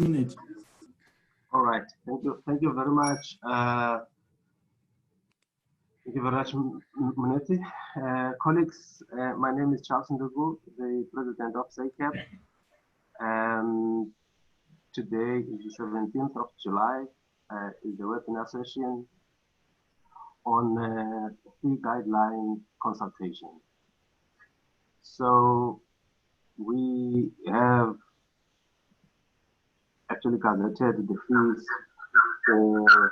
minute. All right. Thank you very much. Thank you very much, Muneti. Colleagues, my name is Charles Ndugu, the president of SACAP. Today is the 17th of July, is the webinar session on fee guideline consultation. So we have actually calculated the fees for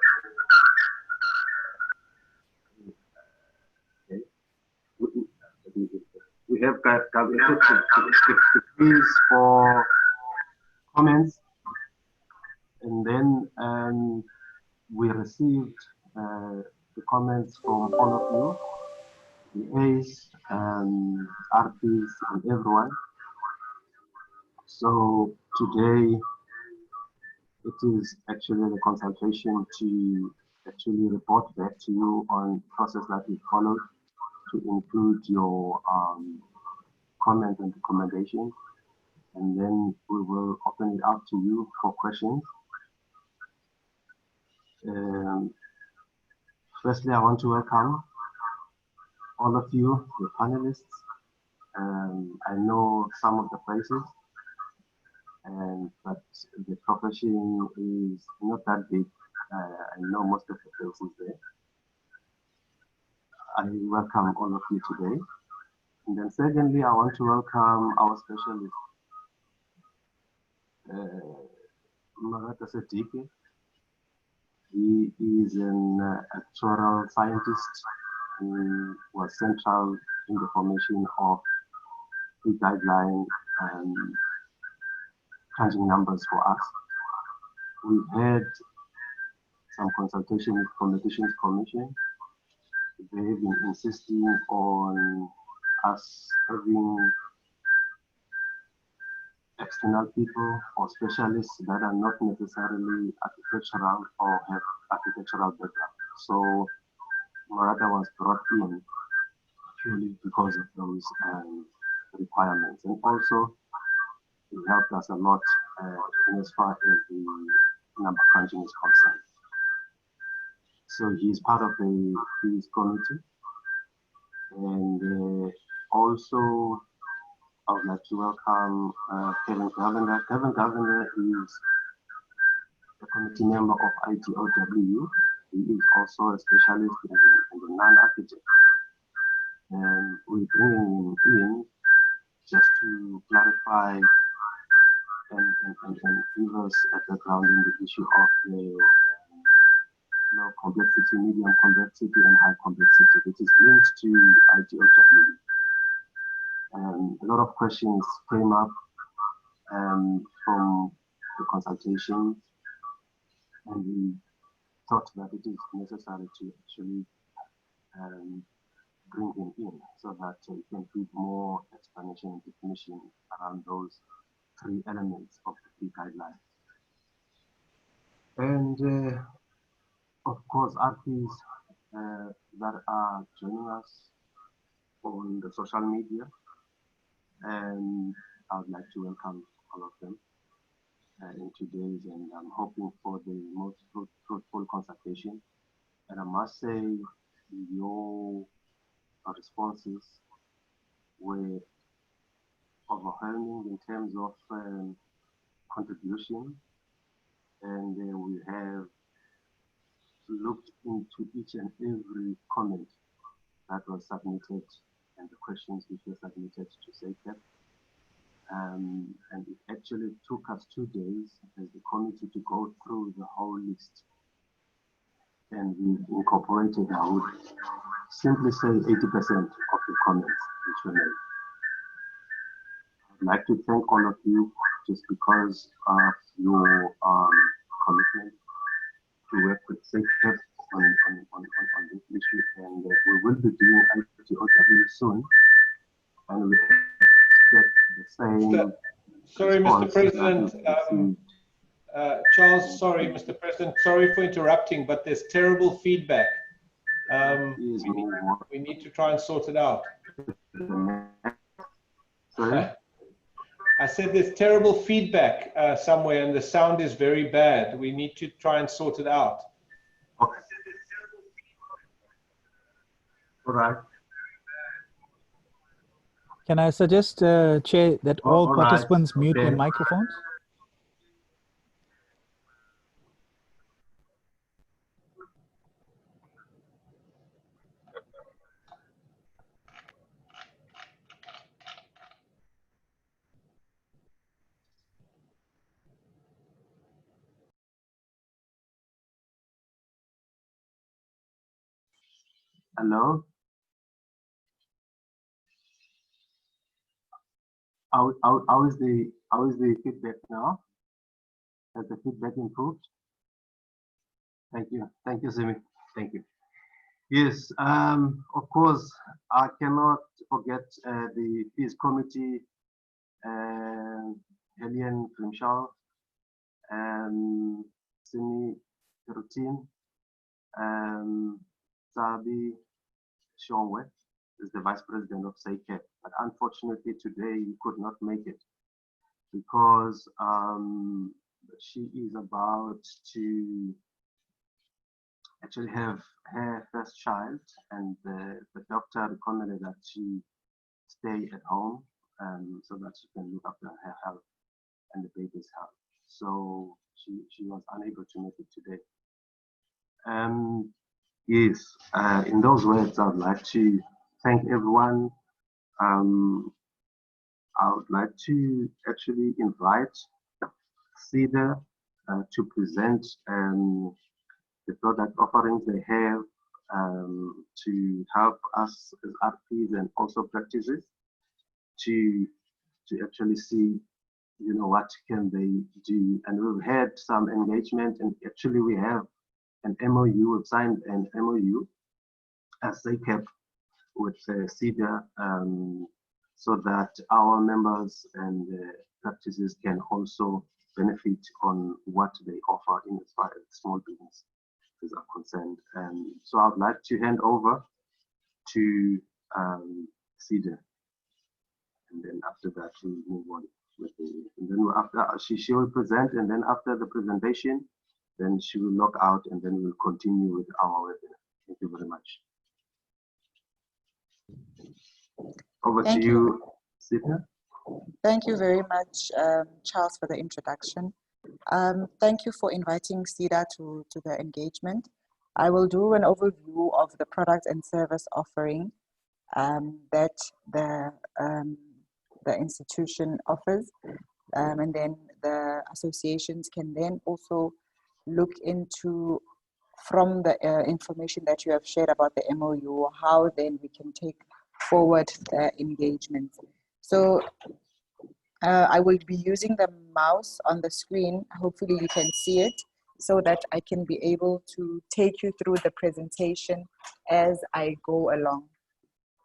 we have calculated the fees for comments, and then we received the comments from all of you, the A's, RPs, and everyone. So today it is actually the consultation to actually report back to you on the process that we followed to include your comment and recommendation, and then we will open it up to you for questions. Firstly, I want to welcome all of you, the panelists. I know some of the faces, but the profession is not that big. I know most of the faces there. I welcome all of you today. And then secondly, I want to welcome our specialist, Marata Sedike. He is an actuarial scientist who was central in the formation of the guideline crunching numbers for us. We've had some consultation with Competitions Commission. They have been insisting on us having external people or specialists that are not necessarily architectural or have architectural background. So Marata was brought in purely because of those requirements, and also it helped us a lot in as far as the number crunching is concerned. So he's part of the fees committee, and also I would like to welcome Kevin Govender. Kevin Govender is a committee member of ITOW. He is also a specialist in the non-architect. And we're bringing him in just to clarify and give us a background in the issue of the low complexity, medium complexity, and high complexity, which is linked to ITOW. A lot of questions came up from the consultation, and we thought that it is necessary to actually bring him in so that we can give more explanation and definition around those three elements of the fee guideline. And of course, RPs that are joining us on the social media, and I would like to welcome all of them in today's, and I'm hoping for the most fruitful consultation. And I must say, your responses were overwhelming in terms of contribution, and we have looked into each and every comment that was submitted and the questions which were submitted to SACAP. And it actually took us 2 days as the committee to go through the whole list. And we've incorporated, I would simply say 80% of the comments which were made. I'd like to thank all of you just because of your commitment to work with SACAP on this issue, and we will be doing ITOW soon, and we expect the same. Sorry, Mr. President. Charles, sorry, Mr. President, sorry for interrupting, but there's terrible feedback. We need to try and sort it out. Sorry? I said there's terrible feedback somewhere and the sound is very bad. We need to try and sort it out. Okay. All right. Can I suggest, Chair, that all all participants right. mute their Okay. microphones? Hello. How is the feedback now? Has the feedback improved? Thank you, Simi. Thank you. Yes, of course, I cannot forget the Peace Committee, Helen Grimshaw, Simi Routine, Sabi Shongwe is the Vice President of SACAP. But unfortunately today he could not make it because she is about to actually have her first child, and the doctor recommended that she stay at home so that she can look after her health and the baby's health. So she was unable to make it today. Yes, in those words, I would like to thank everyone. I would like to actually invite CEDA to present the product offerings they have to help us as RPs and also practices to actually see, you know, what can they do. And we've had some engagement, and actually we have an MOU, we've signed an MOU as SACAP with CEDA so that our members and practices can also benefit on what they offer in as far as small business are concerned. So I'd like to hand over to CEDA, and then after that we'll move on with the, and then after she will present, and then after the presentation, then she will log out, and then we'll continue with our webinar. Thank you very much. Over to you, CEDA. Thank you very much, Charles, for the introduction. Thank you for inviting CEDA to the engagement. I will do an overview of the product and service offering that the institution offers, and then the associations can then also look into, from the information that you have shared about the MOU, how then we can take forward the engagement. So I will be using the mouse on the screen. Hopefully you can see it, so that I can be able to take you through the presentation as I go along.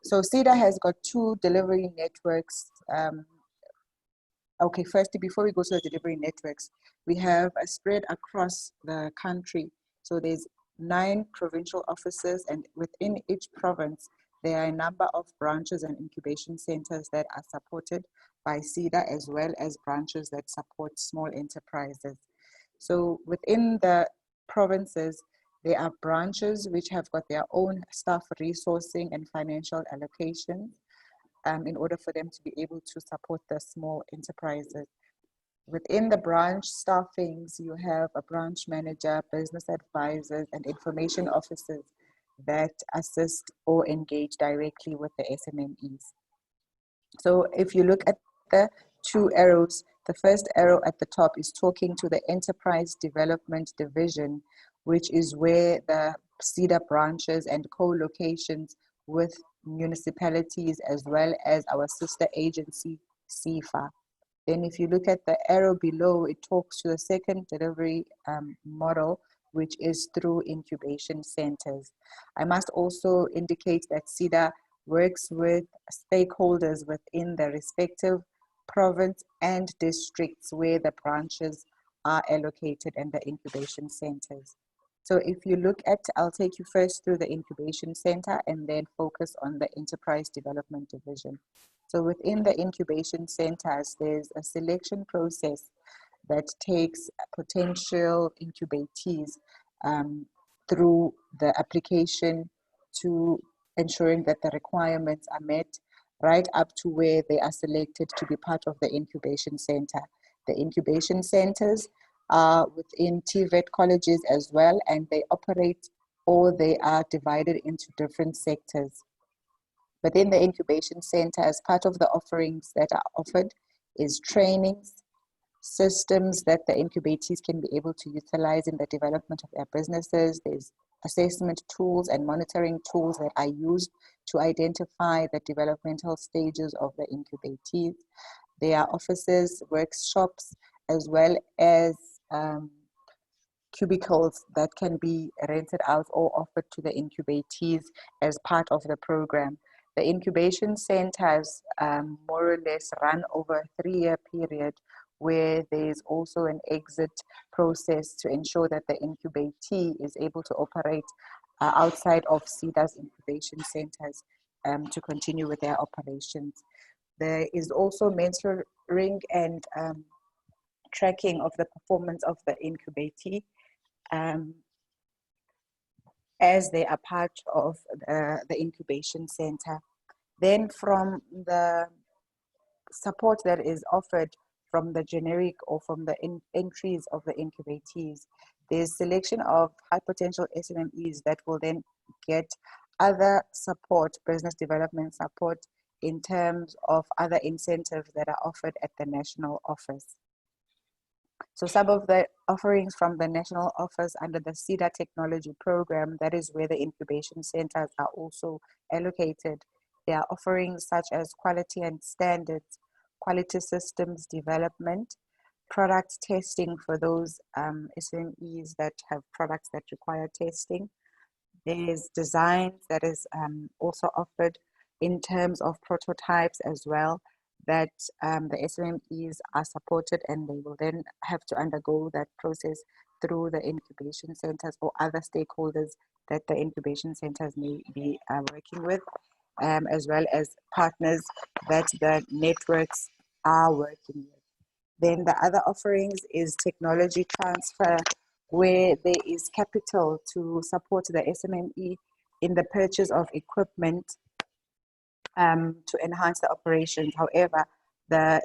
So CEDA has got 2 delivery networks. Okay, firstly, before we go to the delivery networks, we have a spread across the country. So there's 9 provincial offices, and within each province, there are a number of branches and incubation centers that are supported by CEDA, as well as branches that support small enterprises. So within the provinces, there are branches which have got their own staff resourcing and financial allocations in order for them to be able to support the small enterprises. Within the branch staffings, you have a branch manager, business advisors, and information officers that assist or engage directly with the SMMEs. So if you look at the 2 arrows, the first arrow at the top is talking to the Enterprise Development Division, which is where the CEDA branches and co-locations with municipalities, as well as our sister agency, CIFA. Then if you look at the arrow below, it talks to the second delivery model, which is through incubation centers. I must also indicate that CEDA works with stakeholders within the respective province and districts where the branches are allocated and the incubation centers. So if you look at, I'll take you first through the incubation center and then focus on the enterprise development division. So within the incubation centers, there's a selection process that takes potential incubatees through the application to ensuring that the requirements are met, right up to where they are selected to be part of the incubation center. The incubation centers are within TVET colleges as well, and they operate, or they are divided into different sectors. Within the incubation center, as part of the offerings that are offered, is trainings, systems that the incubatees can be able to utilize in the development of their businesses. There's assessment tools and monitoring tools that are used to identify the developmental stages of the incubatees. There are offices, workshops, as well as cubicles that can be rented out or offered to the incubatees as part of the program. The incubation centers more or less run over a 3-year period, where there's also an exit process to ensure that the incubatee is able to operate outside of SEDA's incubation centers to continue with their operations. There is also mentoring and tracking of the performance of the incubatee as they are part of the incubation center. Then from the support that is offered from the generic or from the entries of the incubatees, there's selection of high potential SMMEs that will then get other support, business development support, in terms of other incentives that are offered at the national office. So some of the offerings from the national office under the SEDA technology program, that is where the incubation centers are also allocated. There are offerings such as quality and standards, quality systems development, product testing for those SMEs that have products that require testing. There's design that is also offered in terms of prototypes as well, that the SMEs are supported, and they will then have to undergo that process through the incubation centers or other stakeholders that the incubation centers may be working with, as well as partners that the networks are working with. Then the other offerings is technology transfer, where there is capital to support the SMME in the purchase of equipment to enhance the operations. However, the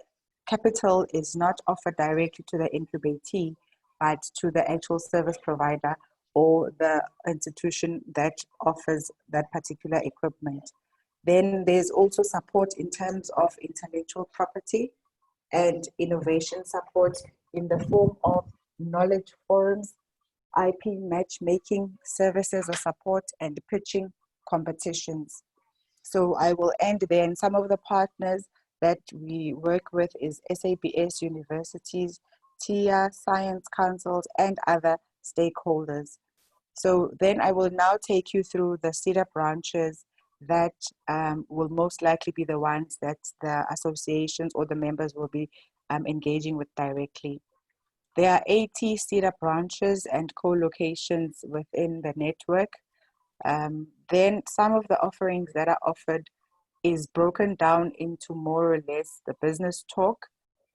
capital is not offered directly to the incubatee, but to the actual service provider or the institution that offers that particular equipment. Then there's also support in terms of intellectual property and innovation support in the form of knowledge forums, IP matchmaking services or support, and pitching competitions. So I will end there. And some of the partners that we work with is SABS universities, TIA, science councils, and other stakeholders. So then I will now take you through the SEDA branches that will most likely be the ones that the associations or the members will be engaging with directly. There are 80 SEDA branches and co-locations within the network. Then some of the offerings that are offered is broken down into more or less the business talk,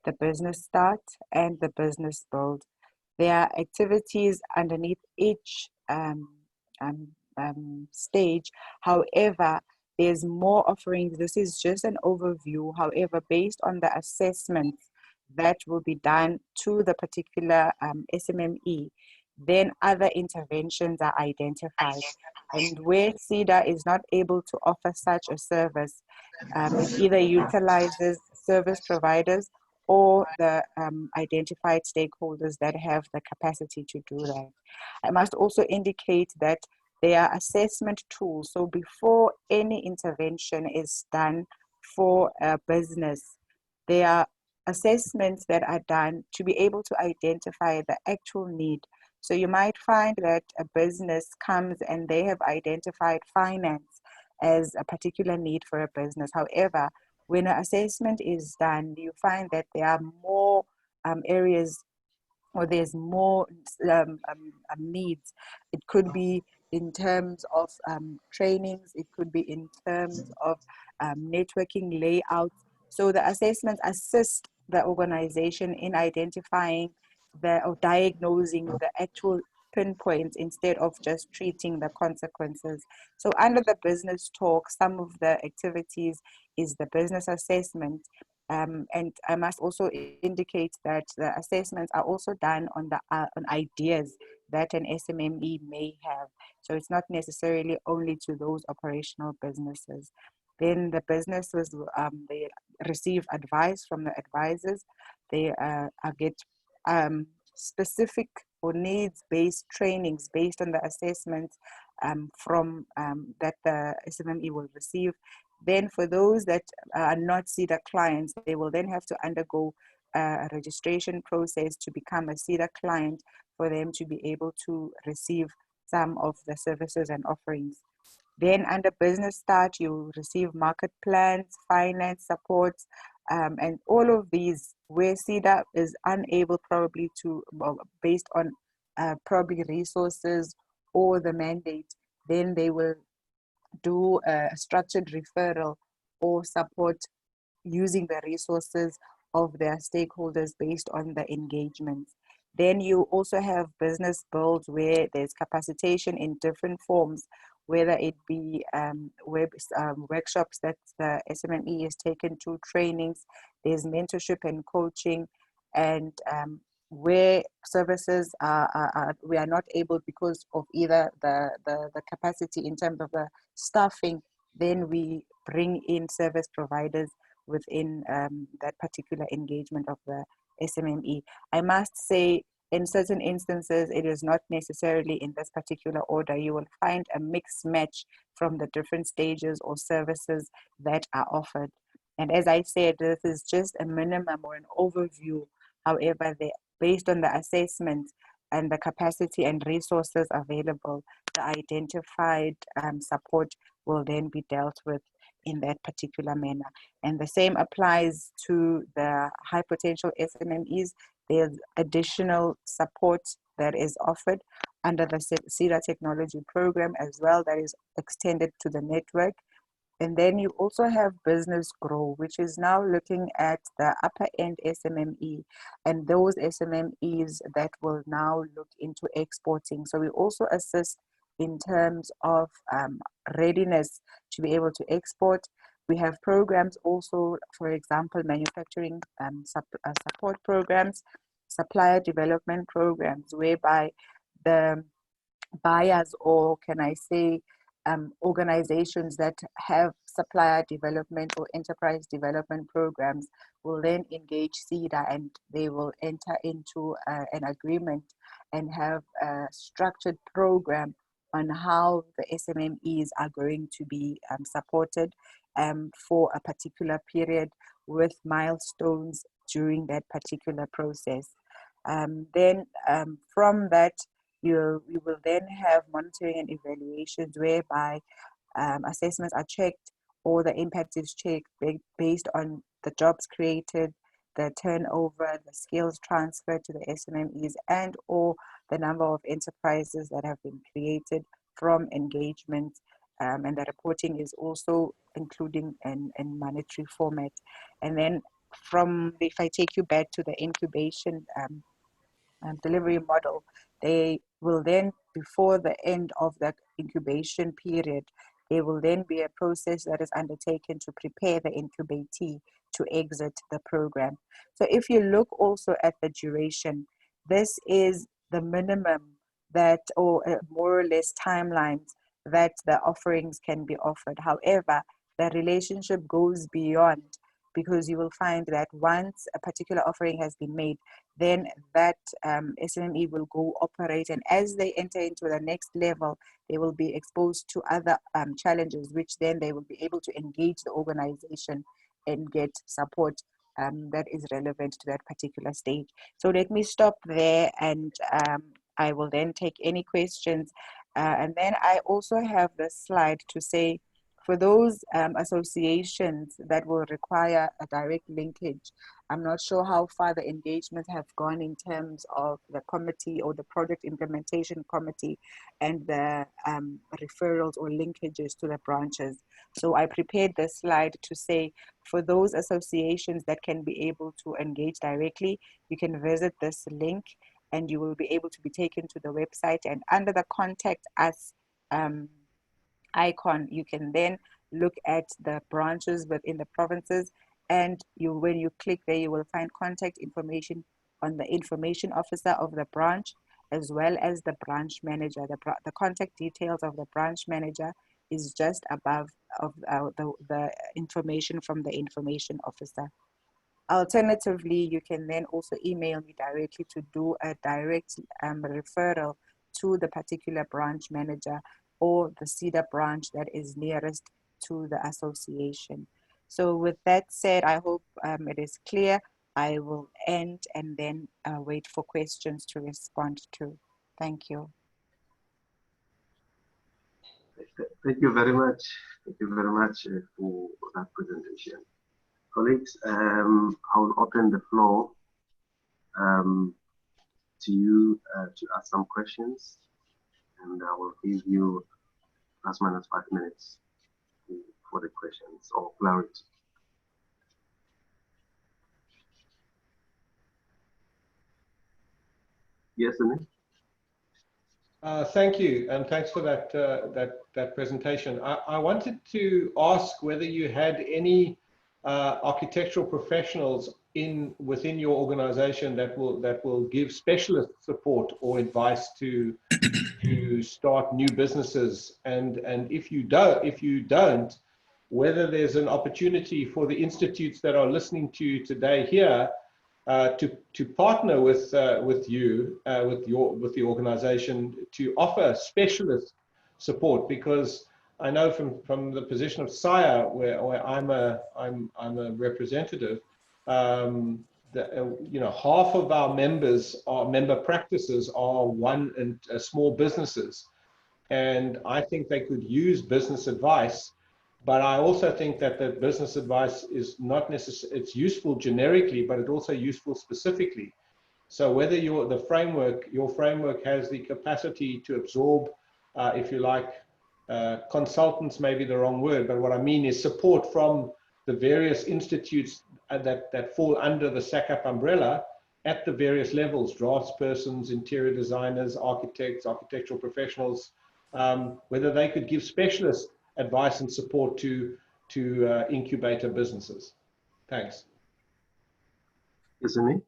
the business start, and the business build. There are activities underneath each stage. However, there's more offerings. This is just an overview. However, based on the assessments that will be done to the particular SMME, then other interventions are identified. And where SEDA is not able to offer such a service, it either utilizes service providers or the identified stakeholders that have the capacity to do that. I must also indicate that there are assessment tools. So before any intervention is done for a business, there are assessments that are done to be able to identify the actual need. So you might find that a business comes and they have identified finance as a particular need for a business. However, when an assessment is done, you find that there are more areas or there's more needs. It could be in terms of trainings, it could be in terms of networking layouts. So the assessments assist the organization in identifying or diagnosing the actual pinpoints instead of just treating the consequences. So under the business talk, some of the activities is the business assessment. And I must also indicate that the assessments are also done on on ideas that an SMME may have. So it's not necessarily only to those operational businesses. Then the businesses, they receive advice from the advisors. They get specific or needs-based trainings based on the assessments from that the SMME will receive. Then for those that are not CEDA clients, they will then have to undergo a registration process to become a CEDA client for them to be able to receive some of the services and offerings. Then under business start, you receive market plans, finance support, and all of these where CEDA is unable probably to, based on probably resources or the mandate, then they will do a structured referral or support using the resources of their stakeholders based on the engagements. Then you also have business builds where there's capacitation in different forms, whether it be workshops that the SMME is taken to, trainings, there's mentorship and coaching, and where services we are not able because of either the capacity in terms of the staffing, then we bring in service providers within that particular engagement of the SMME. I must say, in certain instances, it is not necessarily in this particular order. You will find a mixed match from the different stages or services that are offered. And as I said, this is just a minimum or an overview. However, based on the assessment and the capacity and resources available, the identified support will then be dealt with in that particular manner. And the same applies to the high potential SMMEs. There's additional support that is offered under the CEDA technology program as well, that is extended to the network. And then you also have Business Grow, which is now looking at the upper end SMME and those SMMEs that will now look into exporting. So we also assist in terms of readiness to be able to export. We have programs also, for example, manufacturing support programs, supplier development programs, whereby the buyers, or can I say organizations that have supplier development or enterprise development programs will then engage CEDA, and they will enter into an agreement and have a structured program on how the SMMEs are going to be supported for a particular period with milestones during that particular process. Then from that, you will then have monitoring and evaluations whereby assessments are checked or the impact is checked based on the jobs created, the turnover, the skills transferred to the SMMEs, and or the number of enterprises that have been created from engagement. And the reporting is also including in monetary format. And then if I take you back to the incubation delivery model, they will then, before the end of the incubation period, there will then be a process that is undertaken to prepare the incubatee to exit the program. So if you look also at the duration, this is the minimum that, or more or less timelines that the offerings can be offered. However, the relationship goes beyond, because you will find that once a particular offering has been made, then that SMME will go operate, and as they enter into the next level, they will be exposed to other challenges, which then they will be able to engage the organization and get support that is relevant to that particular stage. So let me stop there, and I will then take any questions. And then I also have this slide to say, for those associations that will require a direct linkage I'm not sure how far the engagements have gone in terms of the committee or the project implementation committee and the referrals or linkages to the branches. So I prepared this slide to say, for those associations that can be able to engage directly, you can visit this link and you will be able to be taken to the website, and under the contact us icon, you can then look at the branches within the provinces, and when you click there, you will find contact information on the information officer of the branch, as well as the branch manager. The contact details of the branch manager is just above of the information from the information officer. Alternatively, you can then also email me directly to do a direct referral to the particular branch manager or the CEDA branch that is nearest to the association. So with that said, I hope it is clear. I will end and then wait for questions to respond to. Thank you. Thank you very much. Thank you very much for that presentation. Colleagues, I will open the floor to you to ask some questions, and I will give you plus minus 5 minutes for the questions or clarity. Yes, Anil? Thank you, and thanks for that that presentation. I wanted to ask whether you had any architectural professionals within your organization that will give specialist support or advice to start new businesses, and if you don't, whether there's an opportunity for the institutes that are listening to you today here to partner with you with the organization to offer specialist support, because I know from the position of SIRE, where I'm a representative, half of our member practices are small businesses, and I think they could use business advice. But I also think that the business advice is not necessarily, it's useful generically, but it's also useful specifically. So whether your framework has the capacity to absorb, if you like, consultants may be the wrong word, but what I mean is support from the various institutes that fall under the SACAP umbrella at the various levels: draftspersons, interior designers, architects, architectural professionals, whether they could give specialist advice and support to incubator businesses. Thanks. Yes, Anil?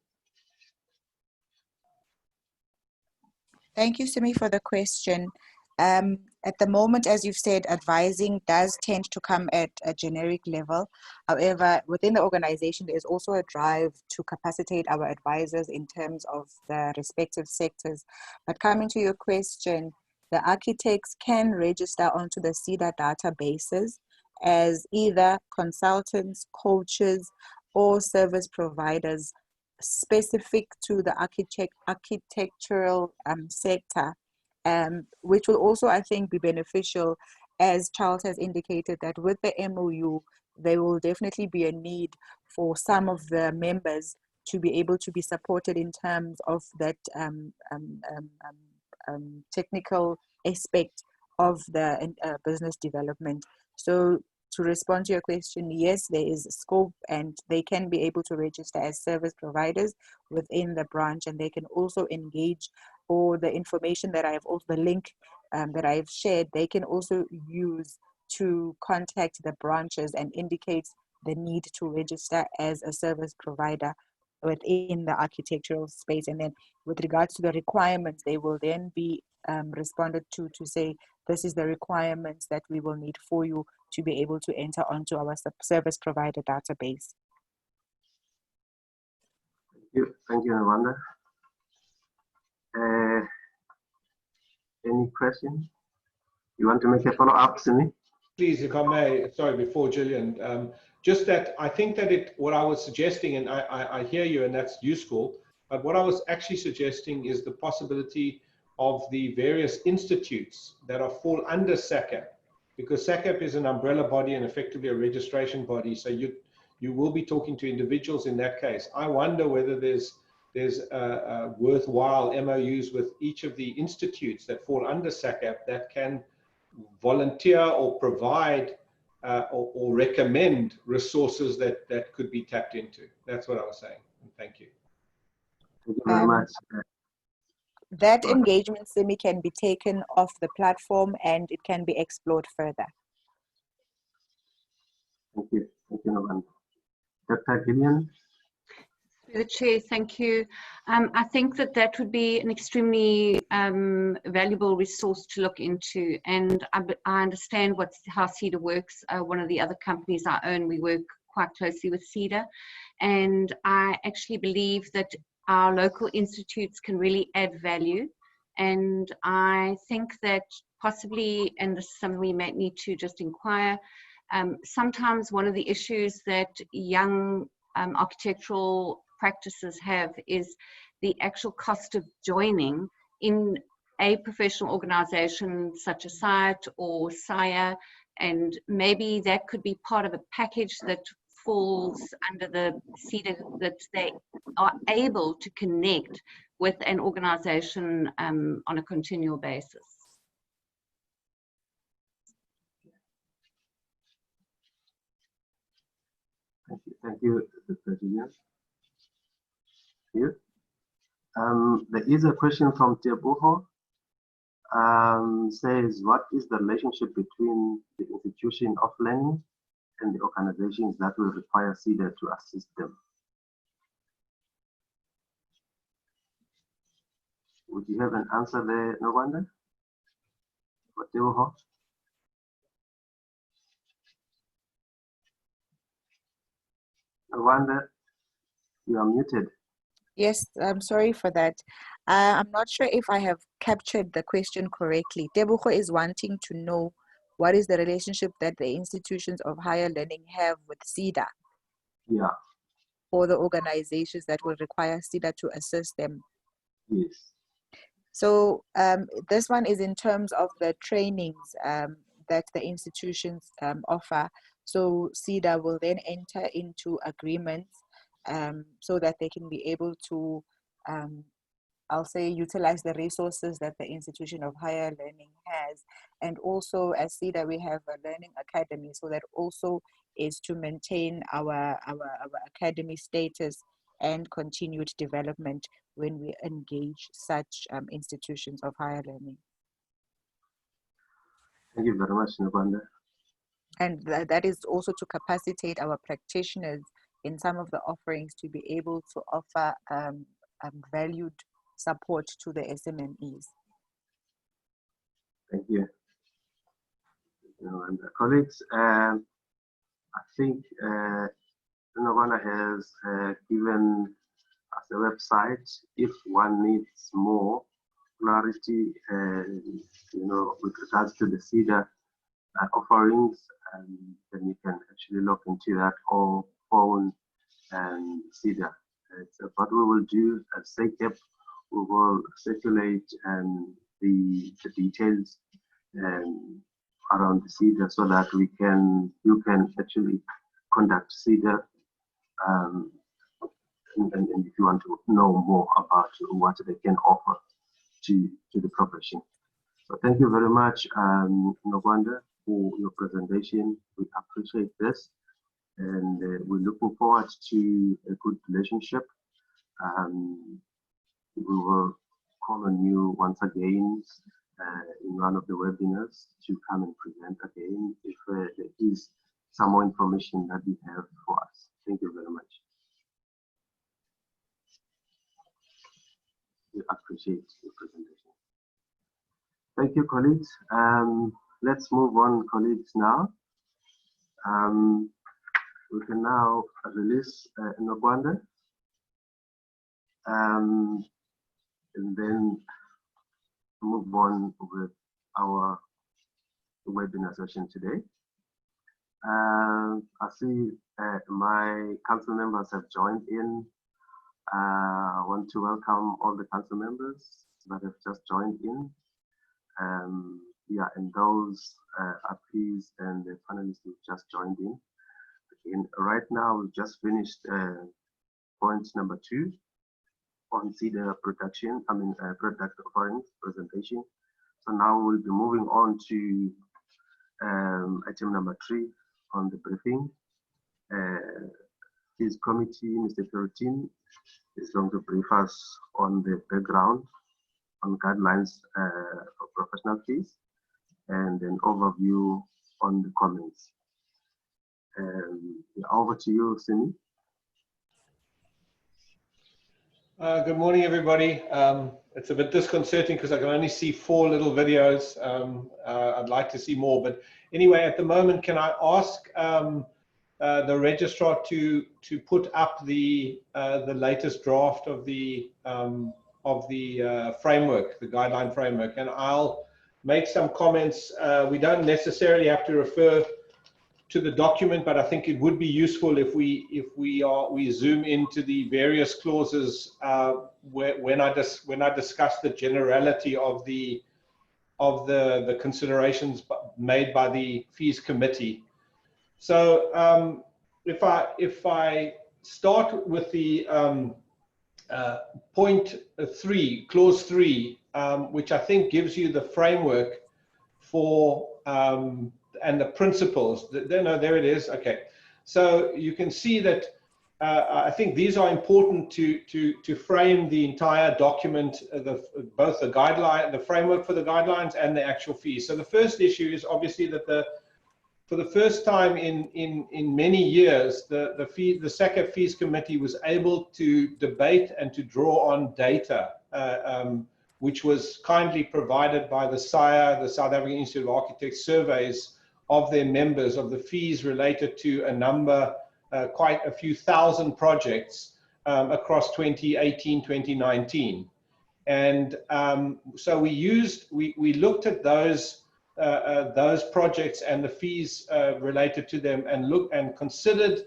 Thank you, Simi, for the question. At the moment, as you've said, advising does tend to come at a generic level. However, within the organization, there's also a drive to capacitate our advisors in terms of the respective sectors. But coming to your question, the architects can register onto the CEDA databases as either consultants, coaches, or service providers specific to the architectural sector, which will also, I think, be beneficial, as Charles has indicated, that with the MOU, there will definitely be a need for some of the members to be able to be supported in terms of that technical aspect of the business development. So to respond to your question, yes, there is scope, and they can be able to register as service providers within the branch, and they can also engage, or the information that I have, also the link that I've shared, they can also use to contact the branches and indicate the need to register as a service provider within the architectural space. And then with regards to the requirements, they will then be responded to say, this is the requirements that we will need for you to be able to enter onto our service provider database. Thank you, Rwanda. Any questions? You want to make a follow-up, Simi? Please, if I may, sorry, before Gillian, just that I think that what I was suggesting, and I hear you, and that's useful, but what I was actually suggesting is the possibility of the various institutes that fall under SACAP, because SACAP is an umbrella body and effectively a registration body. So You will be talking to individuals in that case. I wonder whether there's worthwhile MOUs with each of the institutes that fall under SACAP that can volunteer or provide or recommend resources that could be tapped into. That's what I was saying. Thank you. Thank you very much. That engagement semi can be taken off the platform and it can be explored further. Thank you. Thank you, Novanda. Dr. Gillian? Through the chair, thank you. I think that would be an extremely valuable resource to look into, and I understand how CEDA works. One of the other companies I own, we work quite closely with CEDA, and I actually believe that our local institutes can really add value, and I think that possibly, and this is something we might need to just inquire, sometimes one of the issues that young architectural practices have is the actual cost of joining in a professional organization such as SITE or SIA, and maybe that could be part of a package that falls under the CEDA, that they are able to connect with an organization on a continual basis. Thank you, Dr. Gillian. Here. There is a question from Tebuho. Says, what is the relationship between the institution of learning and the organizations that will require CEDA to assist them? Would you have an answer there, Novanda? For Tebuho? Novanda, you are muted. Yes, I'm sorry for that. I'm not sure if I have captured the question correctly. Tebuho is wanting to know what is the relationship that the institutions of higher learning have with CEDA? Yeah. Or the organizations that will require CEDA to assist them. Yes. So this one is in terms of the trainings that the institutions offer. So CEDA will then enter into agreements so that they can be able to, I'll say, utilize the resources that the institution of higher learning has. And also as CEDA, we have a learning academy. So that also is to maintain our academy status and continued development when we engage such institutions of higher learning. Thank you very much, Novanda. And that is also to capacitate our practitioners in some of the offerings to be able to offer valued support to the SMMEs. Thank you. And colleagues, I think Novanda has given us a website. If one needs more clarity, with regards to the CEDA offerings, then you can actually look into that or phone CEDA. So what we will do at SACAP, we will circulate the details around the CEDA so that you can actually contact CEDA and if you want to know more about what they can offer to the profession. So thank you very much, Novanda, for your presentation. We appreciate this, and we're looking forward to a good relationship. We will call on you once again in one of the webinars to come and present again if there is some more information that you have for us. Thank you very much. We appreciate your presentation. Thank you, colleagues. Let's move on, colleagues, now. We can now release Novanda. And then move on with our webinar session today. I see my council members have joined in. I want to welcome all the council members that have just joined in. And those RPs and the panelists who just joined in. right now we just finished point number 2 on the production, product offerings presentation. So now we'll be moving on to item number 3 on the briefing. His committee, Mr. 13, is going to brief us on the background, on guidelines for professional fees, and an overview on the comments. Over to you, Sini. Good morning, everybody. It's a bit disconcerting because I can only see 4 little videos. I'd like to see more, but anyway, at the moment, can I ask the registrar to put up the latest draft of the framework, the guideline framework, and I'll make some comments. We don't necessarily have to refer to the document, but I think it would be useful if we zoom into the various clauses when I discuss the generality of the considerations made by the fees committee. So if I start with the point 3, clause 3, which I think gives you the framework for and the principles. No, there it is. Okay, so you can see that I think these are important to frame the entire document, both the guideline, the framework for the guidelines, and the actual fees. So the first issue is obviously that for the first time in many years, the SACAP fees committee was able to debate and to draw on data, which was kindly provided by the SAIA, the South African Institute of Architects, surveys of their members of the fees related to a number, quite a few thousand projects across 2018, 2019. And so we looked at those projects and the fees related to them, and considered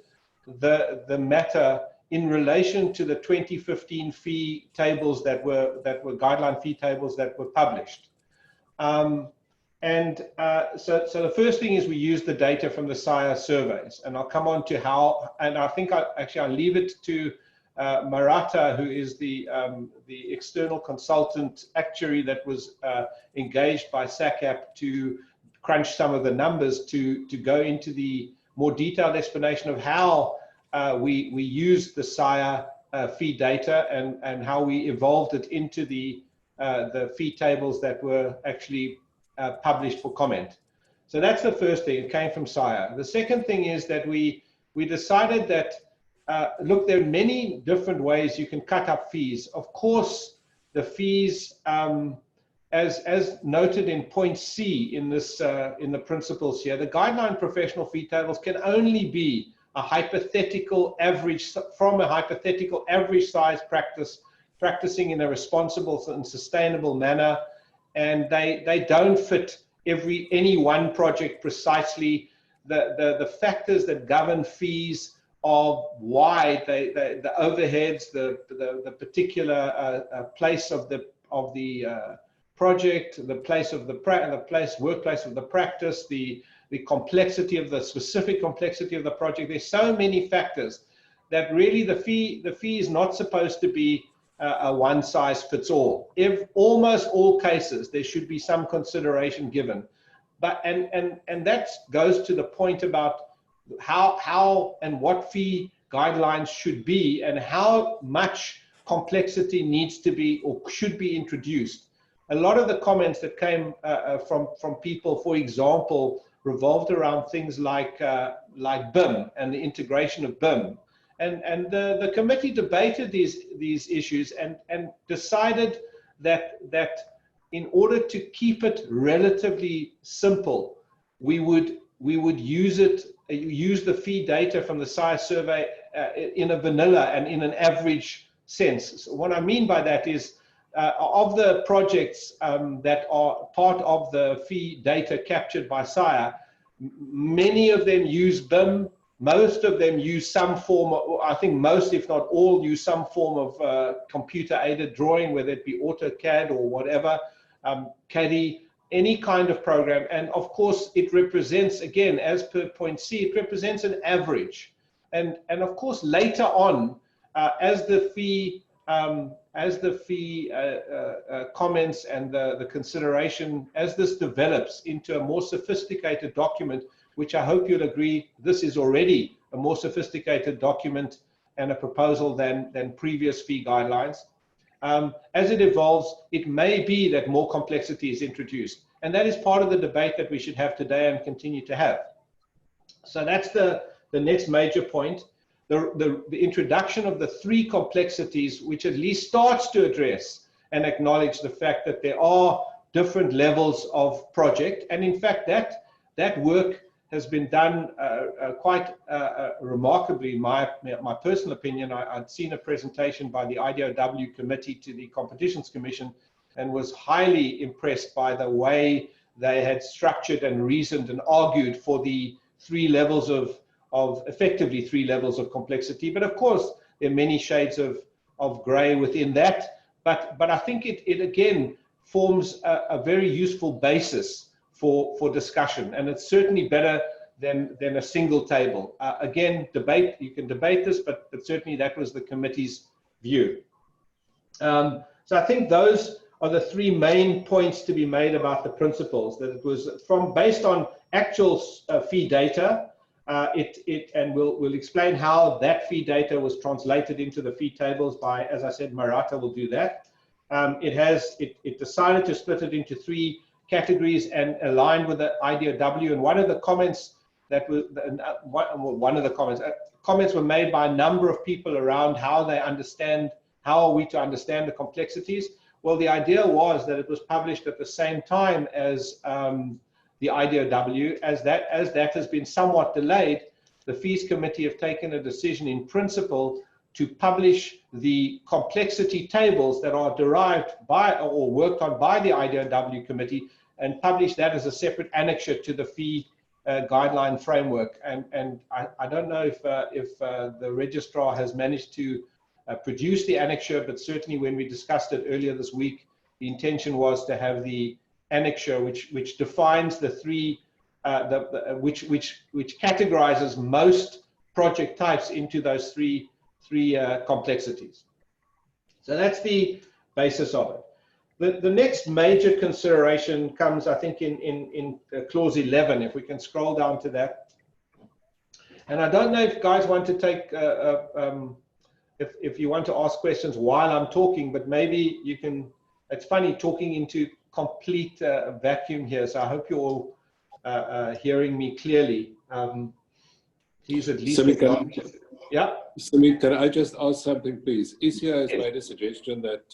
the matter in relation to the 2015 fee tables that were guideline fee tables that were published. So the first thing is we use the data from the SAIA surveys, and I'll come on to how, and I think I'll leave it to Marata, who is the external consultant actuary that was engaged by SACAP to crunch some of the numbers to go into the more detailed explanation of how we used the SAIA fee data and how we evolved it into the fee tables that were actually published for comment. So that's the first thing. It came from SAIA. The second thing is that we decided that look, there are many different ways you can cut up fees. Of course, the fees, as noted in point C in this in the principles here, the guideline professional fee tables can only be a hypothetical average from a hypothetical average size practicing in a responsible and sustainable manner, and they don't fit any one project precisely. The factors that govern fees are wide. The overheads, the particular place of the project, the place of workplace of the practice, the complexity of the specific complexity of the project. There's so many factors that really the fee is not supposed to be a one size fits all. If almost all cases there should be some consideration given, but and that goes to the point about how and what fee guidelines should be and how much complexity needs to be or should be introduced. A lot of the comments that came from people, for example, revolved around things like BIM and the integration of BIM. And the committee debated these issues and decided that in order to keep it relatively simple, we would use the fee data from the SAIA survey in a vanilla and in an average sense. So what I mean by that is of the projects that are part of the fee data captured by SAIA, many of them use BIM. Most of them use some form of, I think most, if not all, use some form of computer-aided drawing, whether it be AutoCAD or whatever, CADI, any kind of program. And of course, it represents, again, as per point C, it represents an average. And of course, later on, as the fee comments and the consideration, as this develops into a more sophisticated document, which I hope you'll agree, this is already a more sophisticated document and a proposal than previous fee guidelines. As it evolves, it may be that more complexity is introduced. And that is part of the debate that we should have today and continue to have. So that's the next major point. The introduction of the 3 complexities, which at least starts to address and acknowledge the fact that there are different levels of project. And in fact, that work has been done quite remarkably, in my personal opinion. I'd seen a presentation by the IDOW committee to the Competitions Commission and was highly impressed by the way they had structured and reasoned and argued for the 3 levels of effectively 3 levels of complexity. But of course, there are many shades of gray within that. But I think it again forms a very useful basis for discussion, and it's certainly better than a single table. Again, you can debate this, but certainly that was the committee's view. So I think those are the 3 main points to be made about the principles, that it was based on actual fee data, and we'll explain how that fee data was translated into the fee tables by, as I said, Marata will do that. It decided to split it into 3 categories and aligned with the IDOW. And one of the comments comments were made by a number of people around how are we to understand the complexities. Well, the idea was that it was published at the same time as the IDOW. As that has been somewhat delayed, the Fees Committee have taken a decision in principle to publish the complexity tables that are derived by or worked on by the IDOW committee, and publish that as a separate annexure to the fee guideline framework. And I don't know if the registrar has managed to produce the annexure, but certainly when we discussed it earlier this week, the intention was to have the annexure which defines the 3 which categorizes most project types into those three complexities. So that's the basis of it. The next major consideration comes, I think, in clause 11, if we can scroll down to that. And I don't know if guys want to take, if you want to ask questions while I'm talking, but maybe you can. It's funny talking into complete vacuum here, so I hope you're all hearing me clearly. Please at least. Yeah. Samit, can I just ask something, please? Isia has made a suggestion that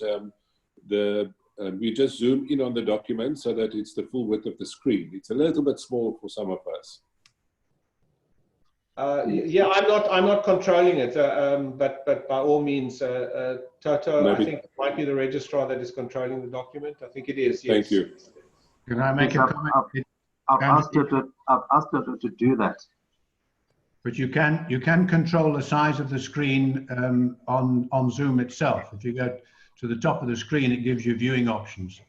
we just zoom in on the document so that it's the full width of the screen. It's a little bit small for some of us. Yeah, I'm not controlling it, but by all means, Toto, maybe. I think it might be the registrar that is controlling the document. I think it is. Yes. Thank you. Can I make a comment? I've asked her to do that. But you can control the size of the screen on Zoom itself. If you go to the top of the screen, it gives you viewing options.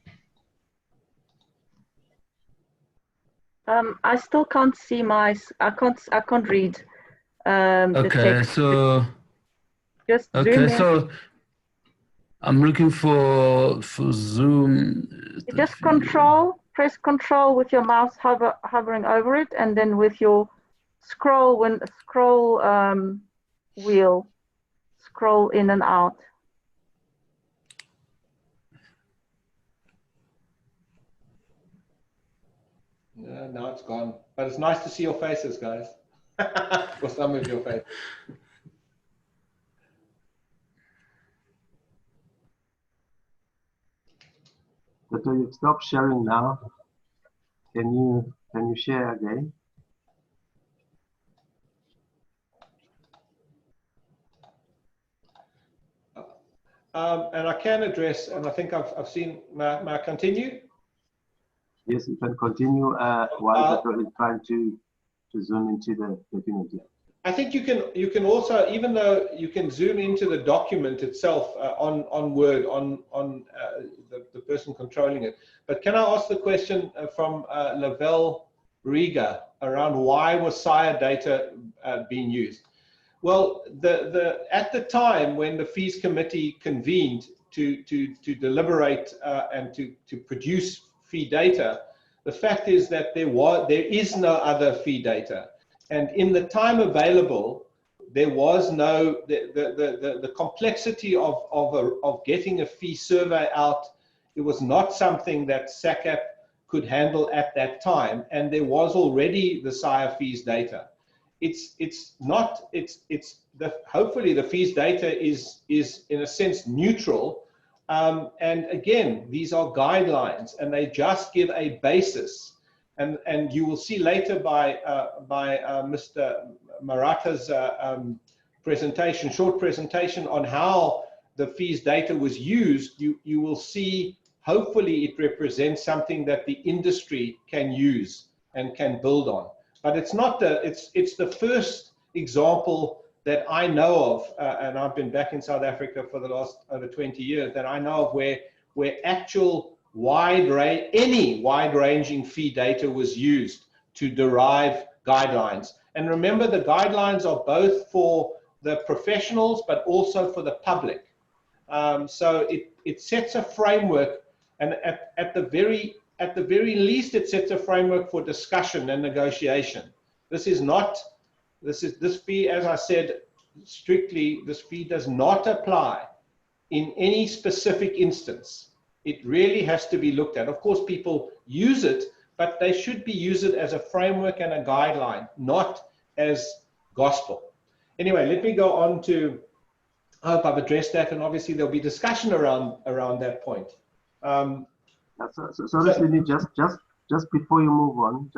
I still can't see I can't read. Okay, the text. so just so I'm looking for Zoom. Just press control with your mouse hovering over it, and then with your scroll wheel, scroll in and out. Now it's gone, but it's nice to see your faces, guys. For some of your faces. But you stop sharing now. Can you share again? And I can address, and I think I've seen. May I continue? Yes, you can continue while Toto is trying to zoom into the document. I think you can also, even though you can zoom into the document itself on Word, on the person controlling it. But can I ask the question from Lavelle Riga around why was SIRE data being used? Well, at the time when the fees committee convened to deliberate and to produce fee data, the fact is that there is no other fee data. And in the time available, there was no, the complexity of getting a fee survey out, it was not something that SACAP could handle at that time. And there was already the SIRE fees data. Hopefully the fees data is in a sense neutral. And again, these are guidelines and they just give a basis. And you will see later by Mr. Marata's presentation, short presentation on how the fees data was used, you will see, hopefully it represents something that the industry can use and can build on. But it's not it's the first example that I know of, and I've been back in South Africa for the last over 20 years, that I know of where actual any wide-ranging fee data was used to derive guidelines. And remember, the guidelines are both for the professionals, but also for the public. So it sets a framework, and at the very least, it sets a framework for discussion and negotiation. This fee, as I said, strictly, this fee does not apply in any specific instance. It really has to be looked at. Of course, people use it, but they should be used as a framework and a guideline, not as gospel. Anyway, let me go on to, I hope I've addressed that, and obviously there'll be discussion around that point. Sorry, Sydney, just before you move on,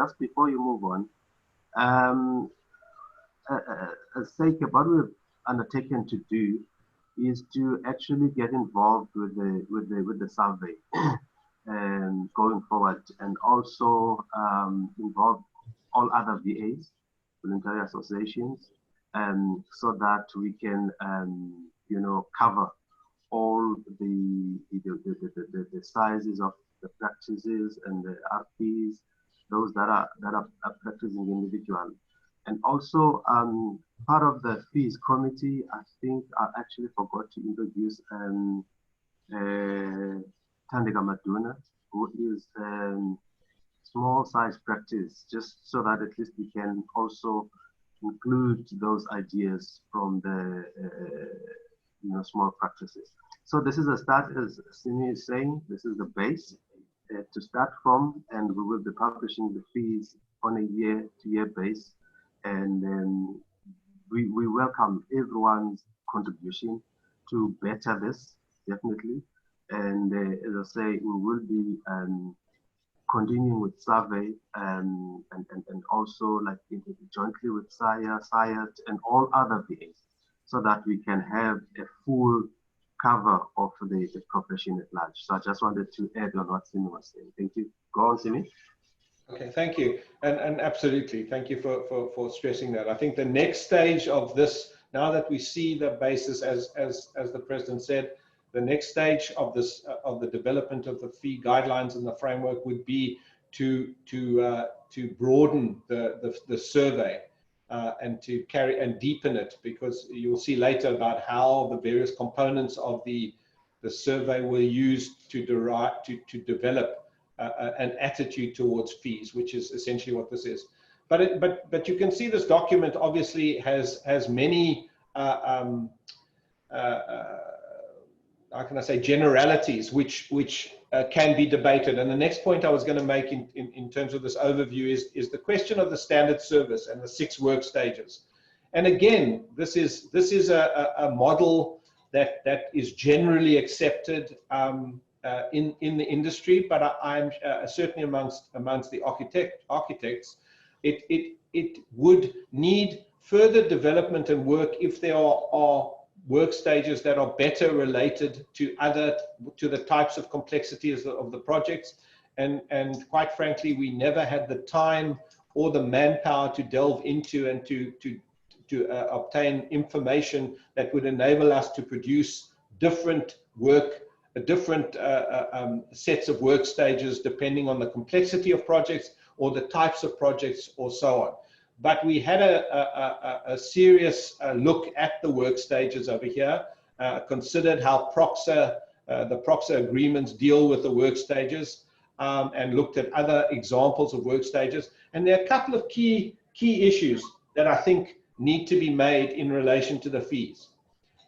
as SACAP, what we've undertaken to do is to actually get involved with the survey and going forward, and also involve all other VAs, voluntary associations, so that we can cover all the sizes of the practices and the RPs, those that are practicing individually. And also, part of the fees committee, I think I actually forgot to introduce Thandeka Maduna, who is small size practice, just so that at least we can also include those ideas from the small practices. So this is a start, as Simi is saying, this is the base to start from, and we will be publishing the fees on a year-to-year basis. And then we welcome everyone's contribution to better this, definitely. And as I say, we will be continuing with survey and also like jointly with SIRE, and all other VAs, so that we can have a full cover of the profession at large. So I just wanted to add on what Simi was saying. Thank you. Go on, Simi. Okay, thank you. And absolutely, thank you for stressing that. I think the next stage of this, now that we see the basis, as the President said, the next stage of this of the development of the fee guidelines and the framework would be to broaden the survey and to carry and deepen it, because you'll see later about how the various components of the survey were used to develop an attitude towards fees, which is essentially what this is. But you can see this document obviously has many how can I say, generalities which can be debated. And the next point I was going to make in terms of this overview is the question of the standard service and the 6 work stages. And again, this is a model that is generally accepted in the industry, but I'm certainly amongst the architects, it would need further development and work if there are work stages that are better related to the types of complexities of the projects, and quite frankly, we never had the time or the manpower to delve into and to obtain information that would enable us to produce different work, different sets of work stages depending on the complexity of projects or the types of projects or so on. But we had a serious look at the work stages over here, considered how the PROXA agreements deal with the work stages, and looked at other examples of work stages. And there are a couple of key issues that I think need to be made in relation to the fees.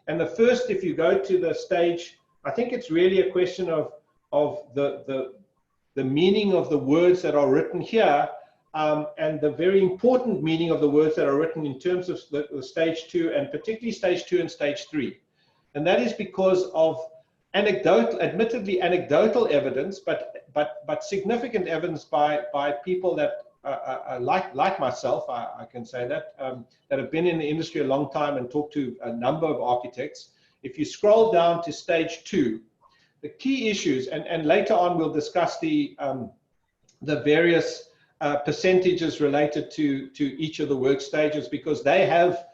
And the first, if you go to the stage, I think it's really a question of the meaning of the words that are written here, and the very important meaning of the words that are written in terms of the stage 2, and particularly stage 2 and stage 3. And that is because of admittedly anecdotal evidence, but significant evidence by people that like myself, I can say that have been in the industry a long time and talked to a number of architects. If you scroll down to stage 2, the key issues, and later on we'll discuss the various percentages related to each of the work stages, because they have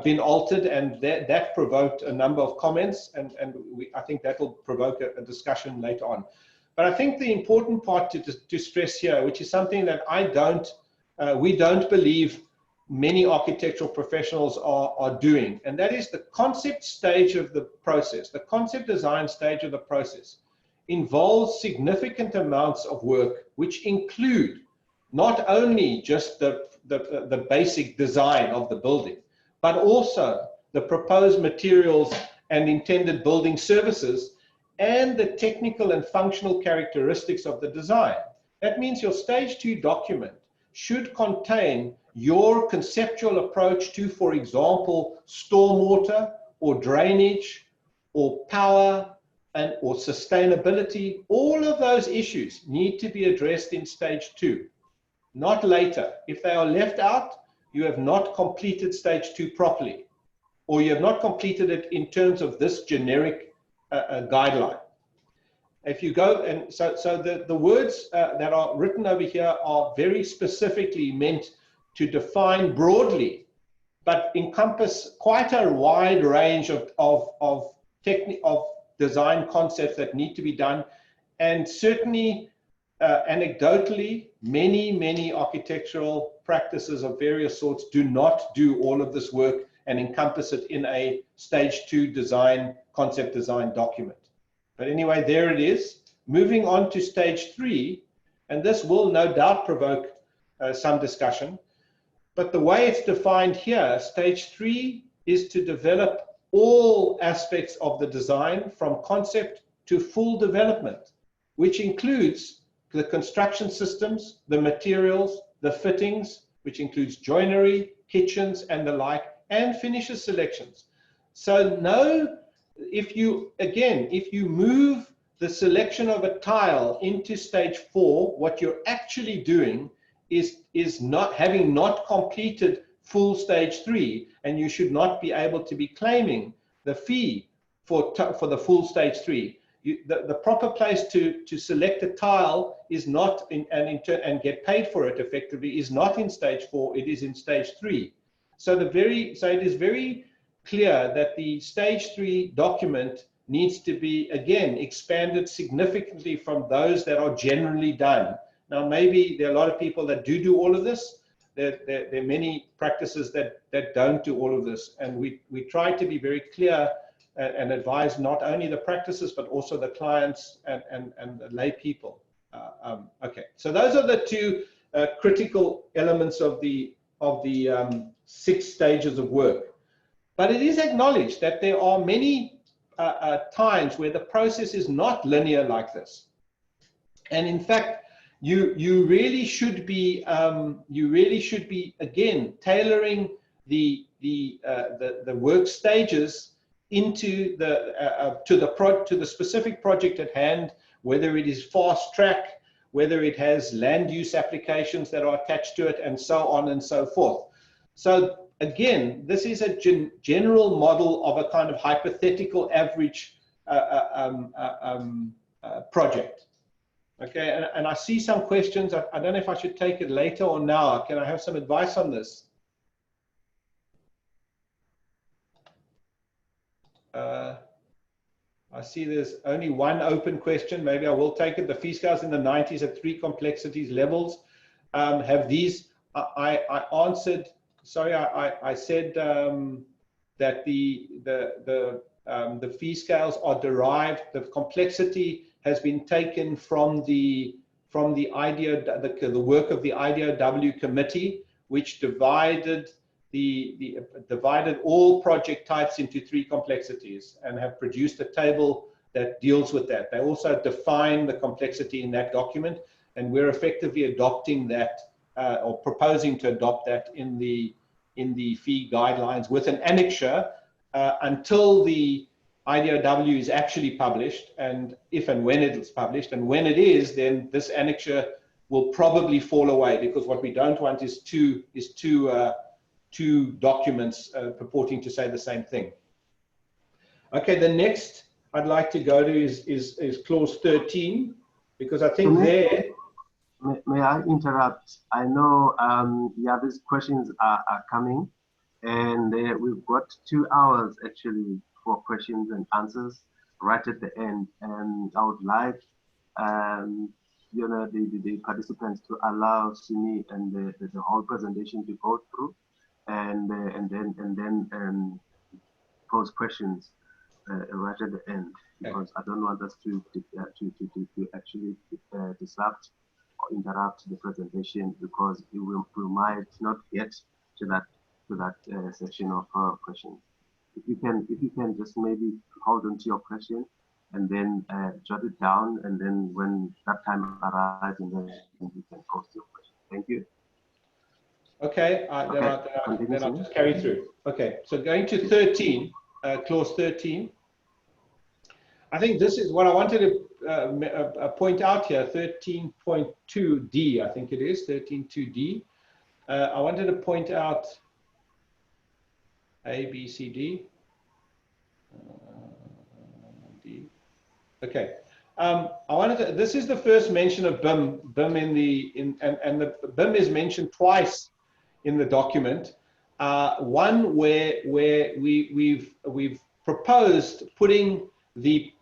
been altered, and that provoked a number of comments, and I think that will provoke a discussion later on. But I think the important part to stress here, which is something that we don't believe many architectural professionals are doing, and that is the concept stage of the process. The concept design stage of the process involves significant amounts of work, which include not only just the basic design of the building, but also the proposed materials and intended building services, and the technical and functional characteristics of the design. That means your stage 2 document should contain your conceptual approach to, for example, stormwater or drainage or power or sustainability. All of those issues need to be addressed in stage 2, not later. If they are left out, you have not completed stage 2 properly, or you have not completed it in terms of this generic guideline. If you go, and so the words that are written over here are very specifically meant to define broadly, but encompass quite a wide range of design concepts that need to be done. And certainly, anecdotally, many architectural practices of various sorts do not do all of this work and encompass it in a stage 2 concept design document. But anyway, there it is. Moving on to stage 3, and this will no doubt provoke some discussion, but the way it's defined here, stage 3 is to develop all aspects of the design from concept to full development, which includes the construction systems, the materials, the fittings, which includes joinery, kitchens, and the like, and finishes selections. So if you move the selection of a tile into stage 4, what you're actually doing is not completed full stage 3, and you should not be able to be claiming the fee for the full stage 3. The proper place to select a tile is not and get paid for it effectively is not in stage 4, it is in stage 3. So it is very clear that the stage 3 document needs to be, again, expanded significantly from those that are generally done. Now, maybe there are a lot of people that do all of this. There are many practices that don't do all of this. And we try to be very clear and advise not only the practices, but also the clients and the lay people. Okay, so those are the two critical elements of the 6 stages of work. But it is acknowledged that there are many times where the process is not linear like this. And in fact, you really should be again tailoring the work stages into the specific project at hand, whether it is fast track, whether it has land use applications that are attached to it, and so on and so forth. So again, this is a general model of a kind of hypothetical average project. Okay, and I see some questions. I don't know if I should take it later or now. Can I have some advice on this? I see there's only one open question. Maybe I will take it. The fee scales in the 90s at 3 complexities levels. Have these, I answered, sorry, I said that the fee scales are derived, the complexity has been taken from the work of the IDOW committee, which divided divided all project types into 3 complexities and have produced a table that deals with that. They also define the complexity in that document, and we're effectively adopting that or proposing to adopt that in the fee guidelines with an annexure until the IDOW is actually published, and if and when it is published. And when it is, then this annexure will probably fall away, because what we don't want is two documents purporting to say the same thing. Okay, the next I'd like to go to is clause 13, because I think there... May I interrupt? I know yeah, these questions are coming, and we've got 2 hours actually for questions and answers right at the end, and I would like you know, the participants to allow Simi and the whole presentation to go through, and then pose questions right at the end, because I don't want us to actually disrupt or interrupt the presentation, because we might not get to that section of questions. If you can just maybe hold on to your question and then jot it down, and then when that time arrives, and then you can post your question. Thank you. Okay, then I'll just carry through. Okay, so going to 13, clause 13. I think this is what I wanted to point out here, 13.2D, I think it is, 13.2D. I wanted to point out A, B, C, D. D. Okay. I wanted to, this is the first mention of BIM. BIM and the BIM is mentioned twice in the document. One where we've proposed putting the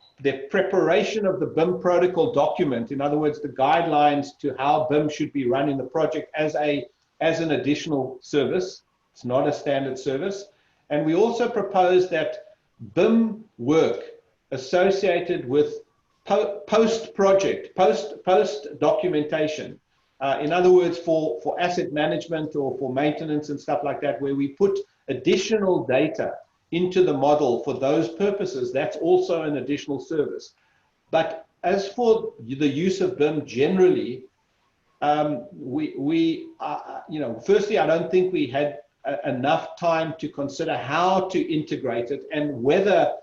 preparation of the BIM protocol document, in other words, the guidelines to how BIM should be run in the project, as an additional service. It's not a standard service. And we also propose that BIM work associated with post-project, post documentation, in other words, for asset management or for maintenance and stuff like that, where we put additional data into the model for those purposes, that's also an additional service. But as for the use of BIM generally, you know, firstly, I don't think we had enough time to consider how to integrate it, and whether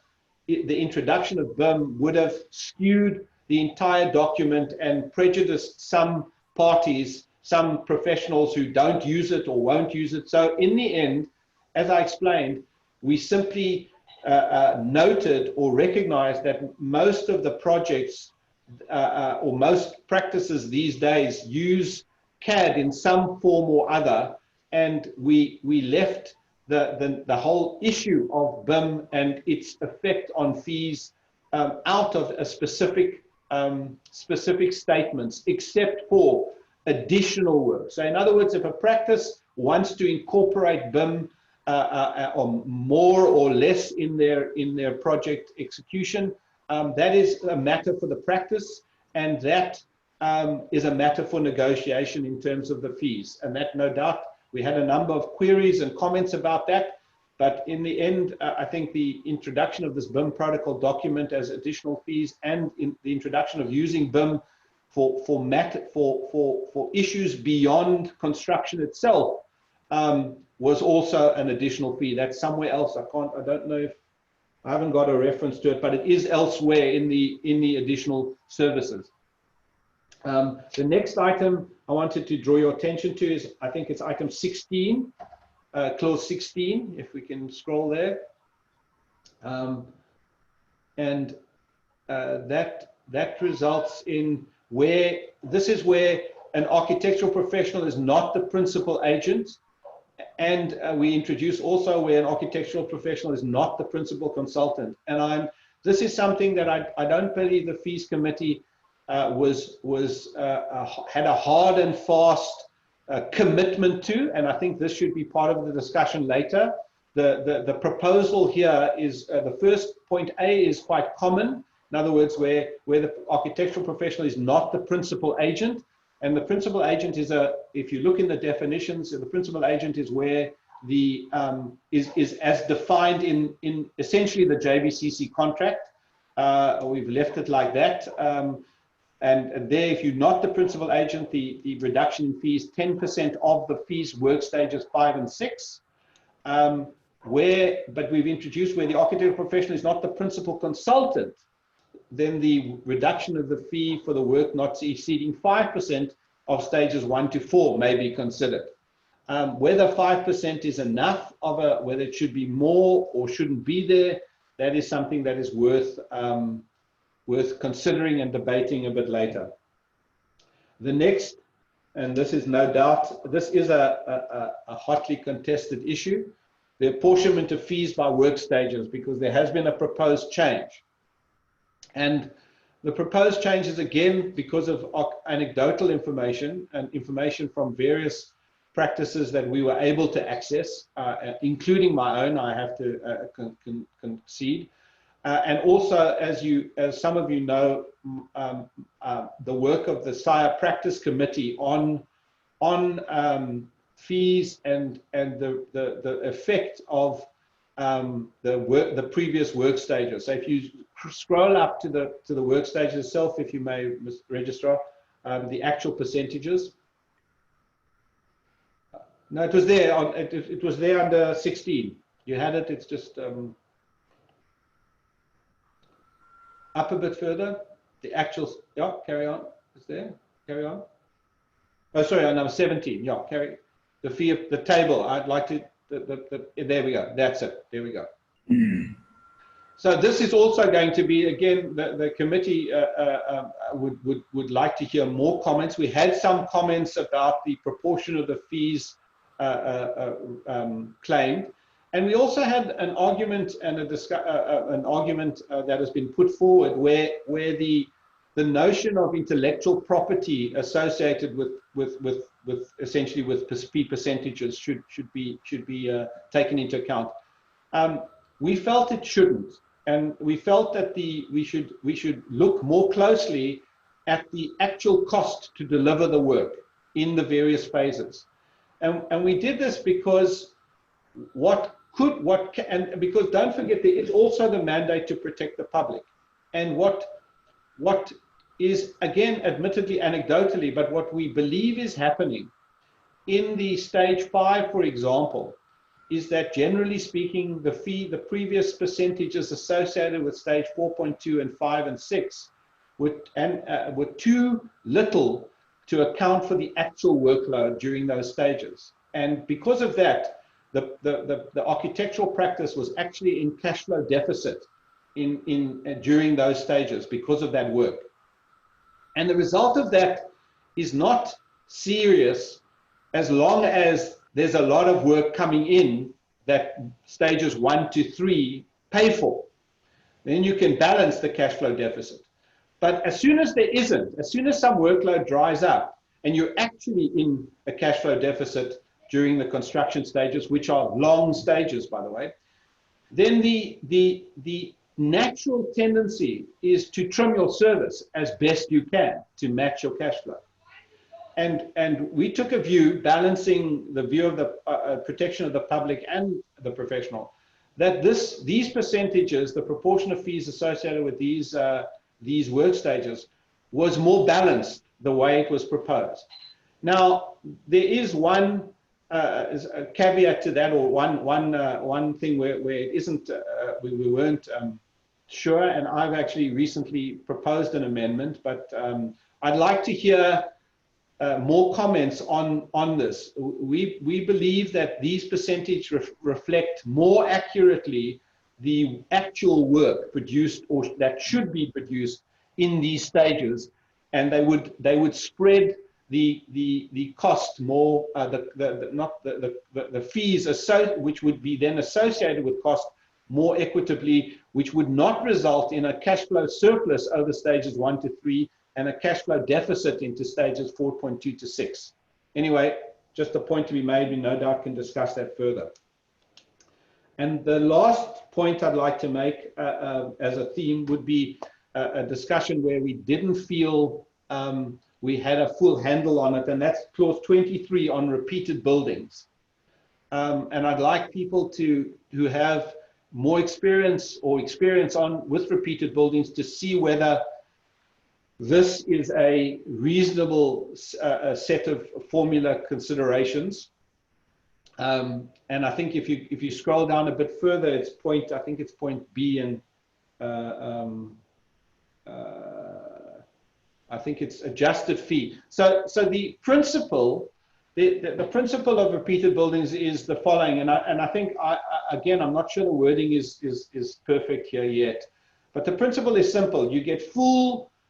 the introduction of BIM would have skewed the entire document and prejudiced some parties, some professionals who don't use it or won't use it. So in the end, as I explained, we simply noted or recognized that most of the projects or most practices these days use CAD in some form or other, and we left the whole issue of BIM and its effect on fees out of a specific statements, except for additional work. So in other words, if a practice wants to incorporate BIM or more or less in their project execution, that is a matter for the practice, and that is a matter for negotiation in terms of the fees. And that, no doubt, we had a number of queries and comments about that, but in the end, I think the introduction of this BIM protocol document as additional fees, and in the introduction of using BIM for issues beyond construction itself, was also an additional fee. That's somewhere else. I don't know if I haven't got a reference to it, but it is elsewhere in the additional services. The next item I wanted to draw your attention to is, I think it's item 16, clause 16, if we can scroll there. And that results in where, this is where an architectural professional is not the principal agent, And we introduce also where an architectural professional is not the principal consultant. And this is something that I don't believe the fees committee had a hard and fast commitment to, and I think this should be part of the discussion later. The proposal here is the first point A is quite common. In other words, where the architectural professional is not the principal agent. And the principal agent is if you look in the definitions, the principal agent is where the is as defined in essentially the JVCC contract. We've left it like that. And there, if you're not the principal agent, the reduction in fees, 10% of the fees, work stages 5 and 6. But we've introduced where the architectural professional is not the principal consultant, then the reduction of the fee for the work not exceeding 5% of stages 1 to 4 may be considered. Whether 5% is enough whether it should be more or shouldn't be there, that is something that is worth considering and debating a bit later. The next, and this is no doubt, this is a hotly contested issue, the apportionment of fees by work stages, because there has been a proposed change. And the proposed change is again because of anecdotal information and information from various practices that we were able to access, including my own, I have to concede. And also, as some of you know, the work of the SACAP Practice Committee on fees and the effect of the previous work stages. So if you scroll up to the work stages itself, if you may, Mr. Registrar, the actual percentages. No, it was there. It was there under 16. You had it. It's just up a bit further. The actual. Yeah, carry on. It's there. Carry on. Oh, sorry, on number 17. Yeah, carry. The fee of the table. I'd like to. There we go. That's it. There we go. So this is also going to be, again, the committee would like to hear more comments. We had some comments about the proportion of the fees claimed, and we also had an argument and an argument that has been put forward where the notion of intellectual property associated with essentially with fee percentages should be taken into account. We felt it shouldn't, and we felt that we should look more closely at the actual cost to deliver the work in the various phases, and we did this because because don't forget that it's also the mandate to protect the public, and what is, again, admittedly anecdotally, but what we believe is happening in the stage 5, for example, is that generally speaking, the previous percentages associated with stage 4.2 and 5 and 6 were too little to account for the actual workload during those stages. And because of that, the architectural practice was actually in cash flow deficit during those stages because of that work. And the result of that is not serious as long as there's a lot of work coming in that stages 1 to 3 pay for. Then you can balance the cash flow deficit. But as soon as there isn't, as soon as some workload dries up and you're actually in a cash flow deficit during the construction stages, which are long stages, by the way, then the natural tendency is to trim your service as best you can to match your cash flow. And we took a view, balancing the view of the protection of the public and the professional, that these percentages, the proportion of fees associated with these work stages, was more balanced the way it was proposed. Now, there is one a caveat to that, or one thing where it isn't, we weren't sure, and I've actually recently proposed an amendment, but I'd like to hear more comments on this. We believe that these percentages reflect more accurately the actual work produced or that should be produced in these stages, and they would spread the cost more, the fees which would be then associated with cost more equitably, which would not result in a cash flow surplus over stages 1 to 3 and a cash flow deficit into stages 4.2 to 6. Anyway, just a point to be made. We no doubt can discuss that further. And the last point I'd like to make as a theme would be a discussion where we didn't feel we had a full handle on it, and that's clause 23 on repeated buildings. And I'd like people who have more experience or experience with repeated buildings to see whether this is a reasonable set of formula considerations. And I think if you scroll down a bit further, it's I think it's point B, and I think it's adjusted fee. So the principle, the principle of repeated buildings is the following, and I think again, I'm not sure the wording is perfect here yet, but the principle is simple. You get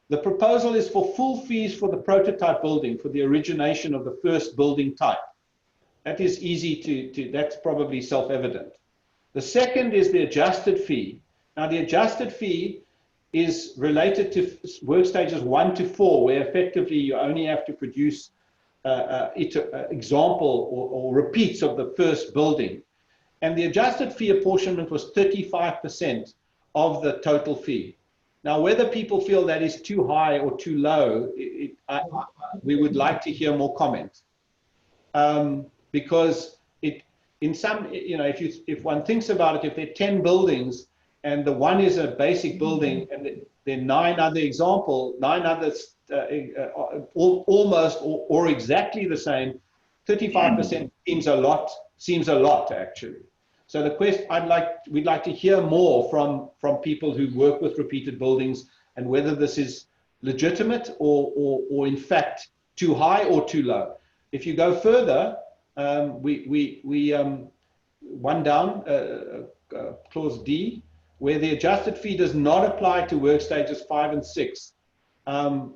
the proposal is for full fees for the prototype building, for the origination of the first building type. That is easy that's probably self-evident. The second is the adjusted fee. Now, the adjusted fee is related to work stages 1 to 4, where effectively you only have to produce example or repeats of the first building. And the adjusted fee apportionment was 35% of the total fee. Now, whether people feel that is too high or too low, we would like to hear more comment. Because in some, if one thinks about it, if there are 10 buildings and the one is a basic building and there are 9 other 9 others almost or exactly the same, 35% seems a lot actually. So the question we'd like to hear more from people who work with repeated buildings, and whether this is legitimate or in fact too high or too low. If you go further, one down, clause D, where the adjusted fee does not apply to work stages 5 and 6. And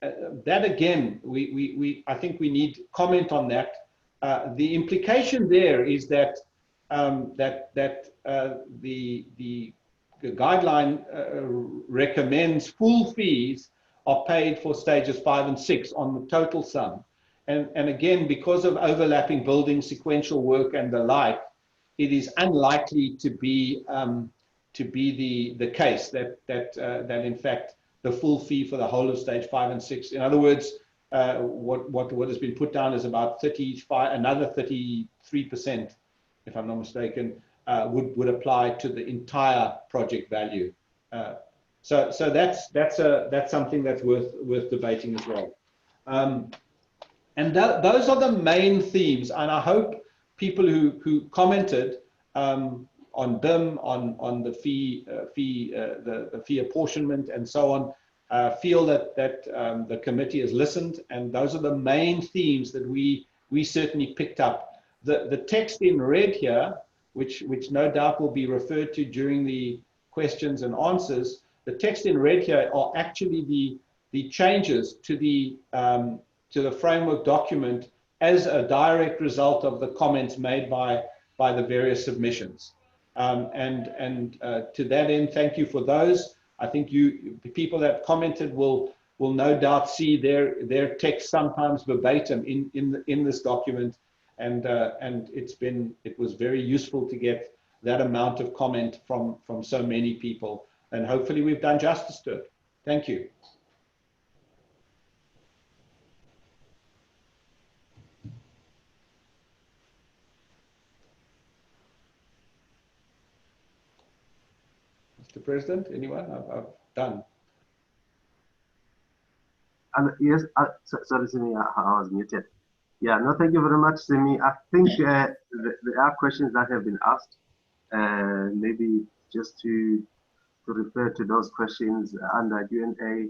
that again, I think we need comment on that. The implication there is that the guideline recommends full fees are paid for stages 5 and 6 on the total sum. And again, because of overlapping building, sequential work and the like, it is unlikely to be the case that in fact the full fee for the whole of stage 5 and 6. In other words, what has been put down is about 33%, if I'm not mistaken, would apply to the entire project value. So that's something that's worth debating as well. And those are the main themes, and I hope people who commented on BIM, on the fee apportionment and so on, feel that the committee has listened, and those are the main themes that we certainly picked up. The text in red here, which no doubt will be referred to during the questions and answers, the text in red here are actually the changes to the framework document as a direct result of the comments made by the various submissions. And to that end, thank you for those. I think the people that commented will no doubt see their text sometimes verbatim in this document, and it was very useful to get that amount of comment from so many people, and hopefully we've done justice to it. Thank you. Mr. President, anyone? I've done. Yes, sorry, Simi, I was muted. Yeah, no, thank you very much, Simi. I think there are questions that have been asked. Maybe just to refer to those questions under Q&A.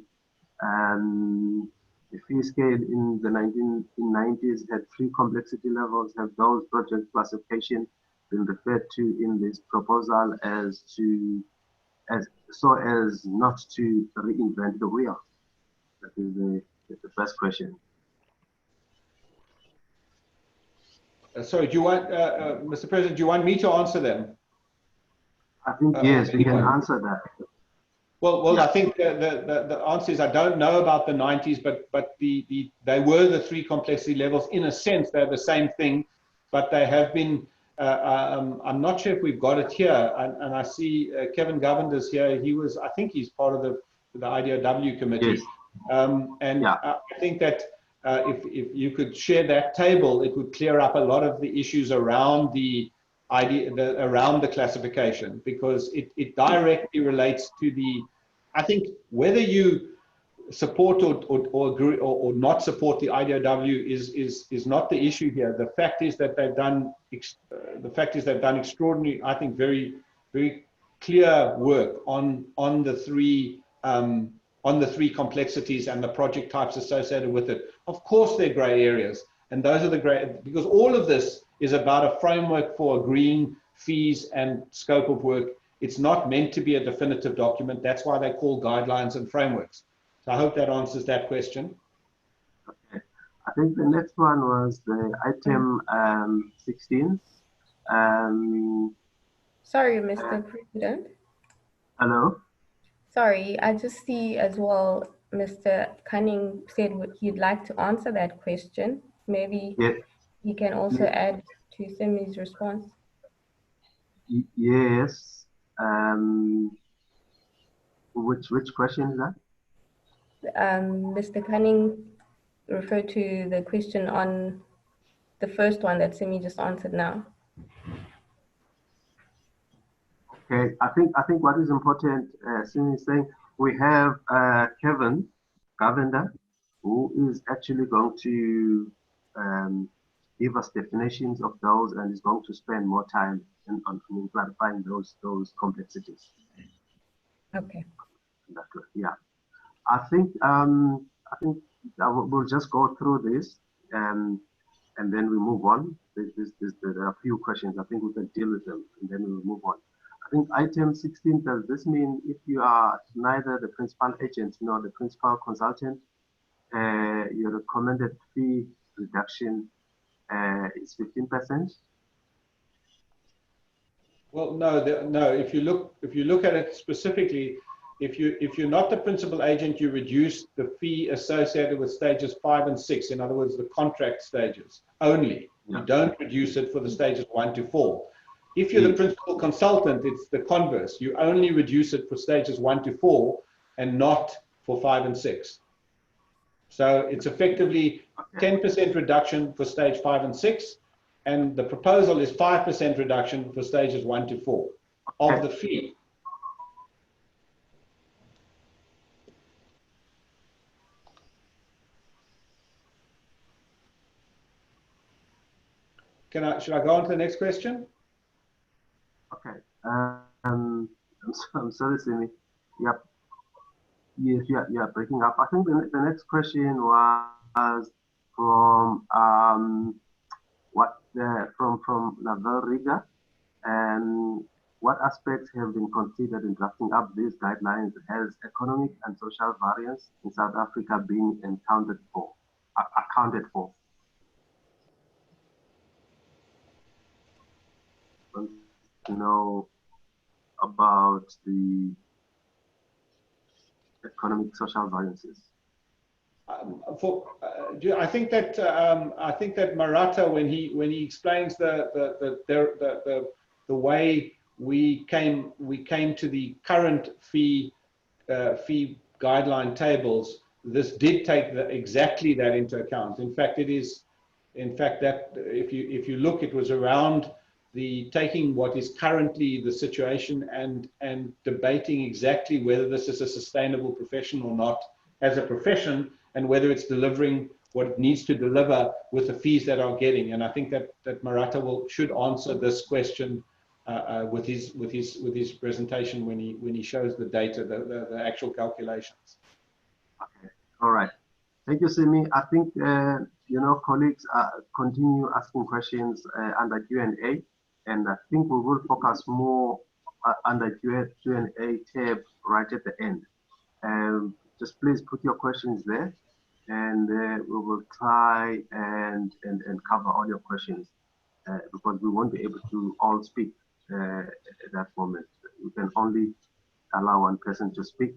The fee scale in the 1990s had 3 complexity levels. Have those project classification been referred to in this proposal so as not to reinvent the wheel? That is the first question. Sorry, do you want, Mr. President, do you want me to answer them? I think yes, we can answer that. Well, I think the answer is I don't know about the 90s, but they were the 3 complexity levels. In a sense, they're the same thing, but they have been. I'm not sure if we've got it here, and I see Kevin Govender's here. I think he's part of the IDOW committee, and I think that if you could share that table, it would clear up a lot of the issues around around the classification, because it directly relates to I think whether you support or agree or not support the IDOW is not the issue here. The fact is that they've done extraordinary, I think, very clear work on the three complexities and the project types associated with it. Of course, there are grey areas, and those are the grey, because all of this is about a framework for agreeing fees and scope of work. It's not meant to be a definitive document. That's why they call guidelines and frameworks. So I hope that answers that question. Okay. I think the next one was the item 16. Sorry, Mr. President. Hello? Sorry, I just see as well, Mr. Cunning said he'd like to answer that question. Maybe he can also add to Simi's response. Yes. Which question is that? Mr. Cunning referred to the question on the first one that Simi just answered now. Okay, I think what is important, Simi is saying, we have Kevin Govender, who is actually going to give us definitions of those, and is going to spend more time on clarifying those complexities. Okay. Yeah, I think we'll just go through this, and then we move on. There are a few questions. I think we can deal with them, and then we'll move on. I think item 16, does this mean if you are neither the principal agent nor the principal consultant, your recommended fee reduction is 15%? Well, no. If you look at it specifically, if you're not the principal agent, you reduce the fee associated with stages 5 and 6. In other words, the contract stages only. You don't reduce it for the stages 1 to 4. If you're the principal consultant, it's the converse. You only reduce it for stages 1 to 4 and not for 5 and 6. So it's effectively 10% reduction for stage 5 and 6, and the proposal is 5% reduction for stages 1 to 4 of the fee. Should I go on to the next question? Okay. I'm sorry, Simi. Yep. Yes, yeah, breaking up. I think the next question was from from Navel Riga, and what aspects have been considered in drafting up these guidelines? Has economic and social variance in South Africa been accounted for? To know about the economic social variances. I think that Marata, when he explains the way we came to the current fee guideline tables, this did take exactly that into account. In fact, that if you look, it was around the taking what is currently the situation and debating exactly whether this is a sustainable profession or not as a profession, and whether it's delivering what it needs to deliver with the fees that are getting. And I think that Marata should answer this question with his presentation when he shows the data, the actual calculations. Okay. All right. Thank you, Simi. I think colleagues continue asking questions under Q&A. And I think we will focus more under Q&A tab right at the end. Just please put your questions there, and we will try and cover all your questions. because we won't be able to all speak at that moment. We can only allow one person to speak.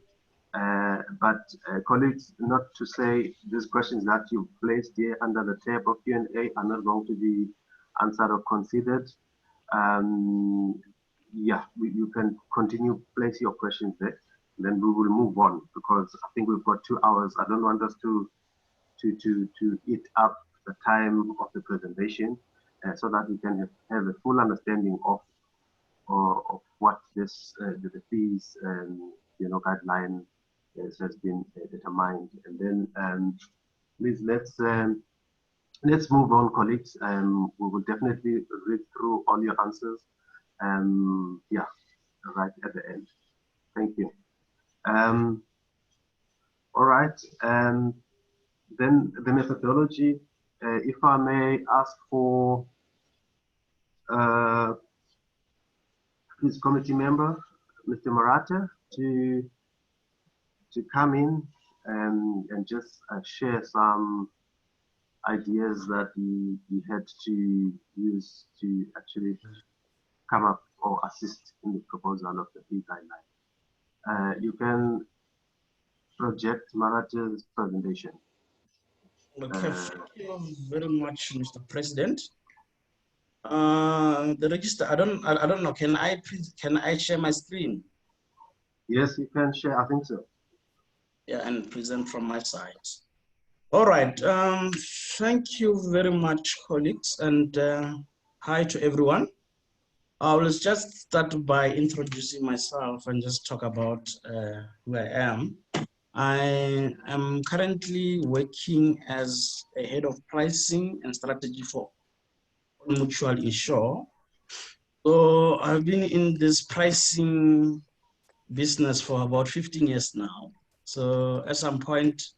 But colleagues, not to say these questions that you've placed here under the tab of Q&A are not going to be answered or considered. Yeah, you can continue place your questions there. Then we will move on, because I think we've got 2 hours. I don't want us to eat up the time of the presentation, so that we can have a full understanding of what this the fees guideline has been determined. And then please let's move on, colleagues. We will definitely read through all your answers. Yeah, right at the end. Thank you. All right. Then the methodology. If I may ask for please, committee member Mr. Marata to come in and just share some ideas that he had to use to actually come up or assist in the proposal of the fee guideline. You can project Marata's presentation. Okay, thank you very much, Mr. President. The register, I don't know, can I share my screen? Yes, you can share, I think so. Yeah, and present from my side. All right, thank you very much, colleagues, and hi to everyone. I will just start by introducing myself and just talk about who I am. I am currently working as a head of pricing and strategy for Mutual Insure. So I've been in this pricing business for about 15 years now. So at some point,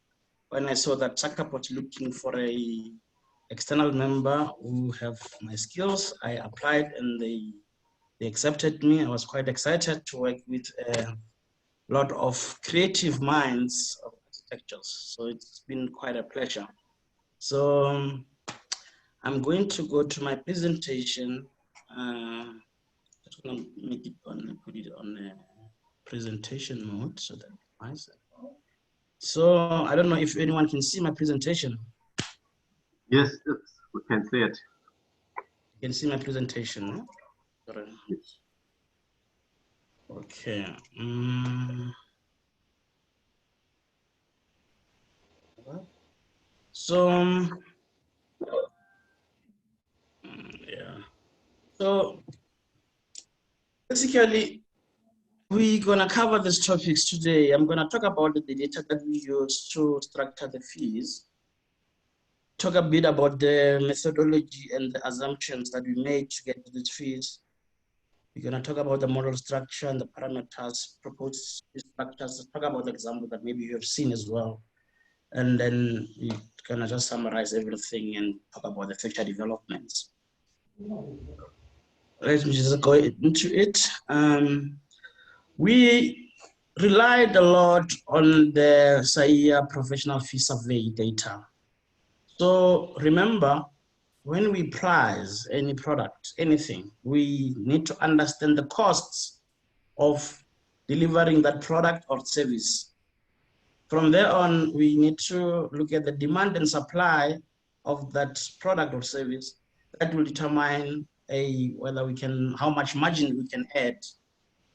when I saw that SACAP was looking for a external member who have my skills, I applied and they accepted me. I was quite excited to work with a lot of creative minds of architectures. So it's been quite a pleasure. So I'm going to go to my presentation. Just gonna make it on, put it on a presentation mode so that myself. So I don't know if anyone can see my presentation. Yes, we can see it. You can see my presentation. No? Sorry. Yes. Okay. So yeah. So basically, we're gonna cover these topics today. I'm gonna talk about the data that we use to structure the fees. Talk a bit about the methodology and the assumptions that we made to get to these fees. We're gonna talk about the model structure and the parameters, proposed structures, talk about the example that maybe you have seen as well. And then we're gonna just summarize everything and talk about the future developments. Let me just go into it. We relied a lot on the SAIA professional fee survey data. So remember, when we price any product, anything, we need to understand the costs of delivering that product or service. From there on, we need to look at the demand and supply of that product or service. That will determine whether we can, how much margin we can add.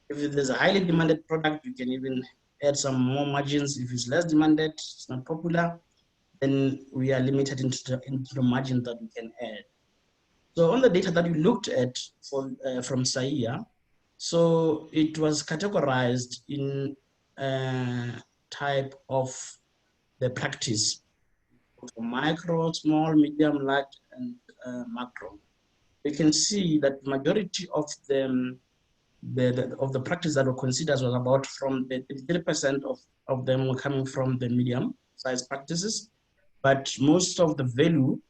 If there's a highly demanded product, you can even add some more margins. If it's less demanded, it's not popular, then we are limited into the margin that we can add. So on the data that we looked at from SAIA, so it was categorized in type of the practice, for micro, small, medium, large, and macro. You can see that majority of the practice that were considered was about from the 30% of them were coming from the medium size practices, but most of the value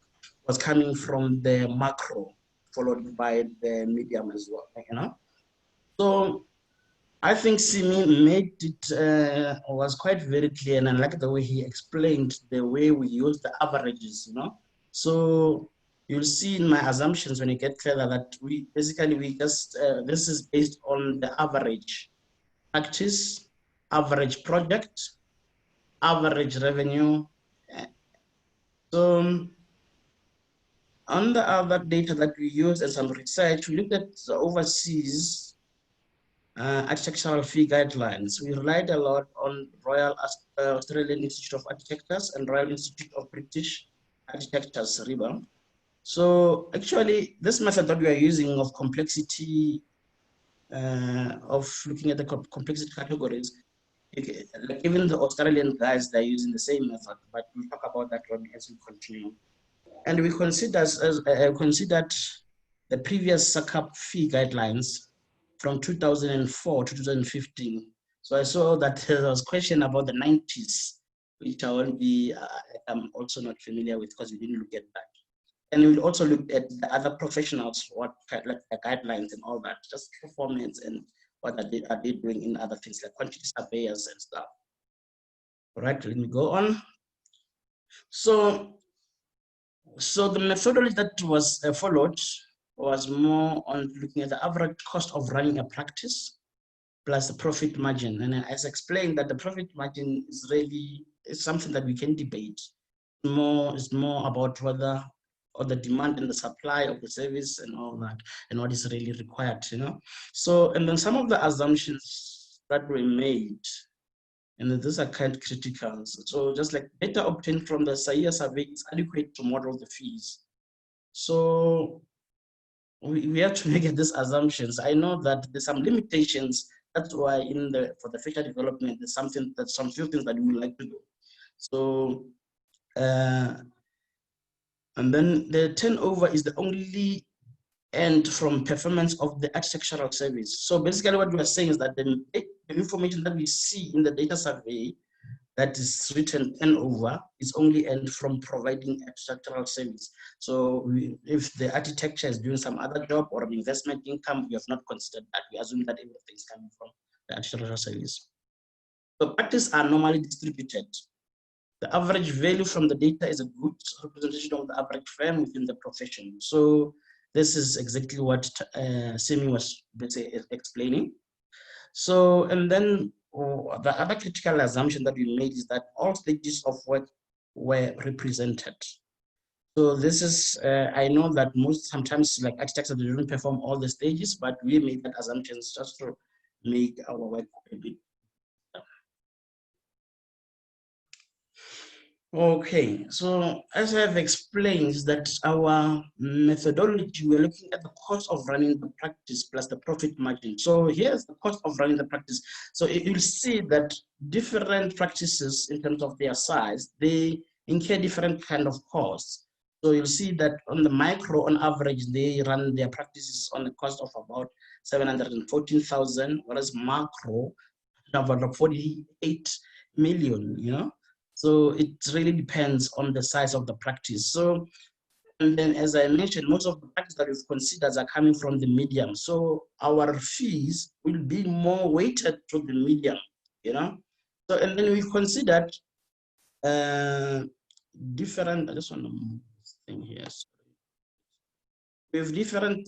was coming from the macro, followed by the medium as well, you know? So I think Simi made it, was quite very clear, and I like the way he explained the way we use the averages, you know? So you'll see in my assumptions when you get further that we just, this is based on the average practice, average project, average revenue. So on the other data that we used and some research, we looked at the overseas architectural fee guidelines. We relied a lot on Royal Australian Institute of Architects and Royal Institute of British Architects, RIBA. So actually, this method that we are using of complexity, of looking at the complexity categories, like even the Australian guys, they're using the same method, but we'll talk about that one as we continue. And we considered the previous SACAP fee guidelines from 2004 to 2015. So I saw that there was a question about the 90s, which I won't be, I'm also not familiar with because we didn't look at that. And we'll also look at the other professionals, what like the guidelines and all that, just performance and what are they doing in other things like quantity surveyors and stuff. All right, let me go on. So the methodology that was followed was more on looking at the average cost of running a practice plus the profit margin. And as explained, that the profit margin is really something that we can debate. It's more about whether or the demand and the supply of the service and all that, and what is really required, you know. So, and then some of the assumptions that were made, and these are kind of critical. So just like data obtained from the SAIA survey is adequate to model the fees. So we have to make these assumptions. I know that there's some limitations. That's why for the future development, there's some few things that we would like to do. So, and then the turnover is the only end from performance of the architectural service. So basically what we are saying is that the information that we see in the data survey that is written turnover is only end from providing architectural service. So if the architecture is doing some other job or an investment income, we have not considered that. We assume that everything is coming from the architectural service. So practices are normally distributed. The average value from the data is a good representation of the average firm within the profession. So this is exactly what Simi was explaining. So, and then the other critical assumption that we made is that all stages of work were represented. So this is, I know that sometimes like architects they don't perform all the stages, but we made that assumptions just to make our work a bit. Okay, so as I've explained, that our methodology, we're looking at the cost of running the practice plus the profit margin. So here's the cost of running the practice. So you'll see that different practices in terms of their size, they incur different kind of costs. So you'll see that on the micro, on average, they run their practices on the cost of about 714,000, whereas macro, about 48 million, you know. So it really depends on the size of the practice. So, and then as I mentioned, most of the practices that we've considered are coming from the medium. So our fees will be more weighted to the medium, you know. So, and then we've considered different, I just want to move this thing here. We have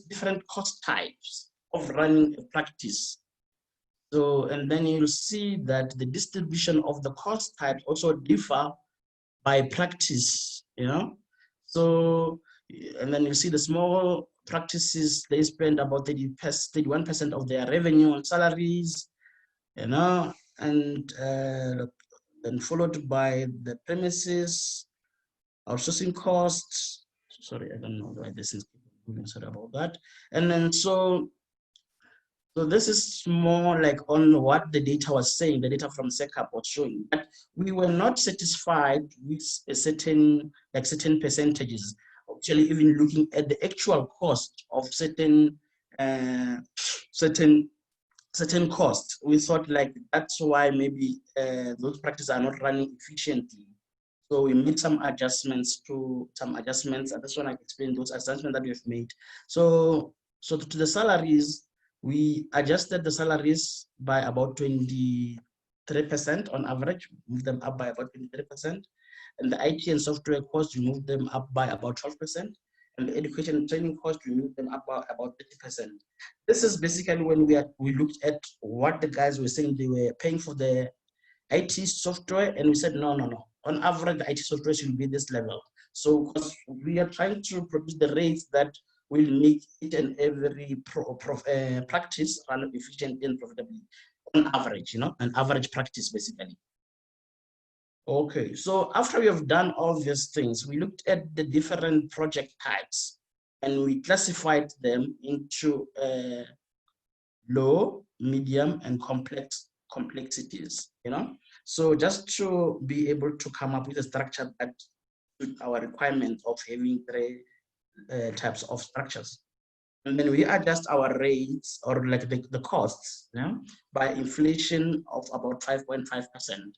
different cost types of running a practice. So, and then you'll see that the distribution of the cost types also differ by practice, you know. So, and then you see the small practices, they spend about 31% of their revenue on salaries, you know, and then followed by the premises, outsourcing costs. Sorry, I don't know why this is moving, sorry about that. And then so this is more like on what the data was saying, the data from SACAP was showing, that we were not satisfied with a certain percentages. Actually, even looking at the actual cost of certain costs, we thought like that's why maybe those practices are not running efficiently. So we made some adjustments, and this one I explained those adjustments that we've made. So to the salaries, we adjusted the salaries by about 23% on average, moved them up by about 23%. And the IT and software costs, we moved them up by about 12%. and the education and training cost, we moved them up about 30%. This is basically when we looked at what the guys were saying they were paying for the IT software, and we said no. On average, the IT software should be this level. So because we are trying to produce the rates that will make each and every practice run efficiently and profitably on average, an average practice basically. Okay, so after we have done all these things, we looked at the different project types and we classified them into low, medium, and complexities, So just to be able to come up with a structure that suits our requirement of having 3 types of structures. And then we adjust our rates or like the costs by inflation of about 5.5%.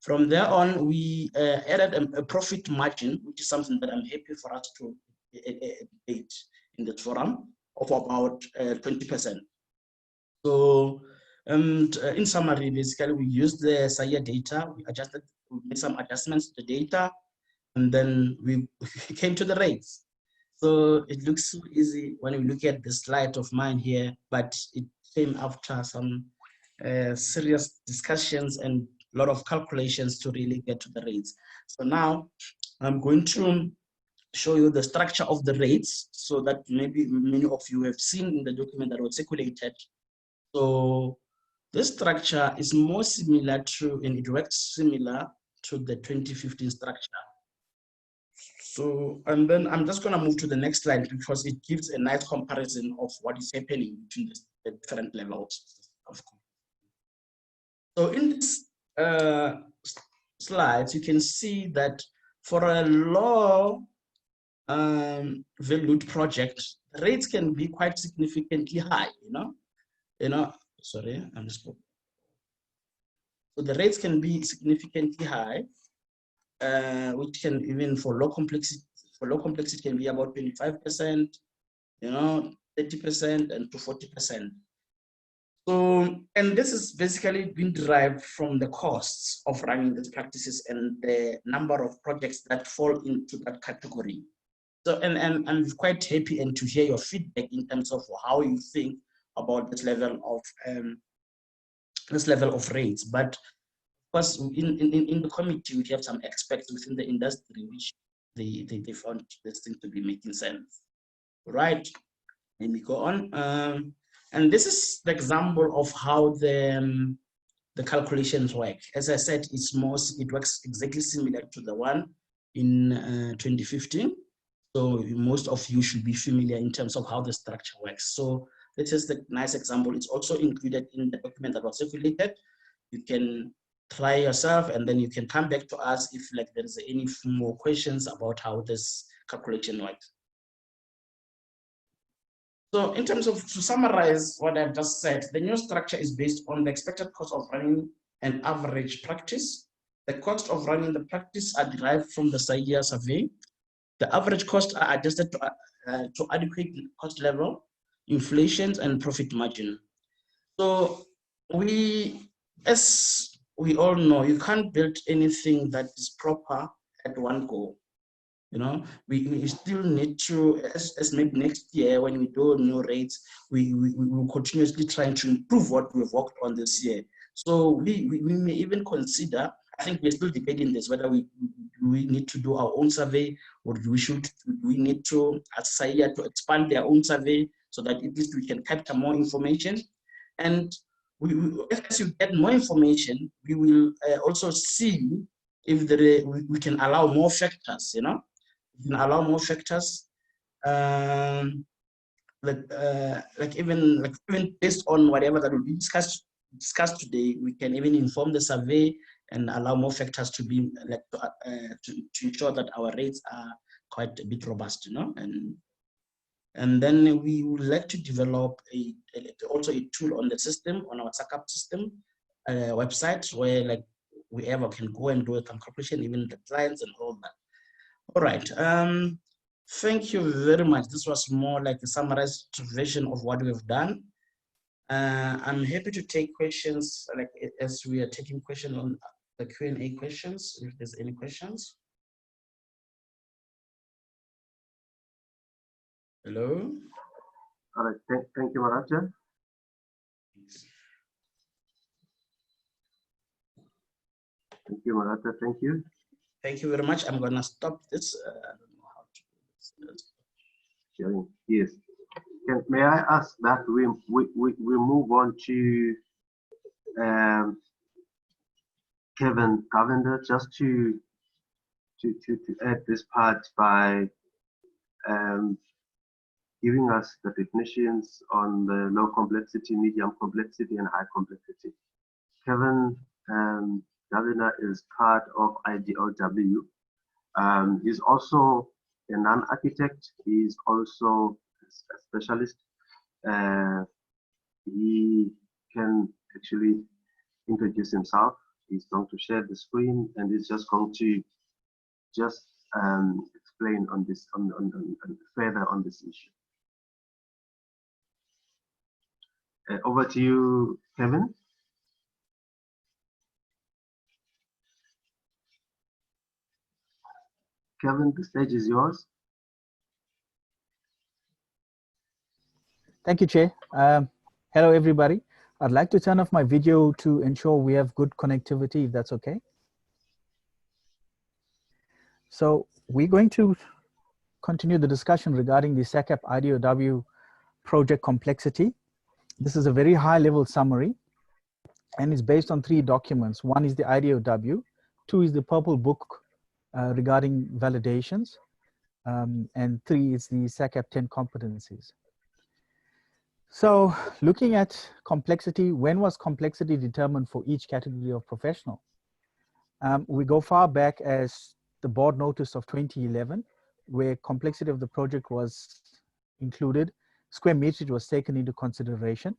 From there on, we added a profit margin, which is something that I'm happy for us to debate in the forum, of about 20%. So, and in summary, basically, we used the SAIA data, we made some adjustments to the data, and then we came to the rates. So it looks so easy when we look at the slide of mine here, but it came after some serious discussions and a lot of calculations to really get to the rates. So now I'm going to show you the structure of the rates so that maybe many of you have seen in the document that was circulated. So this structure is more similar to, and it works similar to the 2015 structure. So, and then I'm just gonna move to the next slide because it gives a nice comparison of what is happening between the different levels of. So in this slides, you can see that for a low valued project, the rates can be quite significantly high, sorry, I'm just. So the rates can be significantly high, which can even for low complexity can be about 25%, 30% and to 40%. So, and this is basically been derived from the costs of running these practices and the number of projects that fall into that category. So, and I'm quite happy and to hear your feedback in terms of how you think about this level of rates. But because in the committee, we have some experts within the industry, which they found this thing to be making sense. Right, let me go on. And this is the example of how the calculations work. As I said, it works exactly similar to the one in 2015. So most of you should be familiar in terms of how the structure works. So this is the nice example. It's also included in the document that was circulated. You can try yourself and then you can come back to us if like there's any more questions about how this calculation works. So in terms of, to summarize what I've just said, the new structure is based on the expected cost of running an average practice. The cost of running the practice are derived from the SAIA survey. The average costs are adjusted to adequate cost level, inflation, and profit margin. So as we all know, you can't build anything that is proper at one go. We still need to, as maybe next year when we do new rates, we will continuously try to improve what we've worked on this year. So we may even consider, I think we're still debating this, whether we need to do our own survey or we need to ask SAIA to expand their own survey so that at least we can capture more information. And as you get more information, we will also see if we can allow more factors, We can allow more factors, even based on whatever that will be discussed today, we can even inform the survey and allow more factors to be to ensure that our rates are quite a bit robust, And then we would like to develop also a tool on the system, on our SACAP system website, where whoever can go and do a calculation, even the clients and all that. All right. Thank you very much. This was more like a summarized version of what we've done. I'm happy to take questions, as we are taking questions on the Q&A questions, if there's any questions. Hello? All right, thank you, Maracha. Thank you, Maracha, thank you. Thank you very much. I'm gonna stop this. I don't know how to do this. Sharing. Yes. May I ask that we move on to Kevin Cavender, just to add this part by giving us the definitions on the low complexity, medium complexity, and high complexity. Kevin Cavender is part of IDOW. He's also a non-architect. He's also a specialist. He can actually introduce himself. He's going to share the screen, and he's just going to explain on this further on this issue. Over to you, Kevin. Kevin, the stage is yours. Thank you, Chair. Hello, everybody. I'd like to turn off my video to ensure we have good connectivity, if that's okay. So we're going to continue the discussion regarding the SACAP IDOW project complexity. This is a very high-level summary, and it's based on 3 documents. One is the IDOW, 2 is the Purple Book regarding validations, and 3 is the SACAP 10 competencies. So looking at complexity, when was complexity determined for each category of professional? We go far back as the board notice of 2011, where complexity of the project was included, square meterage was taken into consideration,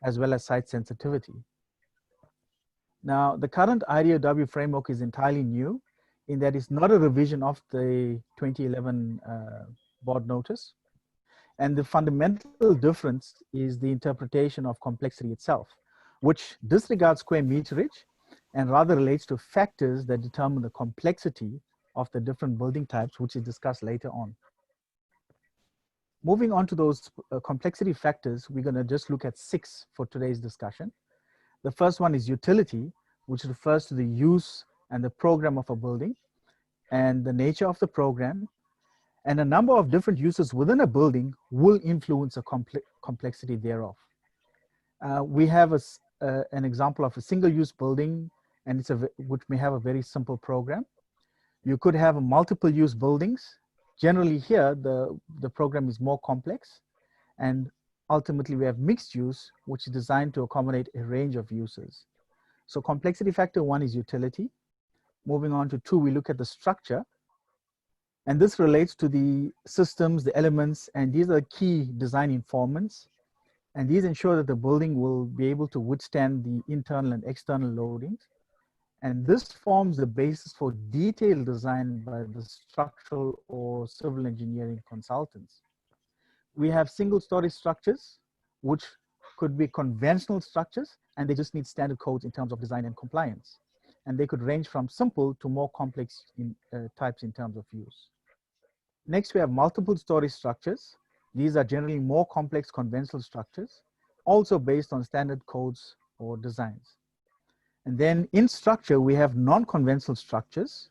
as well as site sensitivity. Now, the current IDOW framework is entirely new in that it's not a revision of the 2011 board notice. And the fundamental difference is the interpretation of complexity itself, which disregards square meterage and rather relates to factors that determine the complexity of the different building types, which is discussed later on. Moving on to those complexity factors, we're going to just look at 6 for today's discussion. The first one is utility, which refers to the use and the program of a building and the nature of the program. And a number of different uses within a building will influence a complexity thereof. We have an example of a single-use building, and which may have a very simple program. You could have multiple-use buildings. Generally here, the program is more complex, and ultimately we have mixed use, which is designed to accommodate a range of uses. So complexity factor 1 is utility. Moving on to 2, we look at the structure. And this relates to the systems, the elements, and these are key design informants. And these ensure that the building will be able to withstand the internal and external loadings. And this forms the basis for detailed design by the structural or civil engineering consultants. We have single-story structures, which could be conventional structures, and they just need standard codes in terms of design and compliance. And they could range from simple to more complex types in terms of use. Next, we have multiple story structures. These are generally more complex conventional structures, also based on standard codes or designs. And then in structure, we have non-conventional structures.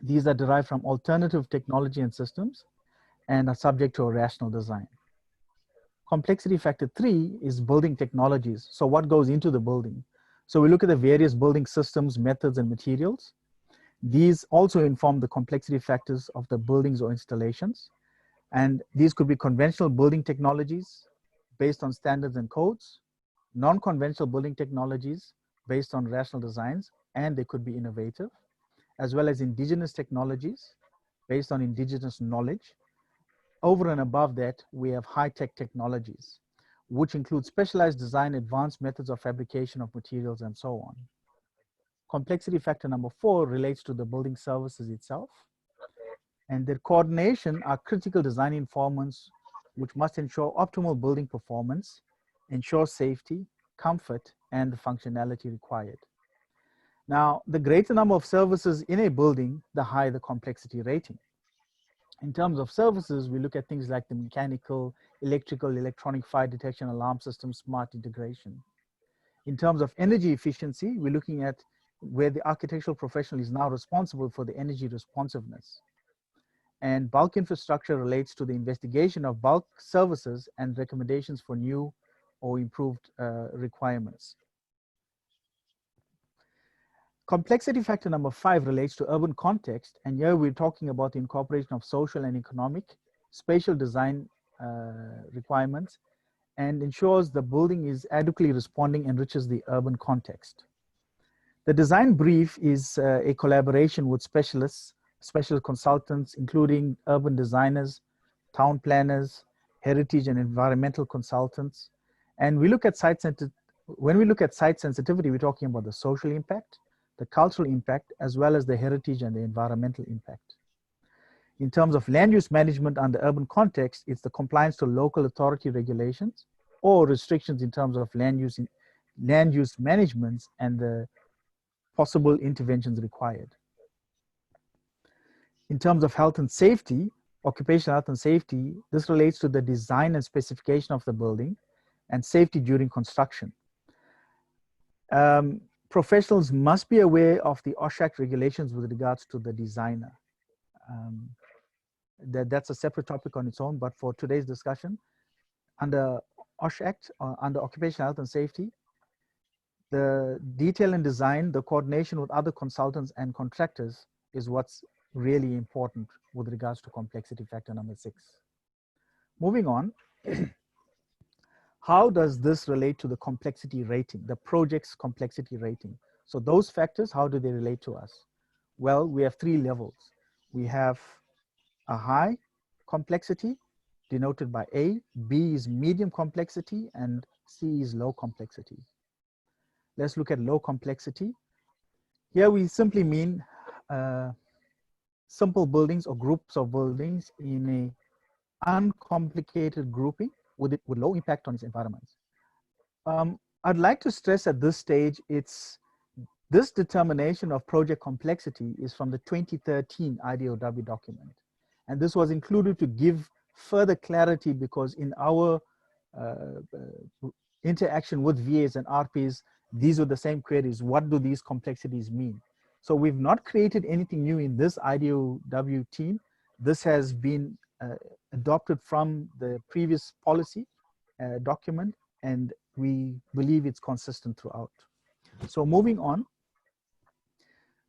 These are derived from alternative technology and systems and are subject to a rational design. Complexity factor 3 is building technologies. So what goes into the building? So we look at the various building systems, methods, and materials. These also inform the complexity factors of the buildings or installations. And these could be conventional building technologies based on standards and codes, non-conventional building technologies based on rational designs, and they could be innovative, as well as indigenous technologies based on indigenous knowledge. Over and above that, we have high-tech technologies, which include specialized design, advanced methods of fabrication of materials, and so on. Complexity factor number 4 relates to the building services itself. And their coordination are critical design informants, which must ensure optimal building performance, ensure safety, comfort, and the functionality required. Now, the greater number of services in a building, the higher the complexity rating. In terms of services, we look at things like the mechanical, electrical, electronic fire detection, alarm system, smart integration. In terms of energy efficiency, we're looking at where the architectural professional is now responsible for the energy responsiveness. And bulk infrastructure relates to the investigation of bulk services and recommendations for new or improved requirements. Complexity factor number 5 relates to urban context, and here we're talking about the incorporation of social and economic, spatial design requirements, and ensures the building is adequately responding and enriches the urban context. The design brief is a collaboration with specialists, special consultants, including urban designers, town planners, heritage and environmental consultants. And we look at when we look at site sensitivity, we're talking about the social impact, the cultural impact, as well as the heritage and the environmental impact. In terms of land use management under urban context, it's the compliance to local authority regulations or restrictions in terms of land use management and the possible interventions required. In terms of health and safety, occupational health and safety, this relates to the design and specification of the building and safety during construction. Professionals must be aware of the OSH Act regulations with regards to the designer. That's a separate topic on its own, but for today's discussion, under OSH Act, under occupational health and safety, the detail and design, the coordination with other consultants and contractors is what's really important with regards to complexity factor number 6. Moving on, how does this relate to the complexity rating, the project's complexity rating? So those factors, how do they relate to us? Well, we have 3 levels. We have a high complexity, denoted by A, B is medium complexity, and C is low complexity. Let's look at low complexity. Here we simply mean simple buildings or groups of buildings in a uncomplicated grouping with low impact on its environment. I'd like to stress at this stage, this determination of project complexity is from the 2013 IDOW document. And this was included to give further clarity because in our interaction with VAs and RPs, these were the same queries. What do these complexities mean? So we've not created anything new in this IDOW team. This has been adopted from the previous policy document, and we believe it's consistent throughout. So moving on,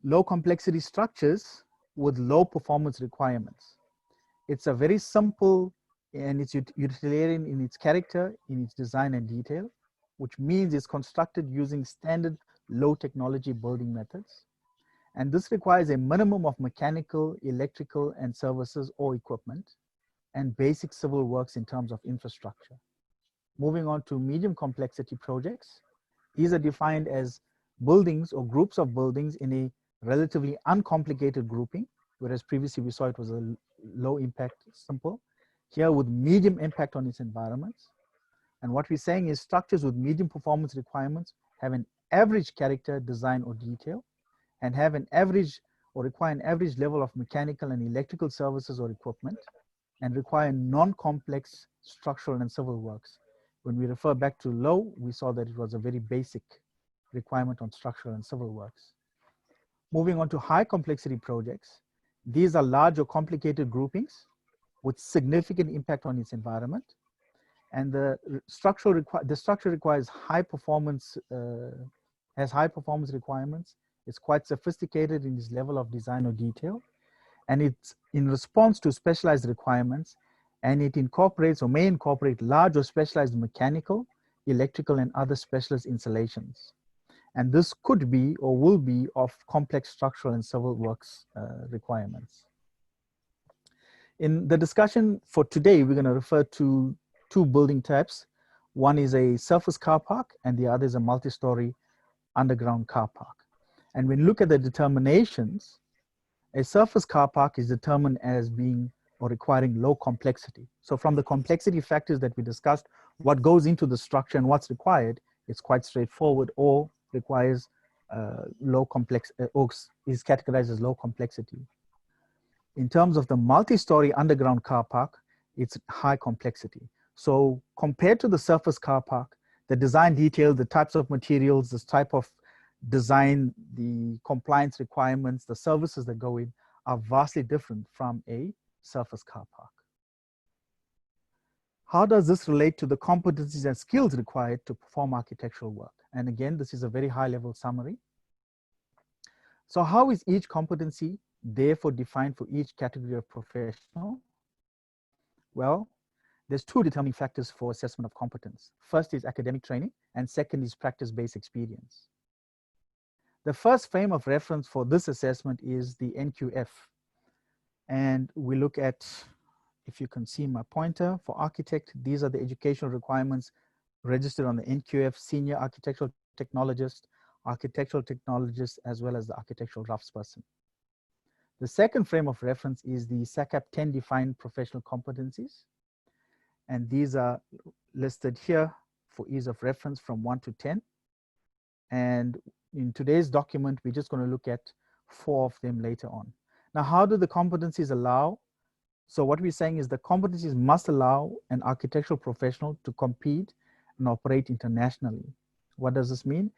low complexity structures with low performance requirements. It's a very simple and it's utilitarian in its character, in its design and detail, which means it's constructed using standard low technology building methods. And this requires a minimum of mechanical, electrical, and services or equipment, and basic civil works in terms of infrastructure. Moving on to medium complexity projects, these are defined as buildings or groups of buildings in a relatively uncomplicated grouping, whereas previously we saw it was a low impact simple. Here with medium impact on its environments. And what we're saying is structures with medium performance requirements have an average character, design, or detail, and have an average or require an average level of mechanical and electrical services or equipment, and require non-complex structural and civil works. When we refer back to low, we saw that it was a very basic requirement on structural and civil works. Moving on to high complexity projects, these are large or complicated groupings with significant impact on its environment. And the structure requires high performance, has high performance requirements. It's quite sophisticated in its level of design or detail. And it's in response to specialized requirements, and it incorporates or may incorporate large or specialized mechanical, electrical, and other specialist installations. And this could be or will be of complex structural and civil works requirements. In the discussion for today, we're going to refer to 2 building types. One is a surface car park, and the other is a multi-story underground car park. And when you look at the determinations, a surface car park is determined as being or requiring low complexity. So from the complexity factors that we discussed, what goes into the structure and what's required, it's quite straightforward, or requires low complex, or is categorized as low complexity. In terms of the multi-story underground car park, it's high complexity. So compared to the surface car park, the design detail, the types of materials, this type of design, the compliance requirements, the services that go in are vastly different from a surface car park. How does this relate to the competencies and skills required to perform architectural work? And again, this is a very high level summary. So how is each competency therefore defined for each category of professional? Well, there's two determining factors for assessment of competence. First is academic training, and second is practice-based experience. The first frame of reference for this assessment is the NQF. And we look at, if you can see my pointer, for architect, these are the educational requirements registered on the NQF: senior architectural technologist, as well as the architectural draftsperson. The second frame of reference is the SACAP 10 defined professional competencies. And these are listed here for ease of reference from 1 to 10. And in today's document, we're just going to look at 4 of them later on. Now, how do the competencies allow? So what we're saying is the competencies must allow an architectural professional to compete and operate internationally. What does this mean?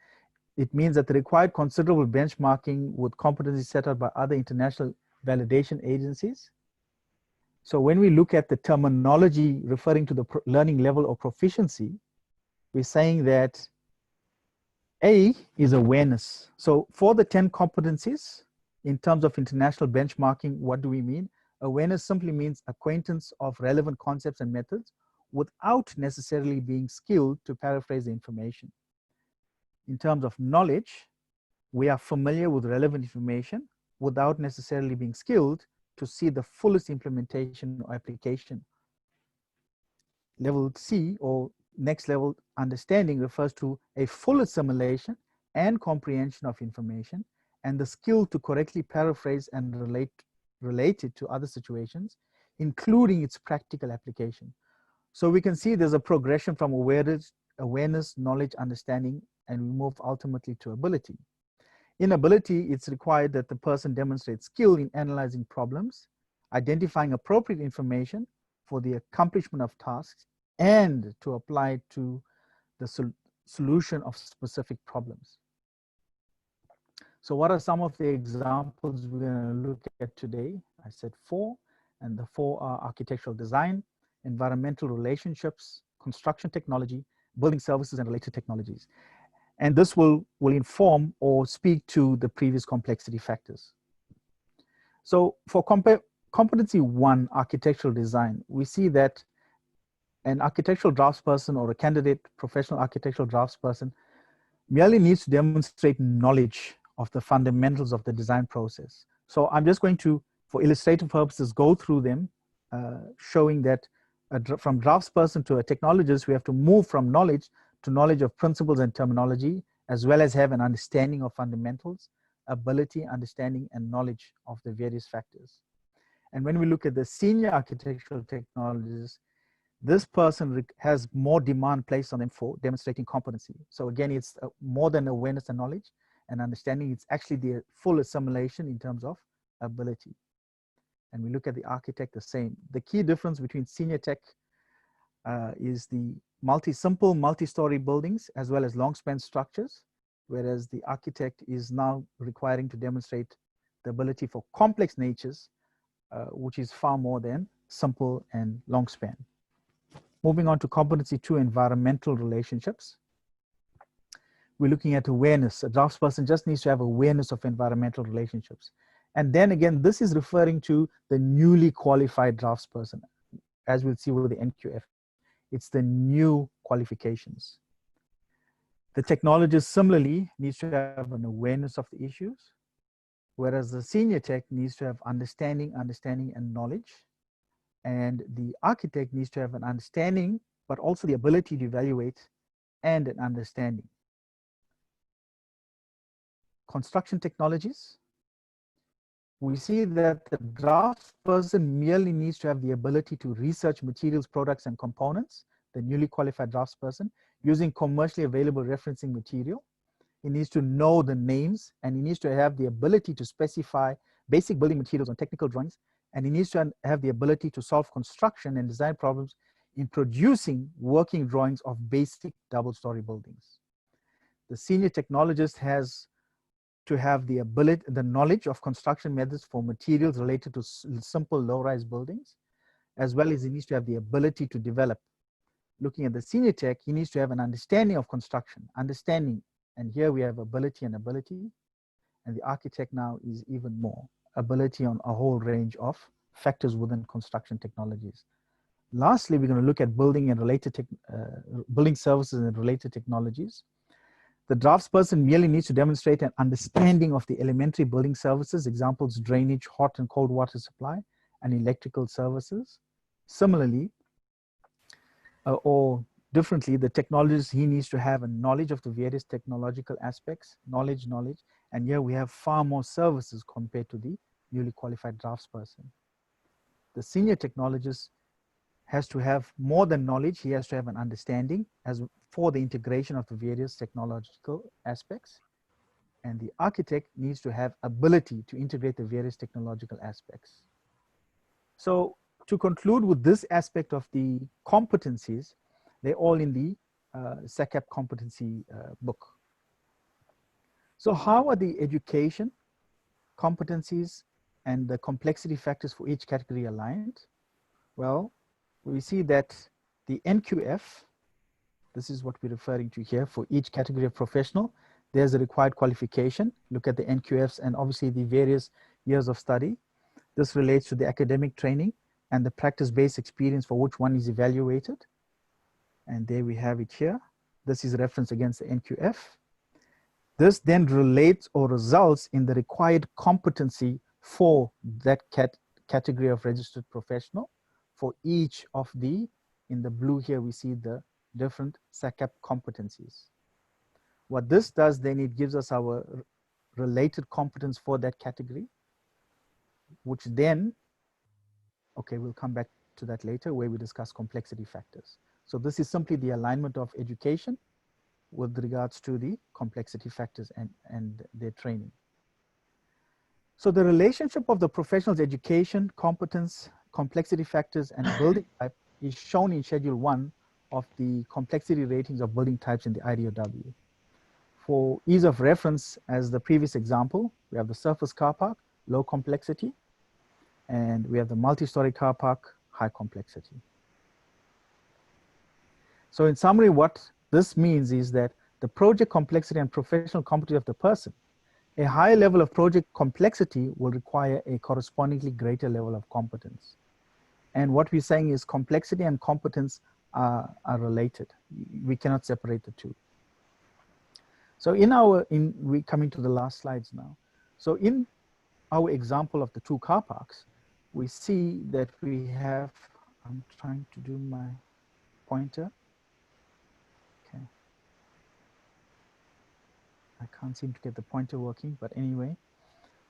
It means that the required considerable benchmarking with competencies set out by other international validation agencies. So when we look at the terminology referring to the learning level or proficiency, we're saying that A is awareness. So for the 10 competencies, in terms of international benchmarking, what do we mean? Awareness simply means acquaintance of relevant concepts and methods without necessarily being skilled to paraphrase the information. In terms of knowledge, we are familiar with relevant information without necessarily being skilled to see the fullest implementation or application. Level C, or next level understanding, refers to a full assimilation and comprehension of information and the skill to correctly paraphrase and relate it to other situations, including its practical application. So we can see there's a progression from awareness, knowledge, understanding, and we move ultimately to ability. In ability, it's required that the person demonstrates skill in analyzing problems, identifying appropriate information for the accomplishment of tasks, and to apply it to the solution of specific problems. So what are some of the examples we're going to look at today? I said 4, and the 4 are architectural design, environmental relationships, construction technology, building services, and related technologies. And this will inform or speak to the previous complexity factors. So for competency 1, architectural design, we see that an architectural draftsperson or a candidate professional architectural draftsperson merely needs to demonstrate knowledge of the fundamentals of the design process. So I'm just going to, for illustrative purposes, go through them, showing that from draftsperson to a technologist, we have to move from knowledge to knowledge of principles and terminology, as well as have an understanding of fundamentals, ability, understanding, and knowledge of the various factors. And when we look at the senior architectural technologist, this person has more demand placed on them for demonstrating competency. So again, it's more than awareness and knowledge and understanding, it's actually the full assimilation in terms of ability. And we look at the architect the same. The key difference between senior tech is the simple multi-story buildings as well as long span structures, whereas the architect is now requiring to demonstrate the ability for complex natures, which is far more than simple and long span. Moving on to competency 2, environmental relationships. We're looking at awareness. A draftsperson just needs to have awareness of environmental relationships. And then again, this is referring to the newly qualified draftsperson, as we'll see with the NQF. It's the new qualifications. The technologist similarly needs to have an awareness of the issues, whereas the senior tech needs to have understanding, and knowledge. And the architect needs to have an understanding, but also the ability to evaluate and an understanding. Construction technologies. We see that the draftsperson merely needs to have the ability to research materials, products, and components, the newly qualified draftsperson, using commercially available referencing material. He needs to know the names, and he needs to have the ability to specify basic building materials on technical drawings and he needs to have the ability to solve construction and design problems in producing working drawings of basic double-story buildings. The senior technologist has to have the ability, the knowledge of construction methods for materials related to simple low-rise buildings, as well as he needs to have the ability to develop. Looking at the senior tech, he needs to have an understanding of construction, and here we have ability and ability, and the architect now is even more, ability on a whole range of factors within construction technologies. Lastly, we're going to look at building and related building services and related technologies. The draftsperson merely needs to demonstrate an understanding of the elementary building services, examples, drainage, hot and cold water supply, and electrical services. Similarly, or differently, the technologist, he needs to have a knowledge of the various technological aspects, knowledge, and here we have far more services compared to the newly qualified draftsperson. The senior technologist has to have more than knowledge, he has to have an understanding as for the integration of the various technological aspects, and the architect needs to have ability to integrate the various technological aspects. So to conclude with this aspect of the competencies, they're all in the SACAP competency book. So how are the education, competencies, and the complexity factors for each category aligned? Well, we see that the NQF, this is what we're referring to here, for each category of professional, there's a required qualification. Look at the NQFs and obviously the various years of study. This relates to the academic training and the practice-based experience for which one is evaluated. And there we have it here. This is a reference against the NQF. This then relates or results in the required competency for that category of registered professional. For each of the, in the blue here, we see the different SACAP competencies. What this does then, it gives us our related competence for that category, which then, okay, we'll come back to that later where we discuss complexity factors. So this is simply the alignment of education with regards to the complexity factors and their training. So the relationship of the professional's education, competence, complexity factors, and building type is shown in Schedule 1 of the complexity ratings of building types in the IDOW. For ease of reference, as the previous example, we have the surface car park, low complexity, and we have the multi-story car park, high complexity. So in summary, what this means is that the project complexity and professional competency of the person, a higher level of project complexity will require a correspondingly greater level of competence. And what we're saying is complexity and competence are related. We cannot separate the two. So we're coming to the last slides now. So in our example of the two car parks, we see that we have, I'm trying to do my pointer. Okay. I can't seem to get the pointer working, but anyway.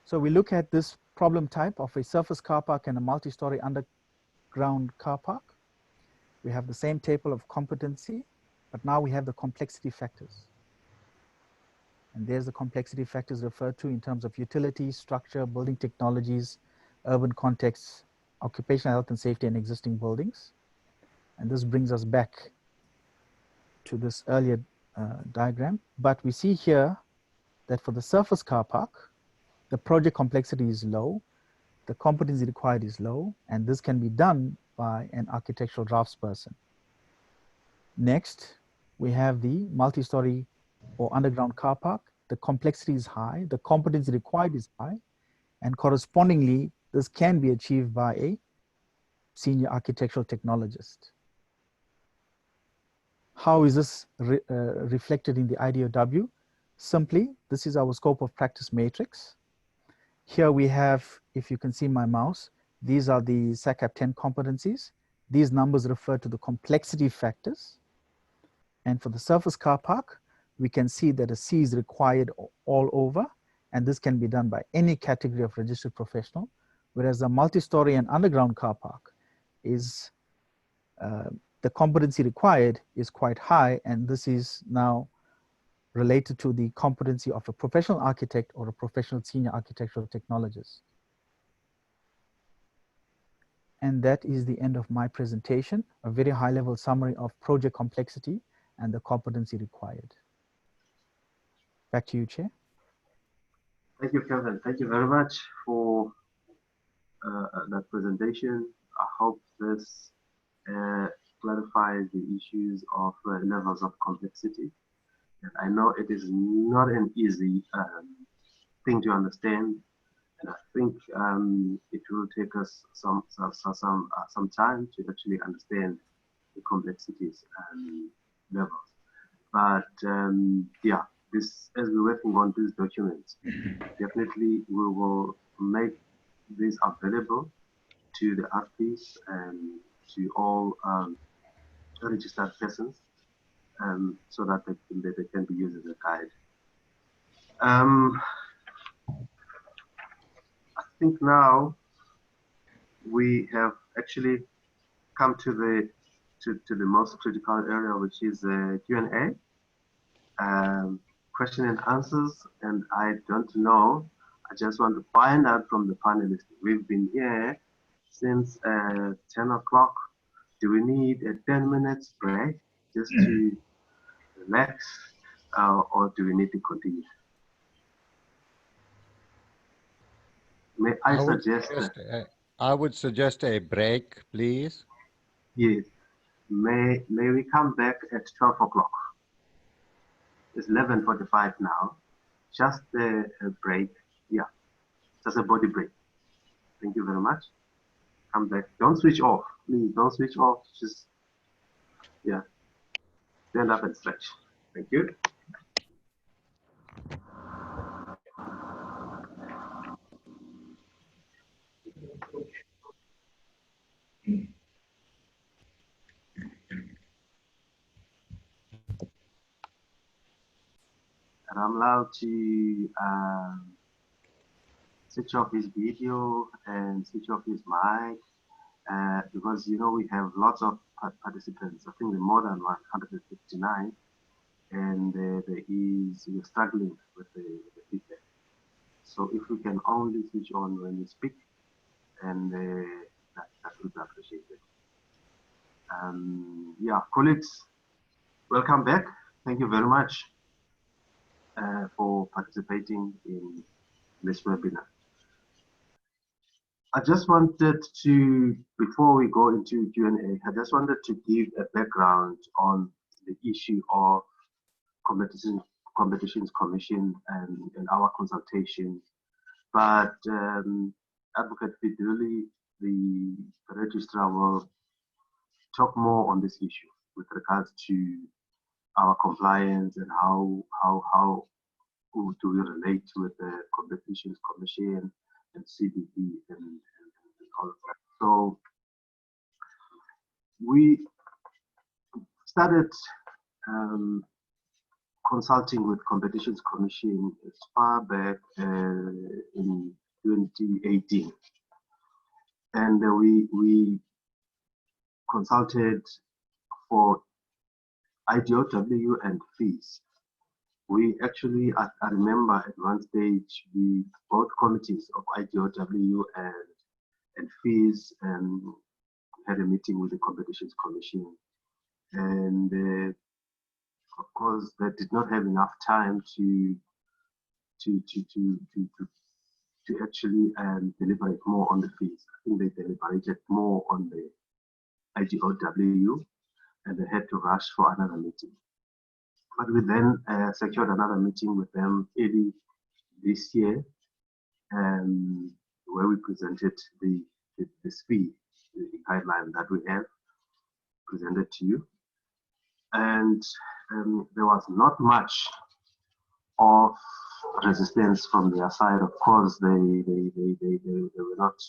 So we look at this problem type of a surface car park and a multi-story underground car park. We have the same table of competency, but now we have the complexity factors. And there's the complexity factors referred to in terms of utility, structure, building technologies, urban contexts, occupational health and safety, and existing buildings. And this brings us back to this earlier diagram. But we see here that for the surface car park, the project complexity is low, the competency required is low, and this can be done by an architectural draftsperson. Next, we have the multi-story or underground car park. The complexity is high, the competency required is high, and correspondingly, this can be achieved by a senior architectural technologist. How is this reflected in the IDOW? Simply, this is our scope of practice matrix. Here we have, if you can see my mouse, these are the SACAP 10 competencies. These numbers refer to the complexity factors. And for the surface car park, we can see that a C is required all over, and this can be done by any category of registered professional, whereas the multi-story and underground car park is, the competency required is quite high, and this is now related to the competency of a professional architect or a professional senior architectural technologist. And that is the end of my presentation, a very high-level summary of project complexity and the competency required. Back to you, Chair. Thank you, Kevin. Thank you very much for that presentation. I hope this clarifies the issues of levels of complexity. And I know it is not an easy thing to understand, and I think it will take us some time to actually understand the complexities levels. But yeah, this, as we're working on these documents, definitely we will make these available to the RPs and to all registered persons, so that they can be used as a guide. I think now we have actually come to the most critical area, which is Q&A, question and answers. And I don't know, I just want to find out from the panelists. We've been here since 10 o'clock. Do we need a 10 minutes break just to relax, or do we need to continue? May I suggest? I would suggest a break, please. Yes. May we come back at 12 o'clock? It's 11:45 now. Just a break. Yeah. Just a body break. Thank you very much. Come back. Don't switch off. Please don't switch off. Just, yeah. Stand up and stretch. Thank you. And I'm allowed to switch off his video and switch off his mic, because you know we have lots of participants. I think more than 159, and we're struggling with the feedback. So if we can only switch on when we speak, and that would be appreciated. Yeah, colleagues, welcome back. Thank you very much for participating in this webinar. I just wanted to, before we go into Q&A, I just wanted to give a background on the issue of Competitions Commission and our consultation. But Advocate Biduli, the registrar, will talk more on this issue with regards to our compliance and how do we relate with the Competitions Commission and CBP and all of that. So we started consulting with Competitions Commission as far back in 2018, and we consulted for IDOW and fees. We actually, I remember at one stage, both committees of IDOW and fees had a meeting with the Competitions Commission, and of course they did not have enough time to actually deliberate more on the fees. I think they deliberated more on the IDOW, and they had to rush for another meeting. But we then secured another meeting with them early this year, where we presented this fee, the guideline that we have presented to you. And there was not much of resistance from their side. Of course, they were not.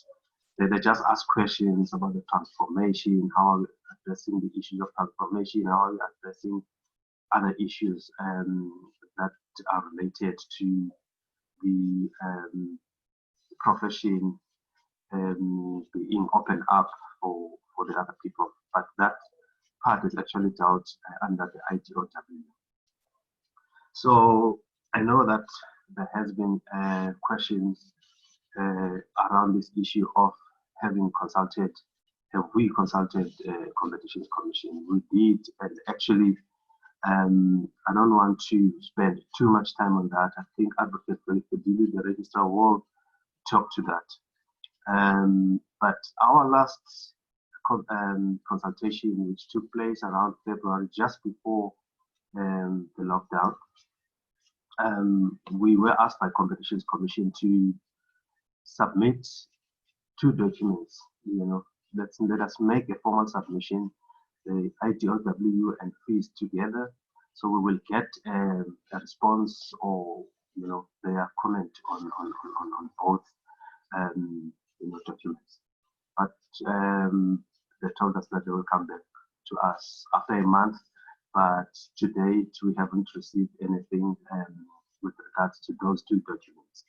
They just asked questions about the transformation, how are we addressing the issues of transformation, how are we addressing other issues that are related to the profession being opened up for the other people. But that part is actually dealt under the IDOW. So I know that there has been questions around this issue of having consulted have we consulted Competitions Commission? We did, and actually, I don't want to spend too much time on that. I think Advocate Fedili, the registrar, will talk to that. But our last consultation, which took place around February, just before the lockdown, we were asked by Competitions Commission to submit 2 documents. Let us make a formal submission, the IDOW and fees together, so we will get a response or their comment on both documents. But they told us that they will come back to us after a month. But to date, we haven't received anything with regards to those 2 documents.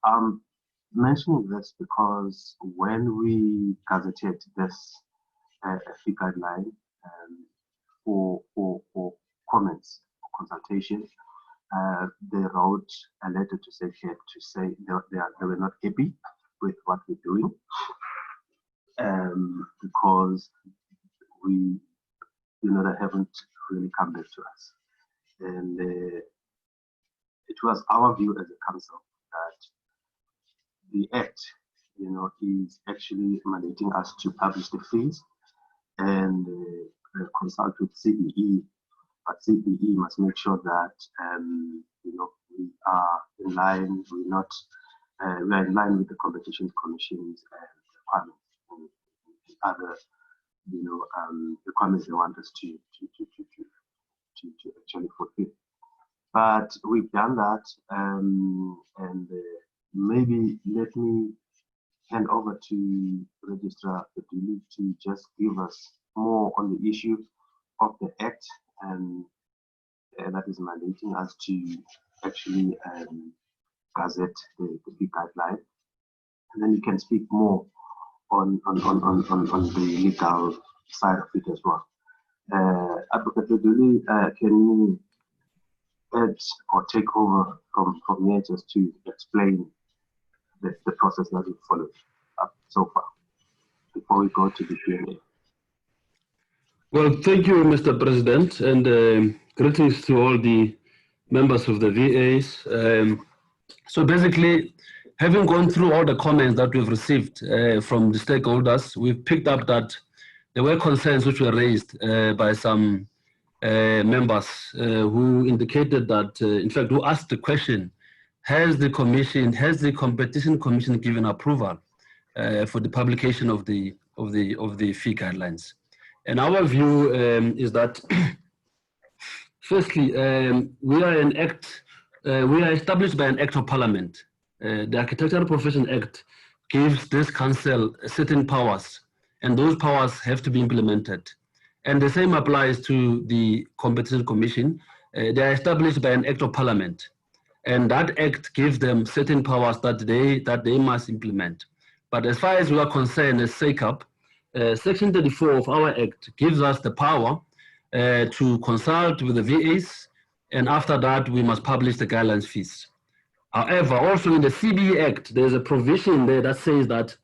I'm mentioning this because when we gazetted this fee guideline for comments, or consultation, they wrote a letter to SACAP to say they were not happy with what we're doing, because they haven't really come back to us. And it was our view as a council that the Act, is actually mandating us to publish the fees and consult with CBE, but CBE must make sure that we are in line. We are in line with the Competition Commission's requirements and other requirements they want us to actually fulfill. But we've done that, and maybe let me hand over to Registrar Fedili to just give us more on the issue of the Act, and that is mandating us to actually gazette the fee guideline, and then you can speak more on the legal side of it as well. Advocate Fedili, can you add or take over from here just to explain the process that we followed up so far before we go to the Q&A? Well, thank you, Mr. President, and greetings to all the members of the VAs. So basically, having gone through all the comments that we've received from the stakeholders, we've picked up that there were concerns which were raised by some members who indicated that, in fact, who asked the question, has the Competition Commission given approval for the publication of the fee guidelines? And our view is that, firstly, we are established by an Act of Parliament. The Architectural Profession Act gives this council certain powers, and those powers have to be implemented. And the same applies to the Competition Commission. They are established by an Act of Parliament, and that Act gives them certain powers that they must implement. But as far as we are concerned as SACAP, Section 34 of our Act gives us the power to consult with the VAs, and after that we must publish the guidelines fees. However, also in the CBE Act, there's a provision there that says that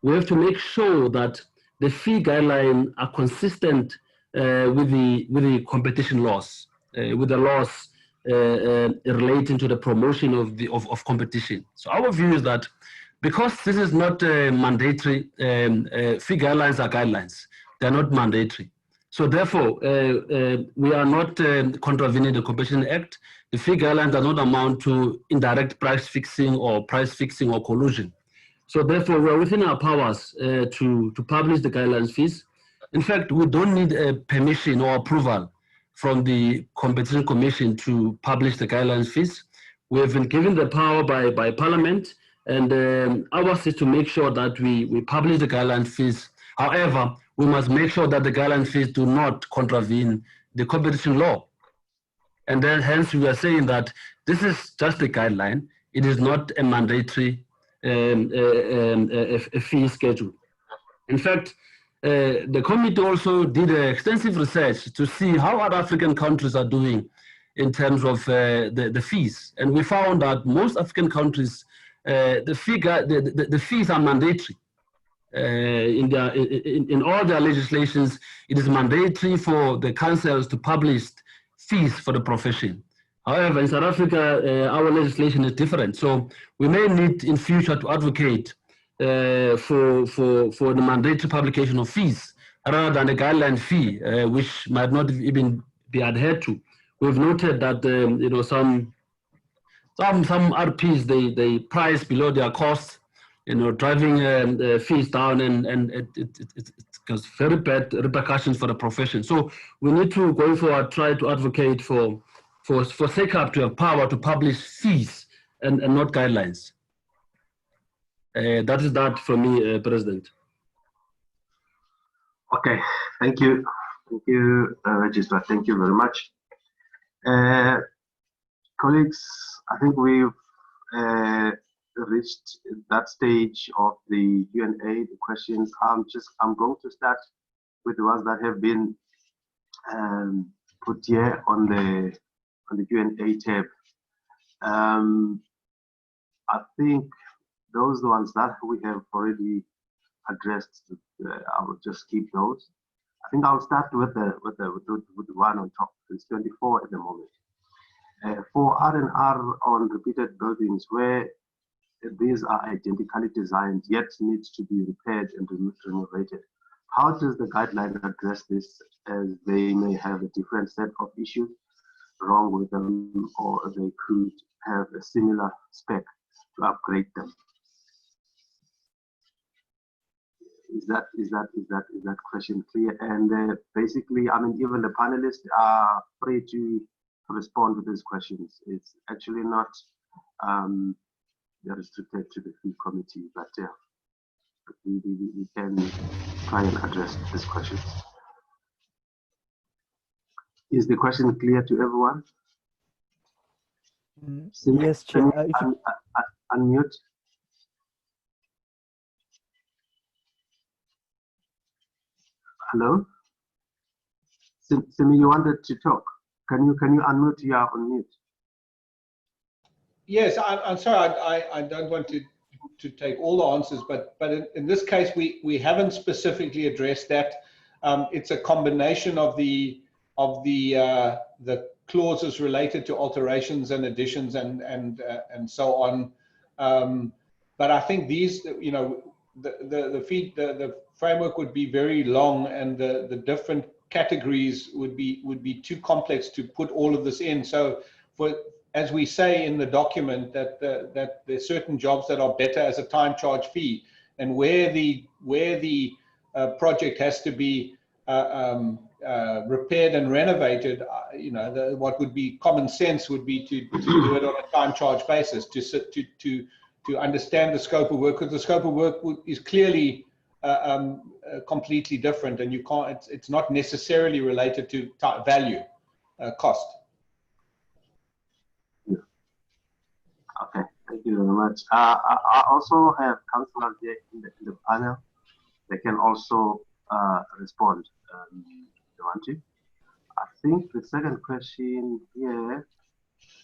we have to make sure that the fee guidelines are consistent with the competition laws, with the laws relating to the promotion of competition. So our view is that because this is not mandatory, fee guidelines are guidelines. They're not mandatory. So therefore, we are not contravening the Competition Act. The fee guidelines do not amount to indirect price fixing or collusion. So therefore, we are within our powers to publish the guidelines fees. In fact, we don't need a permission or approval from the Competition Commission to publish the guidelines fees. We have been given the power by Parliament, and ours is to make sure that we publish the guideline fees. However, we must make sure that the guideline fees do not contravene the competition law. And then hence we are saying that this is just a guideline. It is not a mandatory a fee schedule. In fact, the committee also did extensive research to see how other African countries are doing in terms of the fees. And we found that most African countries, the fees are mandatory. in all their legislations, it is mandatory for the councils to publish fees for the profession. However, in South Africa, our legislation is different. So we may need in future to advocate for the mandatory publication of fees rather than a guideline fee, which might not even be adhered to. We've noted that you know, some RPs they price below their costs, you know, driving fees down, and it has very bad repercussions for the profession. So we need to, going forward, try to advocate for SACAP to have power to publish fees and not guidelines. That is that from me, President. Okay, thank you, Registrar. Thank you very much, colleagues. I think we've reached that stage of the Q&A, the questions. I'm going to start with the ones that have been put here on the Q&A tab. I think those ones that we have already addressed, I will just keep those. I think I'll start with the one on top. It's 24 at the moment. For R&R on repeated buildings where these are identically designed yet needs to be repaired and renovated, how does the guideline address this, as they may have a different set of issues wrong with them, or they could have a similar spec to upgrade them? Is that question clear? And basically, I mean, even the panelists are free to respond to these questions. It's actually not restricted to the fee committee, but we can try and address these questions. Is the question clear to everyone? Yes, Chair. Unmute. Hello? Simi, you wanted to talk. Can you unmute? You are on mute. Yes, I'm sorry. I don't want to take all the answers, but in this case, we haven't specifically addressed that. It's a combination of the clauses related to alterations and additions and so on. But I think these, you know, the framework would be very long, and the different categories would be too complex to put all of this in. So, as we say in the document, that there's certain jobs that are better as a time charge fee, and where the project has to be repaired and renovated, you know, what would be common sense would be to do it on a time charge basis, to understand the scope of work, because the scope of work is clearly completely different, and you can't. It's not necessarily related to value, cost. Okay, thank you very much. I also have councillors here in the panel. They can also respond. You want to? I think the second question here.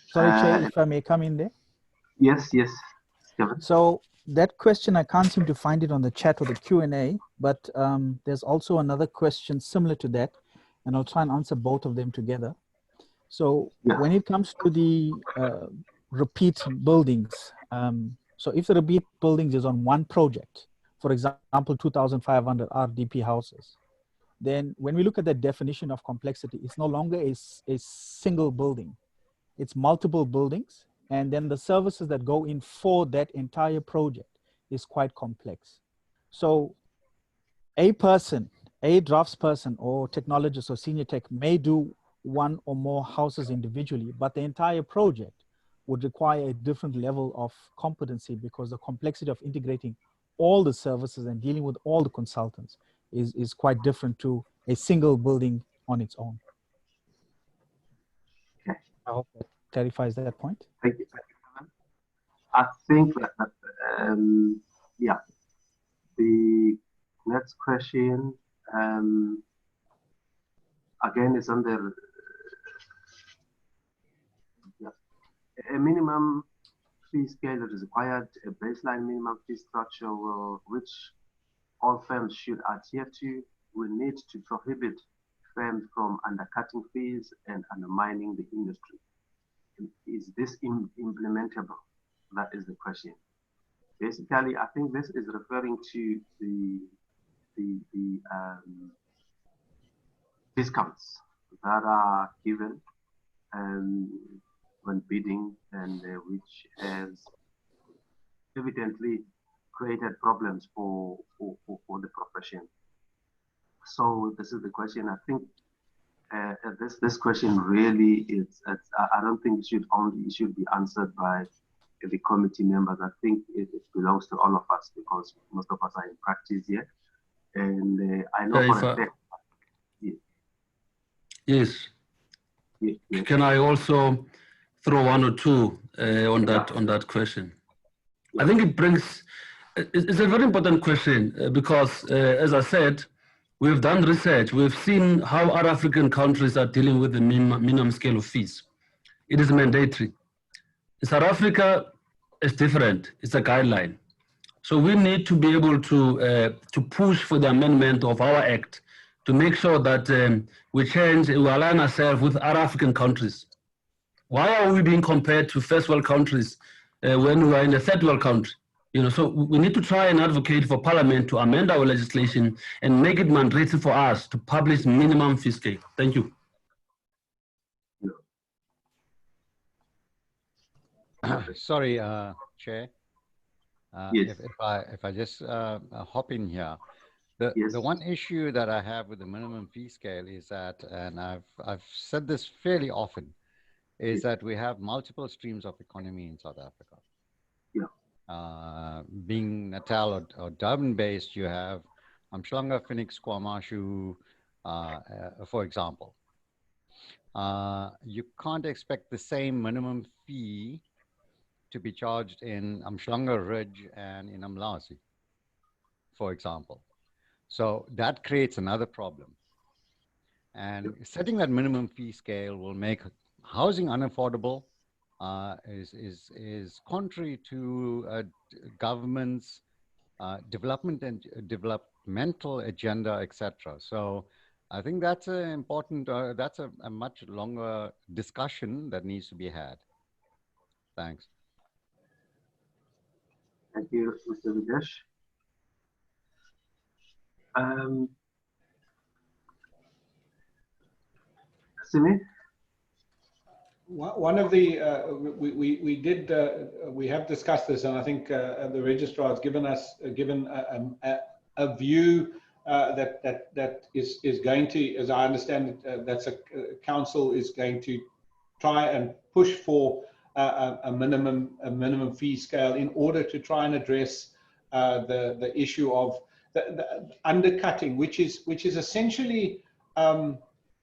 Sorry, Chair, if I may come in there. Yes, yes. Kevin. So that question, I can't seem to find it on the chat or the Q&A, but there's also another question similar to that, and I'll try and answer both of them together. So when it comes to the repeat buildings, so if the repeat buildings is on one project, for example, 2,500 RDP houses, then when we look at the definition of complexity, it's no longer a single building. It's multiple buildings, and then the services that go in for that entire project is quite complex. So a person, a draftsperson or technologist or senior tech may do one or more houses individually, but the entire project would require a different level of competency, because the complexity of integrating all the services and dealing with all the consultants is quite different to a single building on its own. Okay. I hope that clarifies that point. Thank you. I think that yeah, the next question again is on the a minimum fee scale that is required, a baseline minimum fee structure, which all firms should adhere to. We need to prohibit firms from undercutting fees and undermining the industry. Is this implementable? That is the question. Basically, I think this is referring to the discounts that are given when bidding, and which has evidently created problems for the profession. So this is the question. I think this question really is. I don't think it should be answered by the committee members. I think it belongs to all of us, because most of us are in practice here, and I know for a fact. Yes. Yes. Can I also throw one or two on that question? I think it brings. It's a very important question because, as I said, we've done research. We've seen how other African countries are dealing with the minimum scale of fees. It is mandatory. In South Africa, it's different. It's a guideline. So we need to be able to push for the amendment of our act to make sure that we align ourselves with other African countries. Why are we being compared to first world countries when we are in a third world country? You know, so we need to try and advocate for Parliament to amend our legislation and make it mandatory for us to publish minimum fee scale. Thank you. Sorry, Chair. Yes. If I just hop in here, the one issue that I have with the minimum fee scale is that, and I've said this fairly often, is that we have multiple streams of economy in South Africa. Being Natal or Durban based, you have Umhlanga, Phoenix, KwaMashu, for example. You can't expect the same minimum fee to be charged in Umhlanga Ridge and in Umlazi, for example. So that creates another problem. And setting that minimum fee scale will make housing unaffordable, is contrary to government's developmental agenda, etc. So I think that's an important, that's a much longer discussion that needs to be had. Thanks. Thank you, Mr. Videsh. Simi? One of the we have discussed this, and I think the registrar has given us a view that is going to, as I understand it, that's a council is going to try and push for a minimum fee scale in order to try and address the issue of the undercutting, which is essentially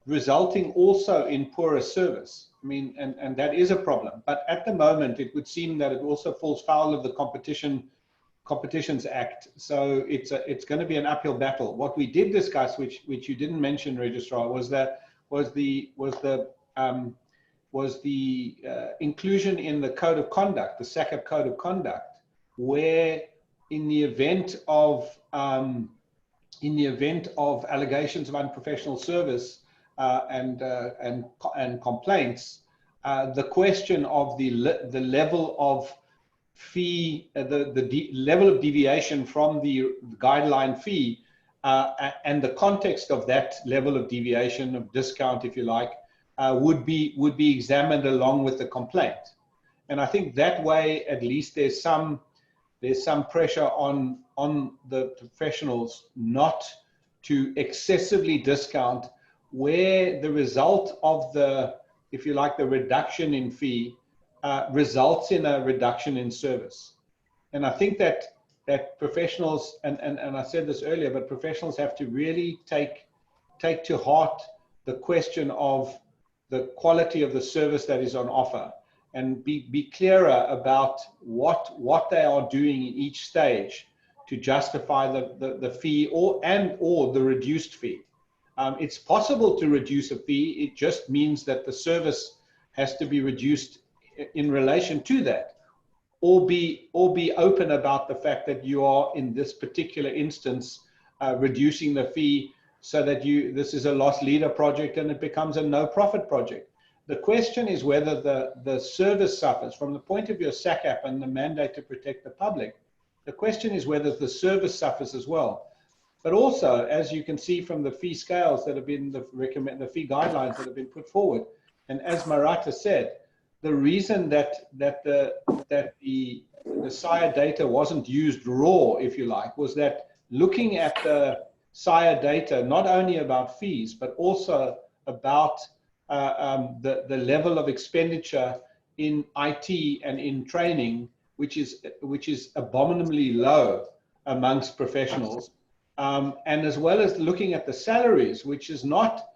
resulting also in poorer service. I mean, and that is a problem. But at the moment, it would seem that it also falls foul of the Competitions Act. So it's going to be an uphill battle. What we did discuss, which you didn't mention, Registrar, was the inclusion in the code of conduct, the SACAP code of conduct, where in the event of allegations of unprofessional service and complaints, the question of the level of fee, the level of deviation from the guideline fee, and the context of that level of deviation, of discount, if you like, would be examined along with the complaint. And I think that way, at least there's some pressure on the professionals not to excessively discount, where the result of the, if you like, the reduction in fee results in a reduction in service. And I think that professionals, and I said this earlier, but professionals have to really take to heart the question of the quality of the service that is on offer, and be clearer about what they are doing in each stage to justify the fee or the reduced fee. It's possible to reduce a fee. It just means that the service has to be reduced in relation to that, or be open about the fact that you are, in this particular instance, reducing the fee so that this is a loss leader project and it becomes a no profit project. The question is whether the service suffers from the point of view of SACAP and the mandate to protect the public. The question is whether the service suffers as well. But also, as you can see from the fee scales that have been the fee guidelines that have been put forward, and as Marata said, the reason that the SIRE data wasn't used raw, if you like, was that looking at the SIRE data, not only about fees, but also about the level of expenditure in IT and in training, which is abominably low amongst professionals, and as well as looking at the salaries, which is not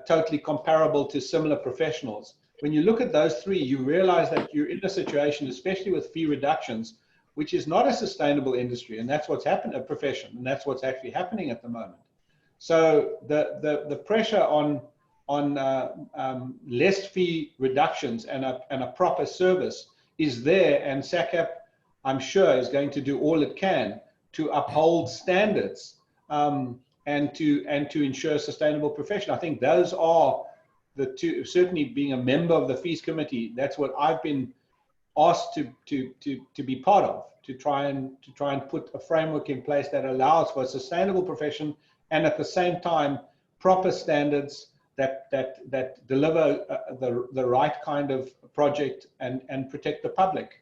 totally comparable to similar professionals. When you look at those three, you realize that you're in a situation, especially with fee reductions, which is not a sustainable industry, and that's what's happened, a profession, and that's what's actually happening at the moment. So the pressure on less fee reductions and a proper service is there, and SACAP, I'm sure, is going to do all it can to uphold standards and to ensure a sustainable profession. I think those are the two. Certainly, being a member of the fees committee, that's what I've been asked to be part of, to try and put a framework in place that allows for a sustainable profession and at the same time proper standards that deliver the right kind of project and protect the public.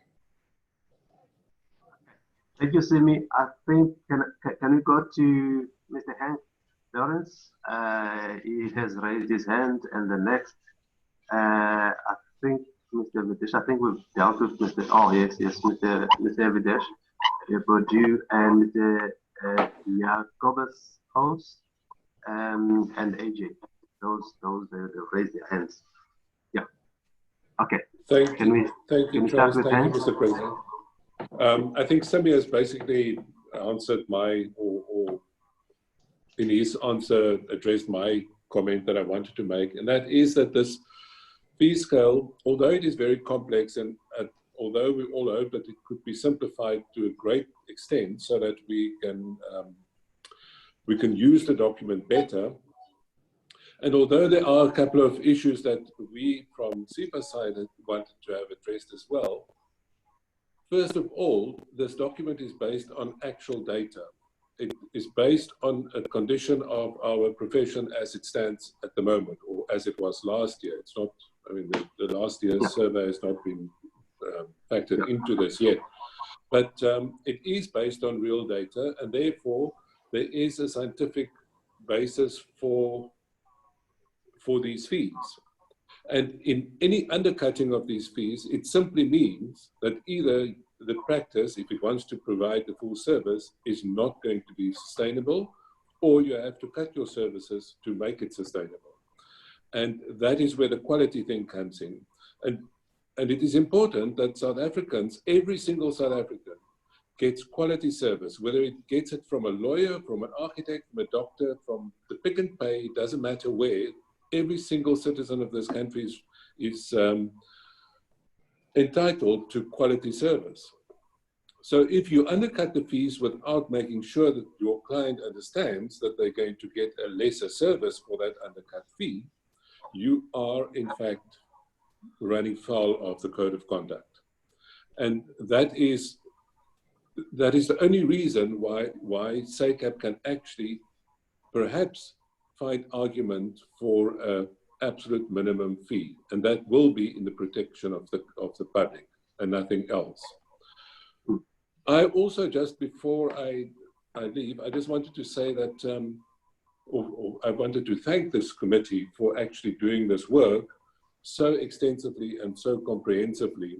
Thank you, Simi. I think can we go to Mr. Hank Lawrence? He has raised his hand, and the next, I think Mr. Videsh. I think we've dealt with Mr. Oh yes, Mr. Videsh, Bourdieu, and Mr. Jacobus Host, and AJ. Those they raised their hands. Yeah. Okay. Thank you, Charles. Thank you, Mr. President. I think Sami has basically answered or in his answer addressed my comment that I wanted to make, and that is that this fee scale, although it is very complex, and although we all hope that it could be simplified to a great extent so that we can use the document better, and although there are a couple of issues that we from SEPA's side wanted to have addressed as well, first of all, this document is based on actual data. It is based on a condition of our profession as it stands at the moment, or as it was last year. It's not, I mean, the last year's survey has not been factored into this yet. But it is based on real data, and therefore there is a scientific basis for these fees. And in any undercutting of these fees, it simply means that either the practice, if it wants to provide the full service, is not going to be sustainable, or you have to cut your services to make it sustainable. And that is where the quality thing comes in. And it is important that South Africans, every single South African, gets quality service, whether it gets it from a lawyer, from an architect, from a doctor, from the Pick and Pay, doesn't matter where. Every single citizen of this country is entitled to quality service. So if you undercut the fees without making sure that your client understands that they're going to get a lesser service for that undercut fee, you are in fact running foul of the code of conduct. And that is the only reason why SACAP can actually perhaps find argument for an absolute minimum fee, and that will be in the protection of the public and nothing else. I also, just before I leave, I just wanted to say that, or I wanted to thank this committee for actually doing this work so extensively and so comprehensively.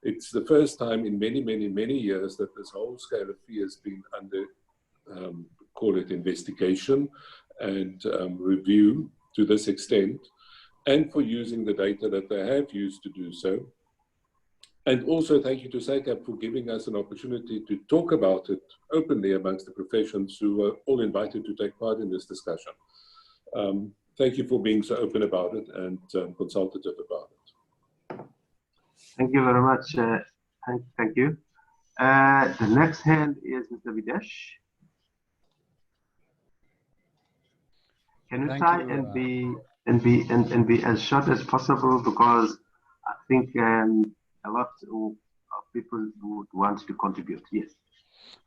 It's the first time in many, many, many years that this whole scale of fee has been under, call it investigation and review to this extent, and for using the data that they have used to do so. And also thank you to SACAP for giving us an opportunity to talk about it openly amongst the professions who were all invited to take part in this discussion. Thank you for being so open about it and consultative about it. Thank you very much. Thank you. The next hand is Mr. Videsh. Can you Thank try you, and be as short as possible, because I think a lot of people would want to contribute. Yes.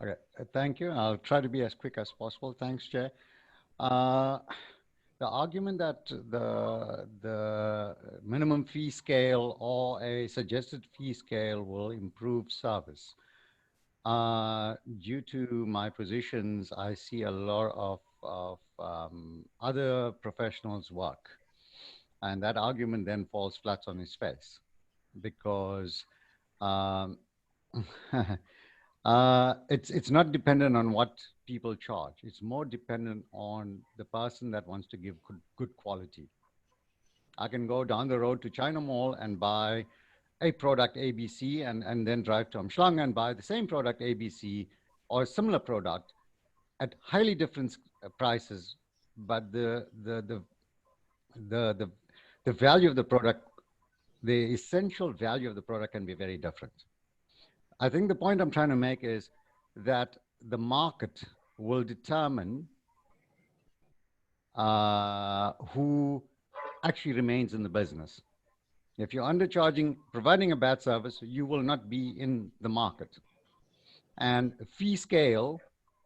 Okay, thank you. I'll try to be as quick as possible. Thanks, Chair. The argument that the minimum fee scale or a suggested fee scale will improve service. Due to my positions, I see a lot of other professionals' work. And that argument then falls flat on its face, because it's not dependent on what people charge. It's more dependent on the person that wants to give good quality. I can go down the road to China Mall and buy a product ABC and then drive to Umhlanga and buy the same product ABC or a similar product at highly different prices, but the value of the product, the essential value of the product can be very different. I think the point I'm trying to make is that the market will determine who actually remains in the business. If you're undercharging, providing a bad service, you will not be in the market. And fee scale,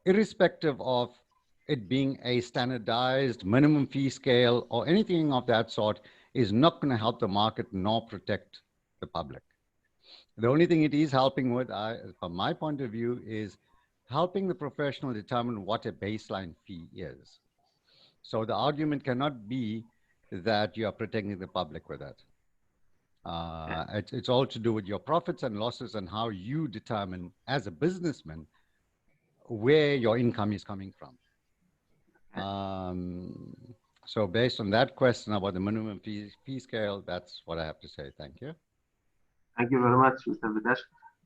irrespective of it being a standardized minimum fee scale or anything of that sort, is not going to help the market nor protect the public. The only thing it is helping with, from my point of view, is helping the professional determine what a baseline fee is. So the argument cannot be that you are protecting the public with that. It's all to do with your profits and losses and how you determine as a businessman where your income is coming from. So based on that question about the minimum fee scale, that's what I have to say. Thank you. Thank you very much, Mr. Videsh.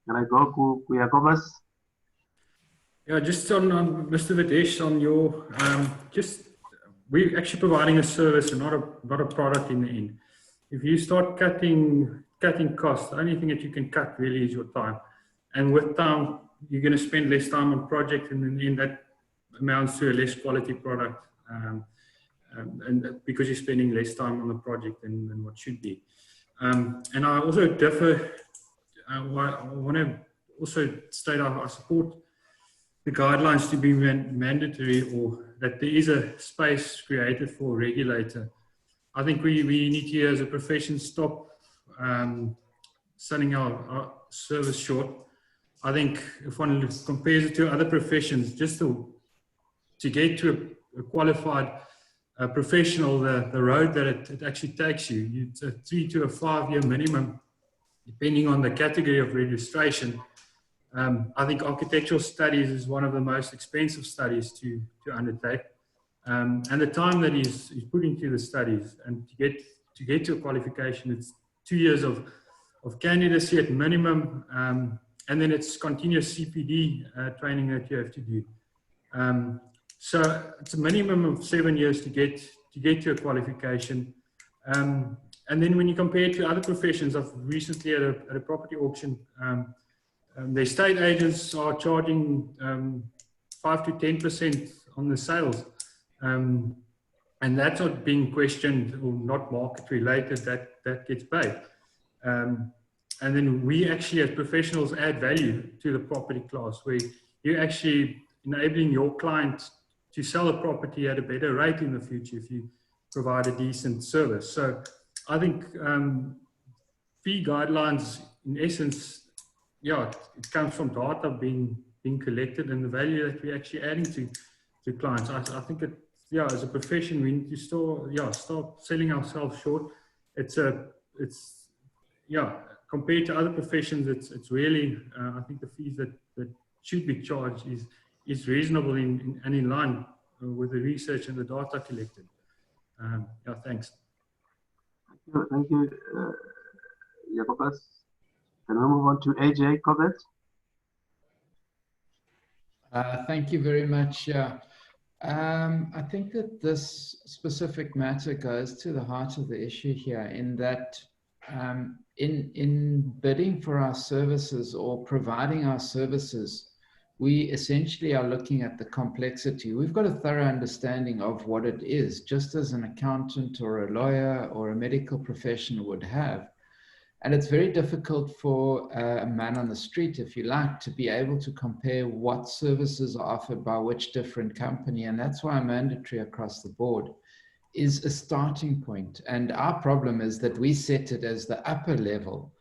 Can I go to Jacobus? Yeah, just on Mr. Videsh, on your, we're actually providing a service and not a product in the end. If you start cutting costs, the only thing that you can cut really is your time. And with time, you're going to spend less time on project, and in the end, that amounts to a less quality product. And because you're spending less time on the project than what should be. And I also differ. I want to also state I support the guidelines to be mandatory, or that there is a space created for a regulator. I think we need to, as a profession, stop selling our service short. I think if one compares it to other professions, just to get to a qualified professional, the road that it actually takes you, it's a 3 to 5 year minimum, depending on the category of registration. I think architectural studies is one of the most expensive studies to undertake. And the time that is put into the studies, and to get to a qualification, it's 2 years of candidacy at minimum, and then it's continuous CPD training that you have to do. So it's a minimum of 7 years to get to a qualification. And then when you compare it to other professions, I've recently at a property auction, the estate agents are charging 5 to 10% on the sales. And that's not being questioned or not market related, that gets paid. And then we actually as professionals add value to the property class, where you're actually enabling your client to sell a property at a better rate in the future if you provide a decent service. So I think fee guidelines, in essence, yeah, it comes from data being collected and the value that we're actually adding to clients. I think it, yeah, as a profession, we need to start selling ourselves short. It's compared to other professions, it's really, I think the fees that should be charged is reasonable and in line with the research and the data collected. Yeah, thanks. Thank you, Jacobus. Can we move on to AJ Corbett? Thank you very much. I think that this specific matter goes to the heart of the issue here, in that in bidding for our services or providing our services, we essentially are looking at the complexity. We've got a thorough understanding of what it is, just as an accountant or a lawyer or a medical professional would have. And it's very difficult for a man on the street, if you like, to be able to compare what services are offered by which different company. And that's why mandatory across the board is a starting point. And our problem is that we set it as the upper level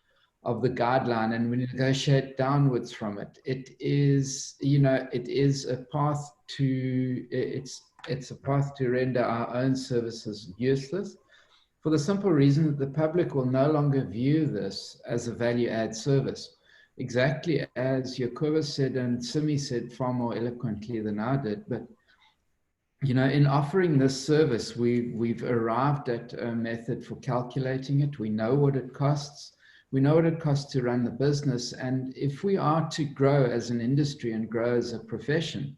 of the guideline, and we negotiate downwards from it. It is, you know, it is a path to, it's a path to render our own services useless, for the simple reason that the public will no longer view this as a value-add service. Exactly as Yakuba said and Simi said far more eloquently than I did, but you know, in offering this service, we've arrived at a method for calculating it. We know what it costs. We know what it costs to run the business. And if we are to grow as an industry and grow as a profession,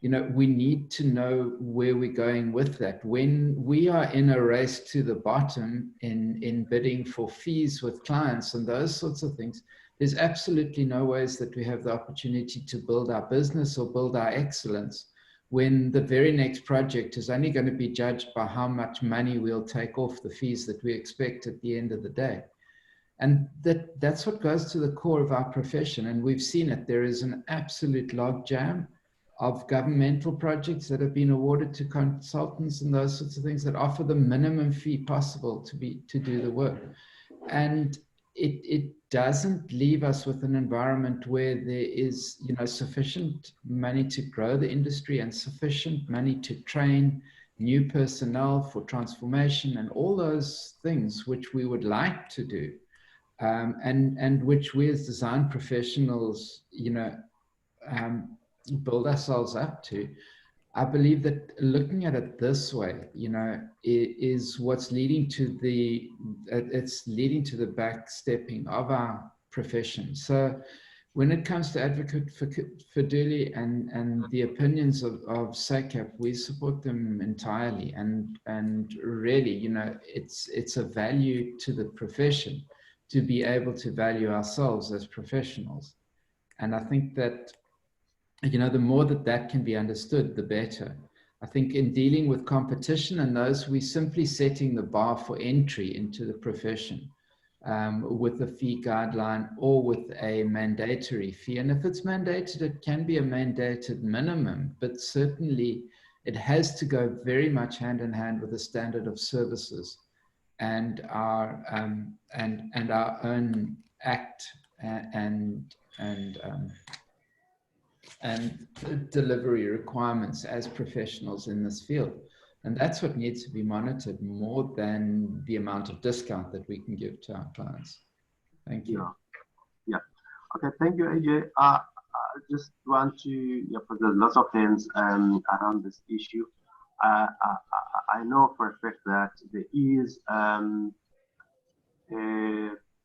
you know, we need to know where we're going with that. When we are in a race to the bottom in bidding for fees with clients and those sorts of things, there's absolutely no ways that we have the opportunity to build our business or build our excellence when the very next project is only going to be judged by how much money we'll take off the fees that we expect at the end of the day. And that's what goes to the core of our profession. And we've seen it. There is an absolute logjam of governmental projects that have been awarded to consultants and those sorts of things that offer the minimum fee possible to do the work. And it doesn't leave us with an environment where there is, you know, sufficient money to grow the industry and sufficient money to train new personnel for transformation and all those things which we would like to do, and which we as design professionals, you know, build ourselves up to. I believe that looking at it this way, you know, is what's leading to the, it's leading to the backstepping of our profession. So when it comes to Advocate for Duli and the opinions of SACAP, we support them entirely. And really, you know, it's a value to the profession to be able to value ourselves as professionals. And I think that, you know, the more that can be understood, the better. I think in dealing with competition and those, we're simply setting the bar for entry into the profession with a fee guideline or with a mandatory fee. And if it's mandated, it can be a mandated minimum, but certainly it has to go very much hand in hand with the standard of services and our own act and delivery requirements as professionals in this field. And that's what needs to be monitored more than the amount of discount that we can give to our clients. Thank you. Yeah. Okay, thank you, AJ. I just want to, yeah, because there's lots of hands around this issue. I know for a fact that there is a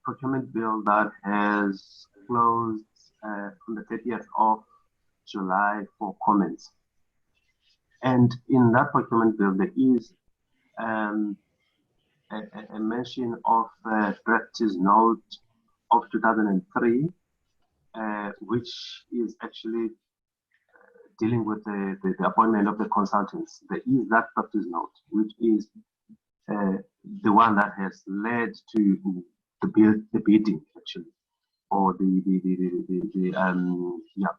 procurement bill that has closed on the 30th of July for comments. And in that procurement bill, there is a mention of practice note of 2003, which is actually dealing with the appointment of the consultants. There is that practice note, which is the one that has led to the bidding actually, or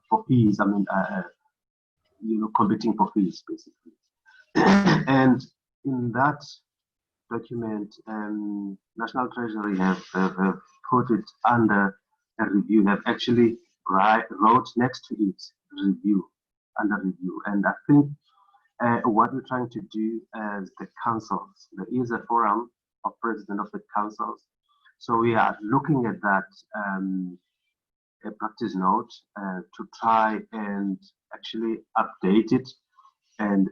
for fees. I mean, you know, competing for fees basically. And in that document, National Treasury have put it under a review. Have actually wrote next to it review, under review. And I think what we're trying to do as the councils, there is a forum of president of the councils. So we are looking at that a practice note to try and actually update it and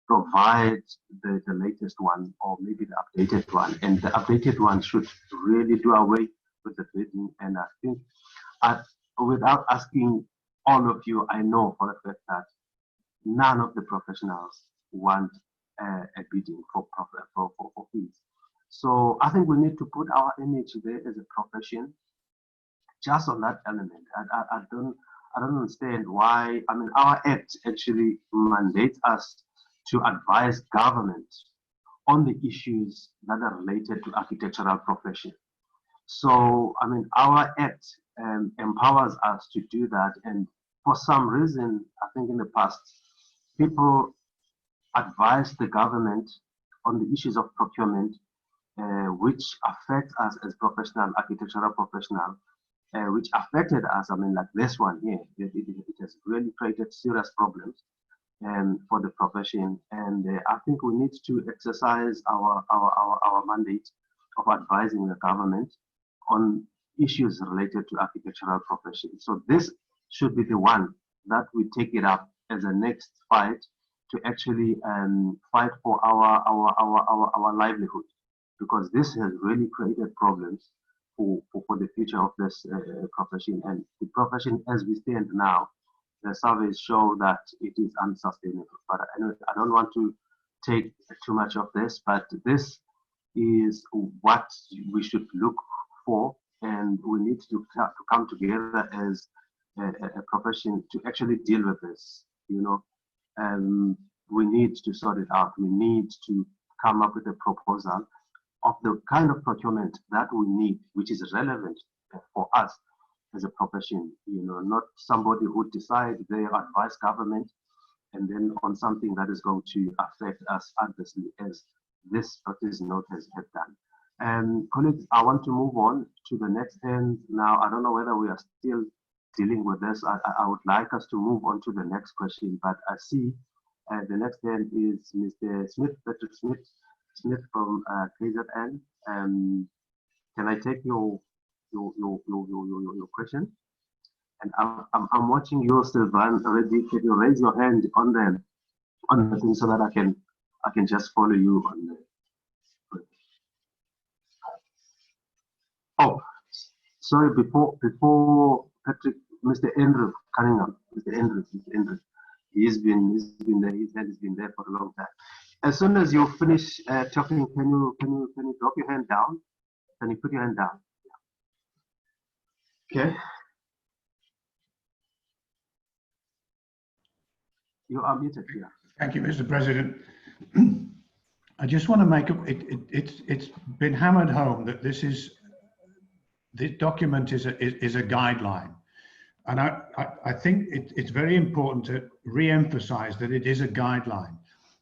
provide the latest one, or maybe the updated one. And the updated one should really do away with the bidding. And I think without asking all of you, I know for a fact that none of the professionals want a bidding for fees. So I think we need to put our energy there as a profession, just on that element. I don't understand why. I mean, our Act actually mandates us to advise government on the issues that are related to architectural profession. So, I mean, our Act empowers us to do that. And for some reason, I think in the past, people advised the government on the issues of procurement, which affect us as professional, architectural professional, which affected us. I mean, like this one here, it has really created serious problems for the profession. And I think we need to exercise our mandate of advising the government on issues related to architectural profession. So this should be the one that we take it up as a next fight to actually fight for our livelihood, because this has really created problems for the future of this profession. And the profession as we stand now, the surveys show that it is unsustainable. But anyway, I don't want to take too much of this, but this is what we should look for, and we need to come together as a profession to actually deal with this. You know, we need to sort it out. We need to come up with a proposal of the kind of procurement that we need, which is relevant for us as a profession. You know, not somebody who decides they advise government and then on something that is going to affect us adversely, as this practice note has done. Colleagues, I want to move on to the next end now. I don't know whether we are still dealing with this. I would like us to move on to the next question, but I see the next end is Mr. Smith, Patrick Smith from KZN. Can I take your question? And I'm watching you, Sylvan, already. Can you raise your hand on the thing so that I can just follow you on the. Oh, sorry. Before Patrick, Mr. Andrew Cunningham, Mr. Andrew. He's been there. His hand has been there for a long time. As soon as you finish talking, can you drop your hand down? Can you put your hand down? Okay. You are muted here. Thank you, Mr. President. I just want to make it's been hammered home that this document is a guideline, and I think it's very important to re-emphasize that it is a guideline.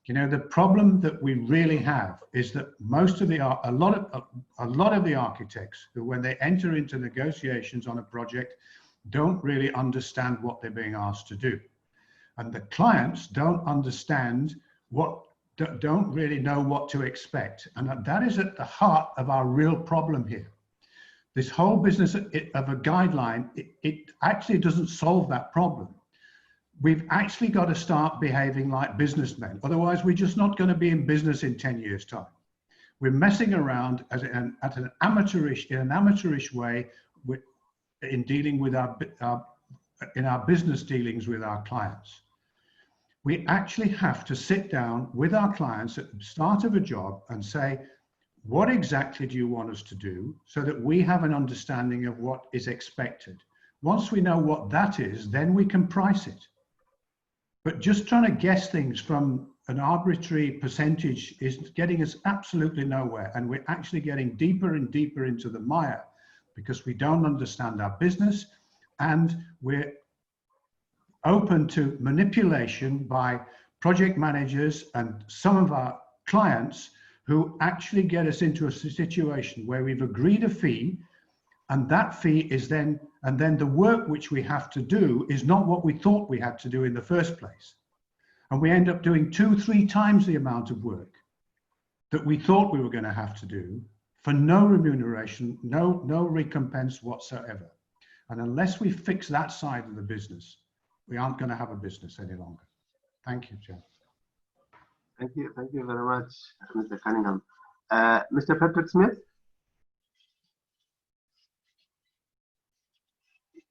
You know, the problem that we really have is that a lot of the architects who, when they enter into negotiations on a project, don't really understand what they're being asked to do. And the clients don't understand don't really know what to expect. And that is at the heart of our real problem here. This whole business of a guideline, it actually doesn't solve that problem. We've actually got to start behaving like businessmen. Otherwise, we're just not going to be in business in 10 years' time. We're messing around in an amateurish way in dealing with in our business dealings with our clients. We actually have to sit down with our clients at the start of a job and say, what exactly do you want us to do, so that we have an understanding of what is expected. Once we know what that is, then we can price it. But just trying to guess things from an arbitrary percentage is getting us absolutely nowhere. And we're actually getting deeper and deeper into the mire because we don't understand our business, and we're open to manipulation by project managers and some of our clients who actually get us into a situation where we've agreed a fee, and that fee is then the work which we have to do is not what we thought we had to do in the first place. And we end up doing 2-3 times the amount of work that we thought we were going to have to do for no remuneration, no recompense whatsoever. And unless we fix that side of the business, we aren't going to have a business any longer. Thank you, Chair. Thank you very much, Mr. Cunningham. Mr. Patrick Smith?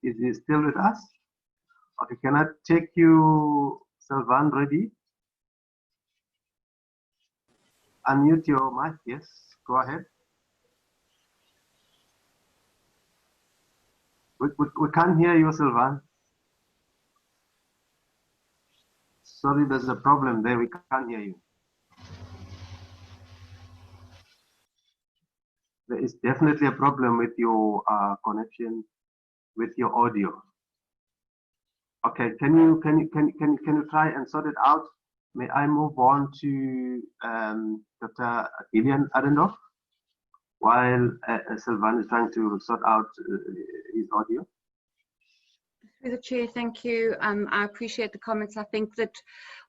Is he still with us? Okay, can I take you, Sylvan, ready? Unmute your mic, yes, go ahead. We can't hear you, Sylvan. Sorry, there's a problem there. We can't hear you. There is definitely a problem with your connection with your audio. Okay, can you try and sort it out? May I move on to Dr. Gillian Adendorf while Sylvan is trying to sort out his audio? Through the chair, thank you. I appreciate the comments. I think that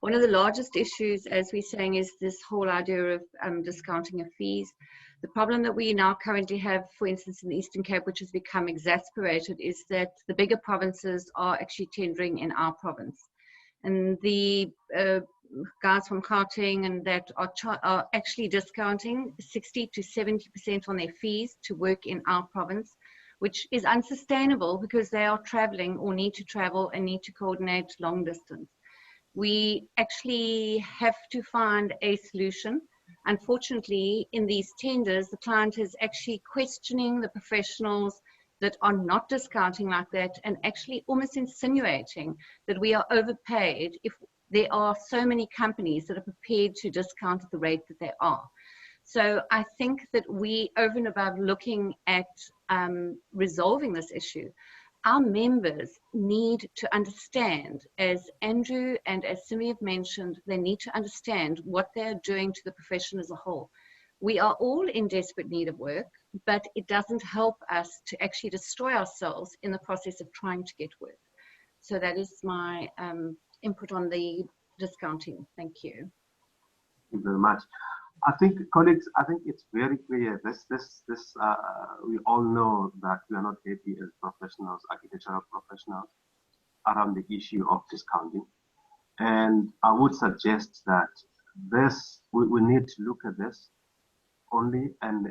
one of the largest issues, as we're saying, is this whole idea of discounting of fees. The problem that we now currently have, for instance, in the Eastern Cape, which has become exasperated, is that the bigger provinces are actually tendering in our province. And the guys from Gauteng and that are actually discounting 60 to 70% on their fees to work in our province, which is unsustainable because they are traveling or need to travel and need to coordinate long distance. We actually have to find a solution. Unfortunately, in these tenders, the client is actually questioning the professionals that are not discounting like that and actually almost insinuating that we are overpaid if there are so many companies that are prepared to discount at the rate that they are. So I think that we, over and above looking at resolving this issue, our members need to understand, as Andrew and as Simi have mentioned, they need to understand what they're doing to the profession as a whole. We are all in desperate need of work, but it doesn't help us to actually destroy ourselves in the process of trying to get work. So that is my input on the discounting. Thank you. Thank you very much. I think, colleagues, I think it's very clear. We all know that we are not happy as professionals, architectural professionals, around the issue of discounting. And I would suggest that we need to look at this only and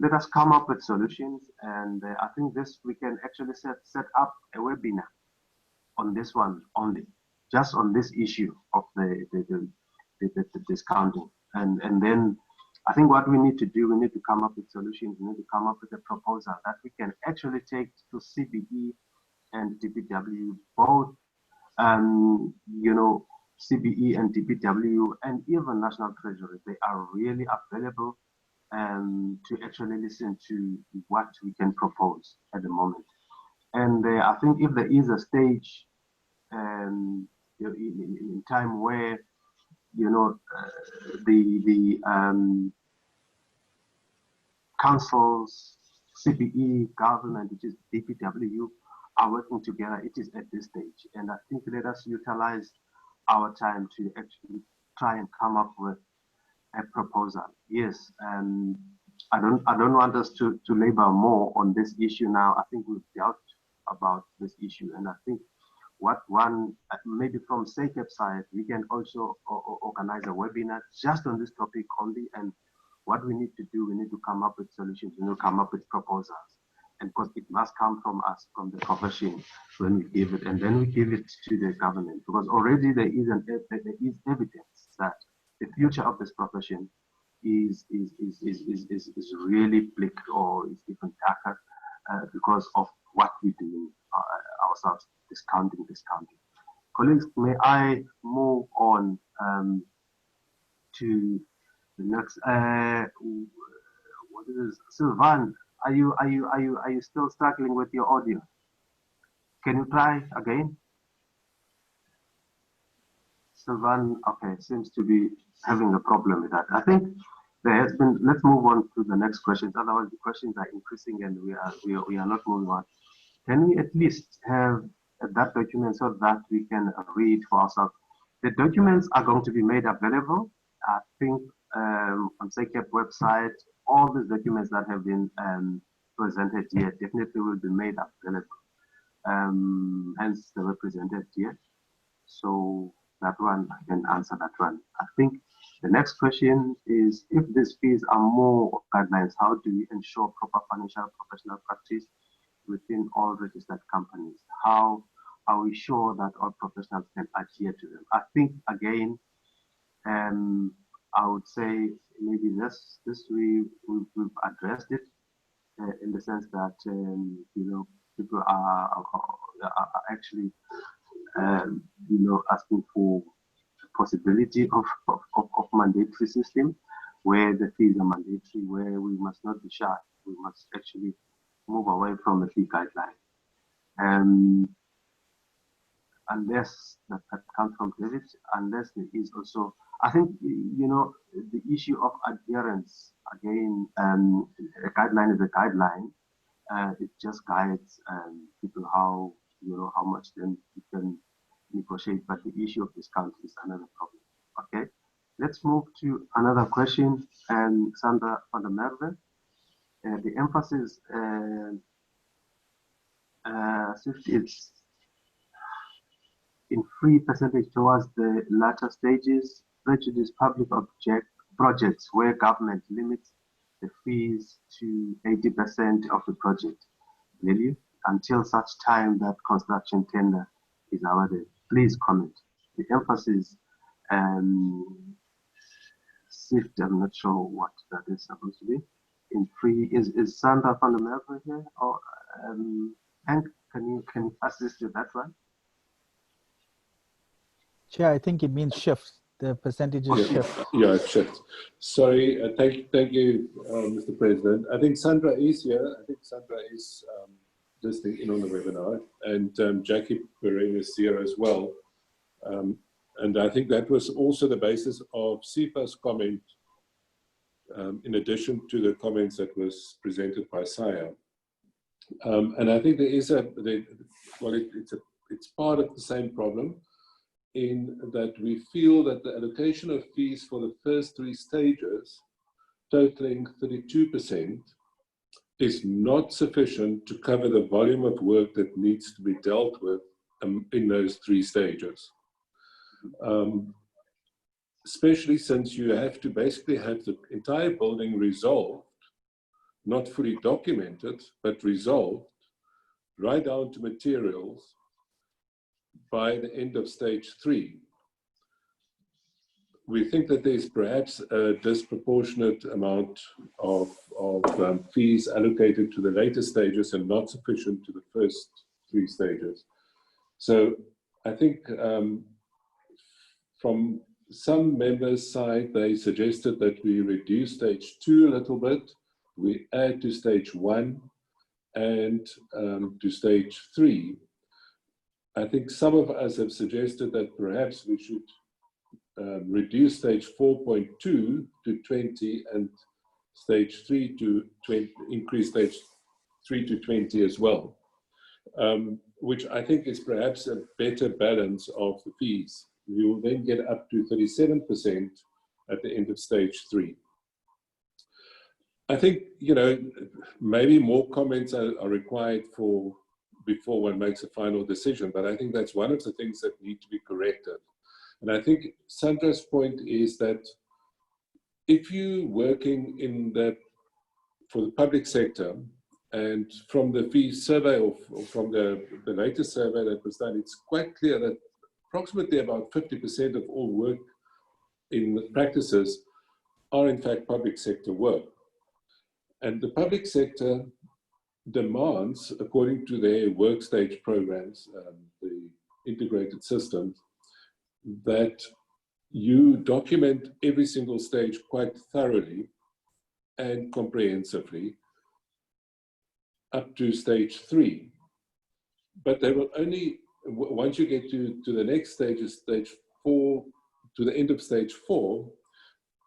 let us come up with solutions. And I think we can actually set up a webinar on this one only, just on this issue of the discounting. And then I think what we need to do, we need to come up with solutions. We need to come up with a proposal that we can actually take to CBE and DPW, both, CBE and DPW, and even National Treasury. They are really available to actually listen to what we can propose at the moment. And I think if there is a stage in time where the councils, CBE, government, which is DPW, are working together, it is at this stage. And I think let us utilize our time to actually try and come up with a proposal. Yes, I don't want us to labor more on this issue now. I think we've dealt about this issue, and I think maybe from SACAP side, we can also organize a webinar just on this topic only. And what we need to do, we need to come up with solutions, we need to come up with proposals. And because it must come from us, from the profession, when we give it, and then we give it to the government. Because already there is evidence that the future of this profession is really bleak, or is even darker because of what we do ourselves, discounting. Colleagues, may I move on to the next? What is Sylvan? Are you still struggling with your audio? Can you try again? Sylvan, okay, seems to be having a problem with that. I think there has been. Let's move on to the next questions. Otherwise, the questions are increasing, and we are not moving on. Can we at least have that document so that we can read for ourselves? The documents are going to be made available, I think, on SACAP website. All the documents that have been presented here definitely will be made available. Hence, they were presented here. So that one, I can answer that one. I think the next question is, if these fees are more guidelines, how do we ensure proper financial professional practice within all registered companies? How are we sure that all professionals can adhere to them? I think, again, I would say maybe this we've addressed it in the sense that people are actually asking for possibility of mandatory system where the fees are mandatory, where we must not be shy. We must actually move away from a fee guideline. Unless that comes from David, unless there is also, I think, you know, the issue of adherence, again, a guideline is a guideline. It just guides people how, you know, how much then you can negotiate, but the issue of discount is another problem. Okay, let's move to another question. Sandra van der Merwe, the emphasis is in 3% towards the latter stages, prejudice public projects where government limits the fees to 80% of the project value until such time that construction tender is awarded. Please comment. The emphasis, SIFT, I'm not sure what that is supposed to be. In free, is Sandra van der Merwe here? Or Hank, can you assist with that one? Chair, I think it means shift. The percentages shift. Yeah, it shifts. Sorry, thank you, Mr. President. I think Sandra is here. I think Sandra is listening in on the webinar, and Jackie Pereira is here as well. And I think that was also the basis of SIFA's comment, in addition to the comments that was presented by Saya. And I think there is it's part of the same problem, in that we feel that the allocation of fees for the first 3 stages, totaling 32%, is not sufficient to cover the volume of work that needs to be dealt with in those 3 stages. Especially since you have to basically have the entire building resolved, not fully documented, but resolved, right down to materials, by the end of stage 3. We think that there's perhaps a disproportionate amount of fees allocated to the later stages and not sufficient to the first 3 stages. So I think from some members' side, they suggested that we reduce stage 2 a little bit, we add to stage 1 and to stage 3. I think some of us have suggested that perhaps we should reduce stage 4.2 to 20 and stage 3 to 20, increase stage 3 to 20 as well, which I think is perhaps a better balance of the fees. We will then get up to 37% at the end of stage 3. I think, you know, maybe more comments are required before one makes a final decision, but I think that's one of the things that need to be corrected. And I think Sandra's point is that if you're working for the public sector, and from the fee survey or from the latest survey that was done, it's quite clear that approximately about 50% of all work in practices are in fact public sector work. And the public sector demands, according to their work stage programs, the integrated systems, that you document every single stage quite thoroughly and comprehensively up to stage 3. But they will only, once you get to the next stage, is stage 4, to the end of stage 4,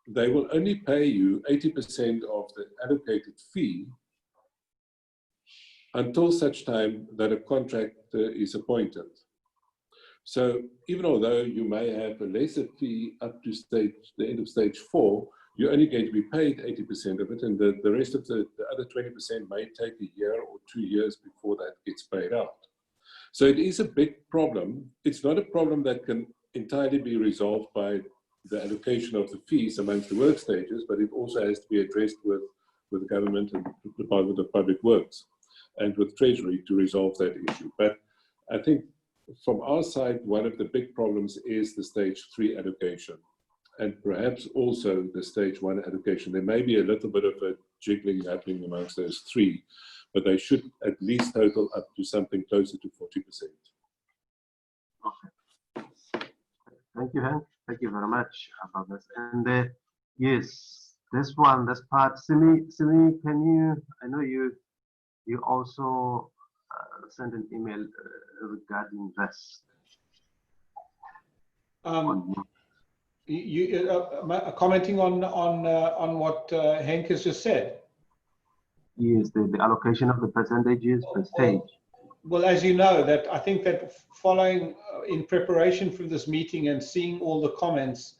they will only pay you 80% of the allocated fee until such time that a contractor is appointed. So even although you may have a lesser fee up to the end of stage 4, you're only going to be paid 80% of it, and the rest of the other 20% may take a year or 2 years before that gets paid out. So it is a big problem. It's not a problem that can entirely be resolved by the allocation of the fees amongst the work stages, but it also has to be addressed with the government and the Department of Public Works and with Treasury to resolve that issue. But I think from our side, one of the big problems is the stage 3 allocation, and perhaps also the stage 1 allocation. There may be a little bit of a jiggling happening amongst those 3, but they should at least total up to something closer to 40%. Okay. Thank you, Hank. Thank you very much about this. And yes, this part, Simi, can you? I know you also sent an email regarding this. Commenting on what Henk has just said. Yes, the allocation of the percentages per stage. Well, as you know, that I think that following in preparation for this meeting and seeing all the comments,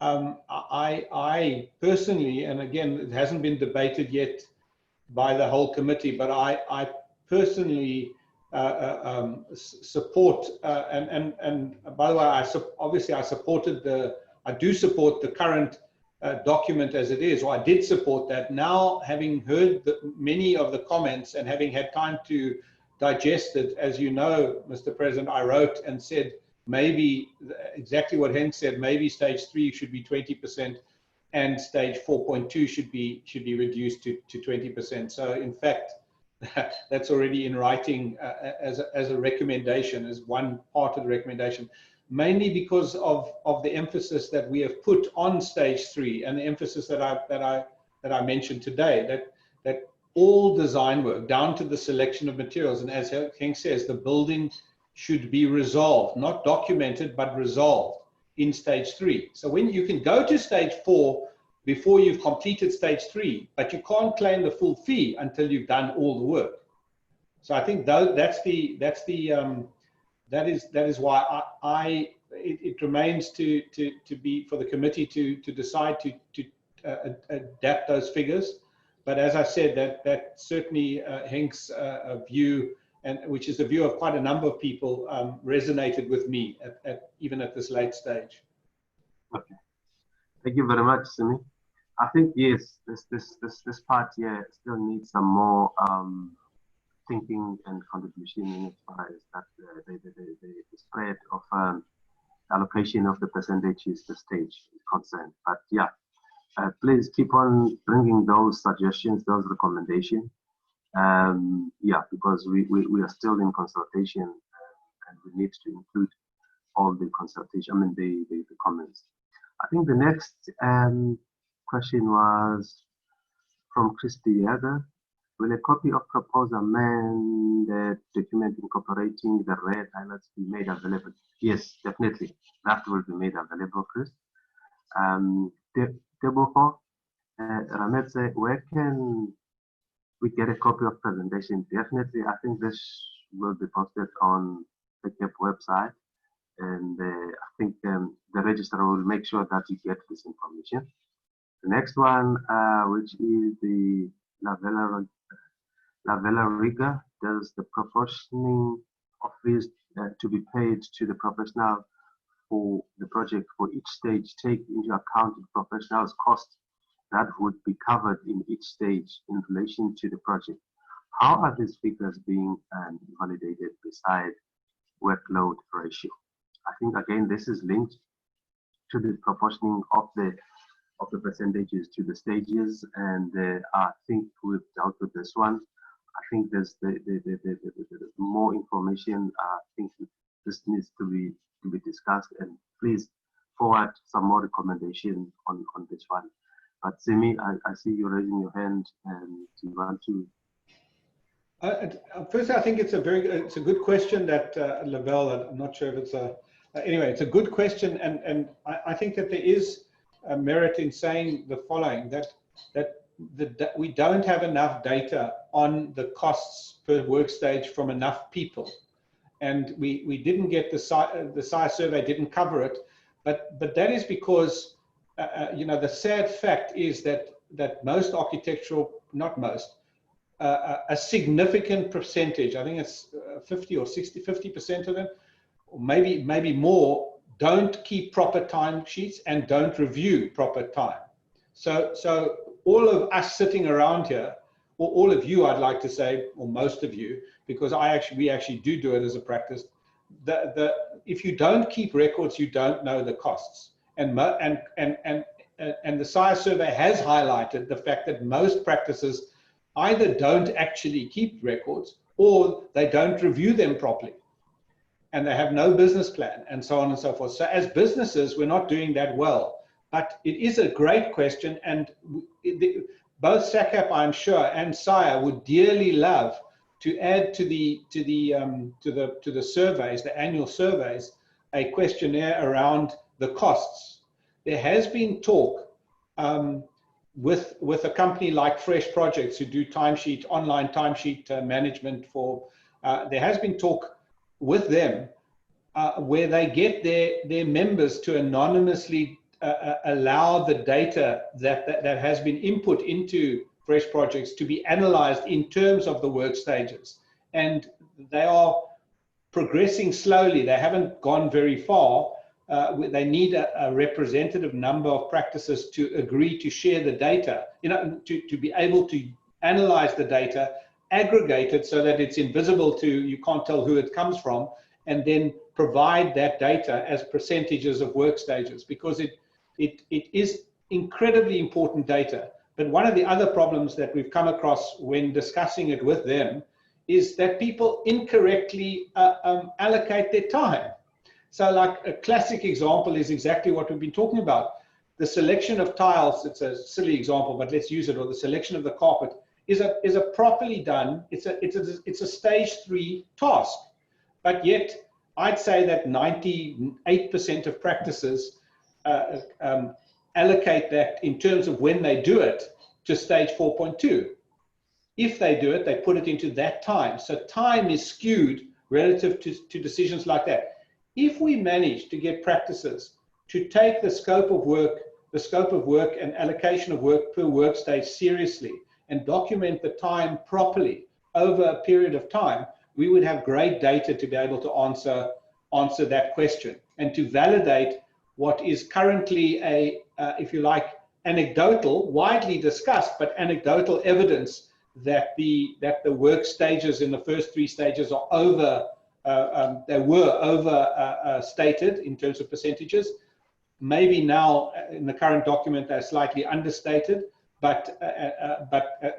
I personally, and again, it hasn't been debated yet by the whole committee, but I personally support and by the way, I do support the current document as it is, or I did support that. Now, having heard many of the comments and having had time to digest it, as you know, Mr. President, I wrote and said maybe exactly what Henk said, maybe stage 3 should be 20% and stage 4.2 should be reduced to 20%. So in fact, that's already in writing as a recommendation, as one part of the recommendation, mainly because of the emphasis that we have put on stage 3 and the emphasis that I mentioned today, that all design work down to the selection of materials, and as Henk says, the building should be resolved, not documented, but resolved in stage 3. So when you can go to stage 4 before you've completed stage 3, but you can't claim the full fee until you've done all the work. So I think that is why it remains to be for the committee to decide to adapt those figures. But as I said, that certainly Henk's view, and which is the view of quite a number of people, resonated with me even at this late stage. Okay, thank you very much, Simi. I think yes, this part here still needs some more thinking and contribution in as far as that the spread of allocation of the percentages the stage is concerned. But yeah. Please keep on bringing those suggestions, those recommendations. Yeah, because we are still in consultation and we need to include all the consultation, I mean the comments. I think the next question was from Christy Yaga. Will a copy of proposed amended document incorporating the red highlights be made available? Yes, definitely. That will be made available, Chris. Teboho, Rametse, where can we get a copy of presentation? Definitely, I think this will be posted on the SACAP website, and I think the registrar will make sure that you get this information. The next one, which is the La Vela Riga, does the proportioning of fees to be paid to the professional for the project for each stage take into account the professional's cost that would be covered in each stage in relation to the project? How are these figures being validated beside workload ratio? I think again this is linked to the proportioning of the percentages to the stages, and I think we've dealt with this one. I think there's the more information. I think this needs to be discussed, and please forward some more recommendation on this one. But Simi, I see you raising your hand, and you want to. First, I think it's a good question that Lavelle. I'm not sure if it's anyway. It's a good question, and I think that there is a merit in saying the following: that we don't have enough data on the costs per work stage from enough people. And we didn't get the SIA survey didn't cover it, but that is because you know, the sad fact is that most architectural, not most, a significant percentage, I think it's 50 or 50% of them, or maybe more, don't keep proper time sheets and don't review proper time. So all of us sitting around here, or all of you, I'd like to say, or most of you, because we actually do it as a practice. If you don't keep records, you don't know the costs. And the SIA survey has highlighted the fact that most practices either don't actually keep records or they don't review them properly. and they have no business plan, and so on and so forth. So as businesses, we're not doing that well. But it is a great question, and both SACAP, I'm sure, and SIRE would dearly love to add to the surveys, the annual surveys, a questionnaire around the costs. There has been talk with a company like Fresh Projects, who do online timesheet management for. There has been talk with them where they get their members to anonymously allow the data that has been input into Fresh Projects to be analyzed in terms of the work stages. And they are progressing slowly. They haven't gone very far. They need a representative number of practices to agree to share the data, to be able to analyze the data, aggregate it so that it's invisible you can't tell who it comes from, and then provide that data as percentages of work stages, because it is incredibly important data. But one of the other problems that we've come across when discussing it with them is that people incorrectly allocate their time. So like a classic example is exactly what we've been talking about. The selection of tiles, it's a silly example, but let's use it, or the selection of the carpet is a properly done, it's a stage 3 task. But yet I'd say that 98% of practices allocate that in terms of when they do it to stage 4.2. If they do it, they put it into that time. So time is skewed relative to decisions like that. If we manage to get practices to take the scope of work and allocation of work per work stage seriously and document the time properly over a period of time, we would have great data to be able to answer that question and to validate what is currently if you like, anecdotal, widely discussed, but anecdotal evidence that the work stages in the first 3 stages are stated in terms of percentages. Maybe now in the current document they're slightly understated, but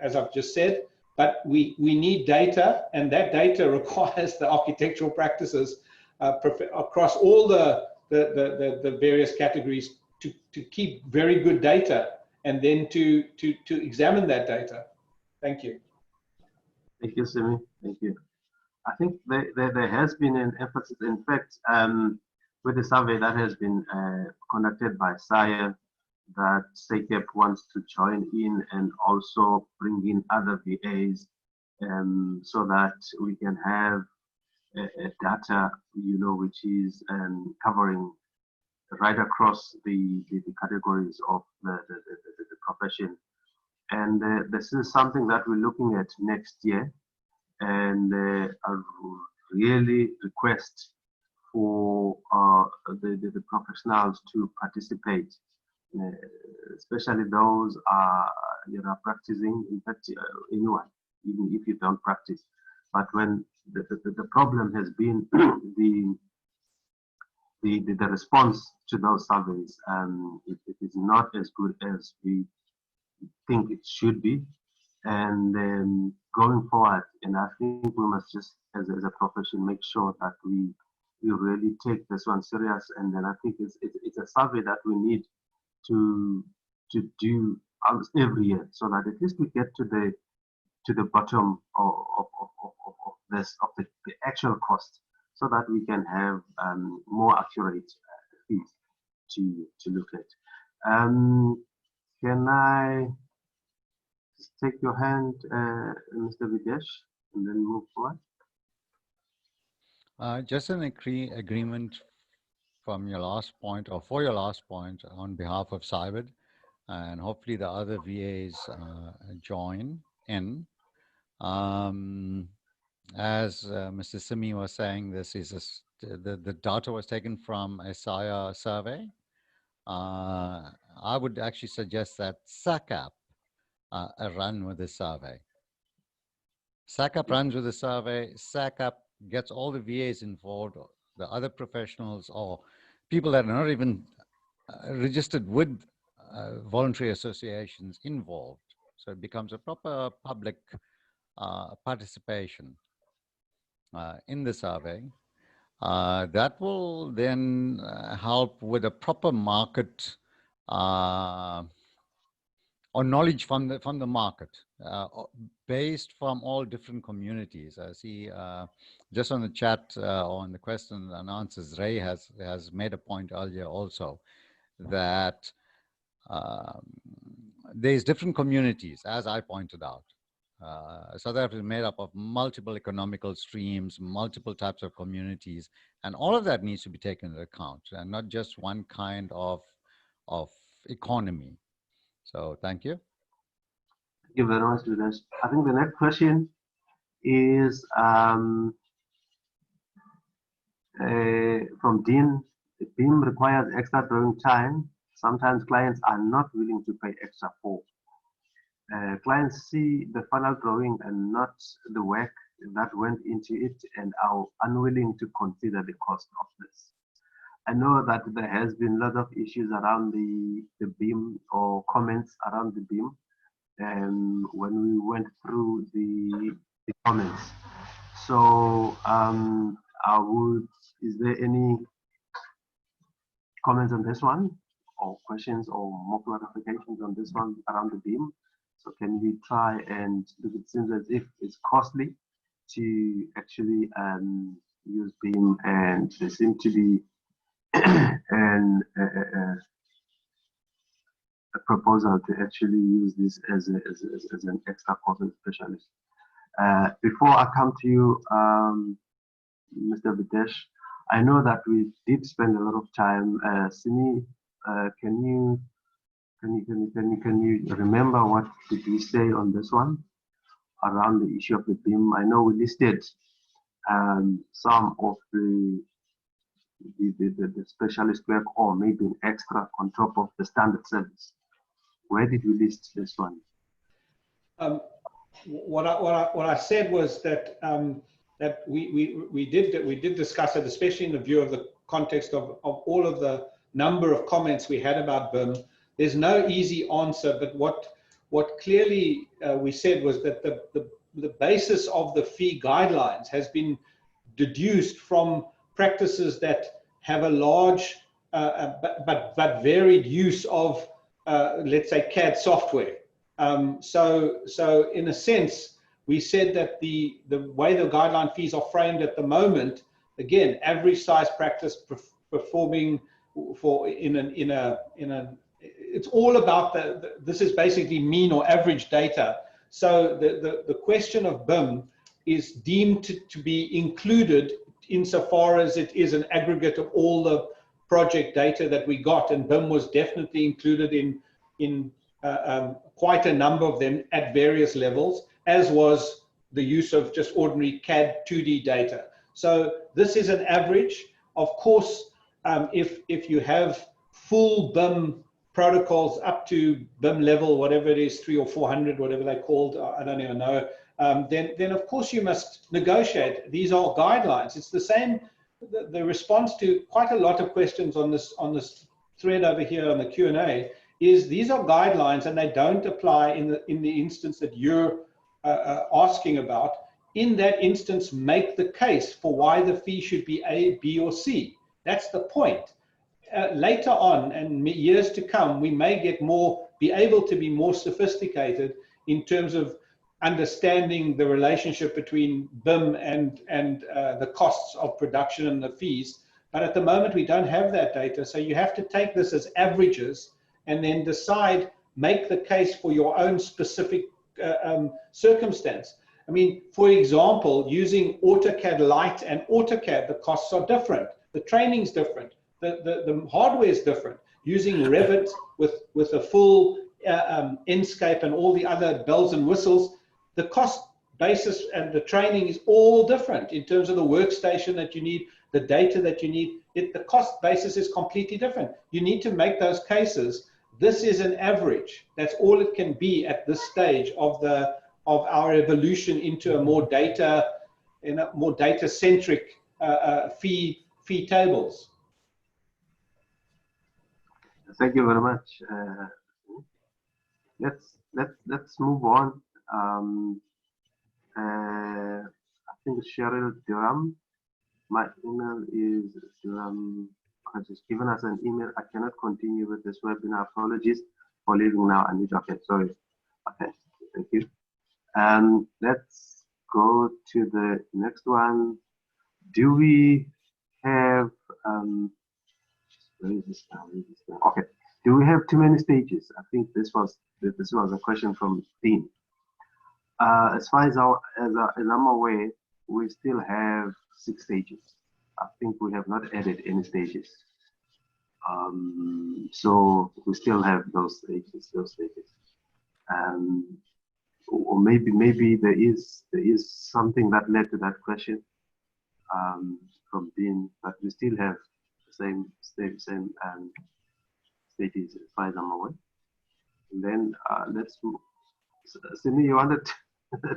as I've just said, but we need data, and that data requires the architectural practices across all the various categories to keep very good data, and then to examine that data. Thank you. Thank you, Simi. Thank you. I think there has been an emphasis, in fact, with the survey that has been conducted by SIRE, that SACAP wants to join in and also bring in other VAs so that we can have a data, which is covering right across the categories of the profession. And this is something that we're looking at next year, and I really request for the professionals to participate, especially those practicing. In fact, anyone, even if you don't practice. But when the problem has been the response to those surveys, it is not as good as we think it should be. And going forward, and I think we must just, as a profession, make sure that we really take this one serious. And then I think it's a survey that we need to do almost every year, so that at least we get to the bottom of the actual cost, so that we can have more accurate fees to look at. Can I take your hand, Mr. Videsh, and then move forward? Just an agreement from your last point, or for your last point, on behalf of CYBID, and hopefully the other VAs join in. As Mr. Simi was saying, this is the data was taken from a SIRE survey. I would actually suggest that SACAP run with the survey. SACAP runs with the survey. SACAP gets all the VAs involved, the other professionals, or people that are not even registered with voluntary associations involved. So it becomes a proper public participation in the survey. That will then help with a proper market or knowledge from the market, based from all different communities. I see just on the chat or on the question and answers, Ray has made a point earlier also that there's different communities, as I pointed out. South Africa is made up of multiple economical streams, multiple types of communities, and all of that needs to be taken into account, and not just one kind of economy. So thank you. Thank you very much, Dinesh. I think the next question is from Dean. The BIM requires extra drawing time. Sometimes clients are not willing to pay extra for. Clients see the final drawing and not the work that went into it and are unwilling to consider the cost of this. I know that there has been a lot of issues around the BIM or comments around the BIM when we went through the comments. So is there any comments on this one, or questions or more clarifications on this one around the BIM? So can we try, and it seems as if it's costly to actually use BIM, and there seems to be a proposal to actually use this as an extra cost specialist. Before I come to you, Mr. Videsh, I know that we did spend a lot of time. Simi, can you remember what did we say on this one around the issue of the BIM? I know we listed some of the specialist work, or maybe an extra on top of the standard service. Where did we list this one? What I said was that that we did discuss it, especially in the view of the context of all of the number of comments we had about BIM. There's no easy answer, but what clearly we said was that the basis of the fee guidelines has been deduced from practices that have a large but varied use of let's say CAD software. So in a sense, we said that the way the guideline fees are framed at the moment, again, average size practice performing for it's all about this is basically mean or average data. So the question of BIM is deemed to be included insofar as it is an aggregate of all the project data that we got, and BIM was definitely included in quite a number of them at various levels, as was the use of just ordinary CAD 2D data. So this is an average. Of course, if you have full BIM protocols up to BIM level, whatever it is, 300 or 400, whatever they're called, I don't even know, then of course you must negotiate. These are guidelines. It's the same, the response to quite a lot of questions on this thread over here on the Q&A is these are guidelines, and they don't apply in the instance that you're asking about. In that instance, make the case for why the fee should be A, B, or C. That's the point. Later on, and years to come, we may be able to be more sophisticated in terms of understanding the relationship between BIM and the costs of production and the fees. But at the moment, we don't have that data. So you have to take this as averages and then decide, make the case for your own specific circumstance. I mean, for example, using AutoCAD Lite and AutoCAD, the costs are different. The training's different. The hardware is different. Using Revit with a full Enscape and all the other bells and whistles, the cost basis and the training is all different in terms of the workstation that you need, the data that you need. The cost basis is completely different. You need to make those cases. This is an average. That's all it can be at this stage of our evolution into a more data-centric fee tables. Thank you very much. Let's move on. I think Cheryl Durham. My email is has just given us an email. I cannot continue with this webinar. Apologies for leaving now. I need, okay, sorry. Okay, thank you. Let's go to the next one. Do we have, where is this now? Where is this now? Okay. Do we have too many stages? I think this was a question from Dean. As far as I'm aware, we still have 6 stages. I think we have not added any stages. So we still have those stages. Or maybe there is something that led to that question from Dean, but we still have the same stages as far as I'm aware. And then let's move. Simi, you wanted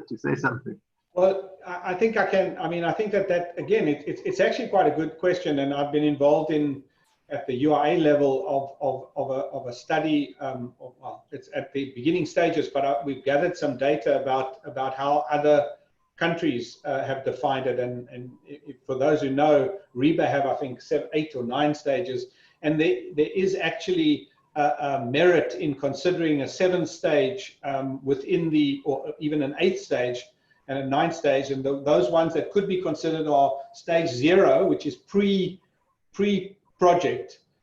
to say something? Well, I think I can. I mean, I think that again, it's actually quite a good question, and I've been involved in at the UIA level of a study. Well, it's at the beginning stages, but we've gathered some data about how other countries have defined it. And for those who know, REBA have, I think, 7, 8, or 9 stages, and there is actually merit in considering a 7th stage within or even an 8th stage and a 9th stage. And those ones that could be considered are stage 0, which is pre-project.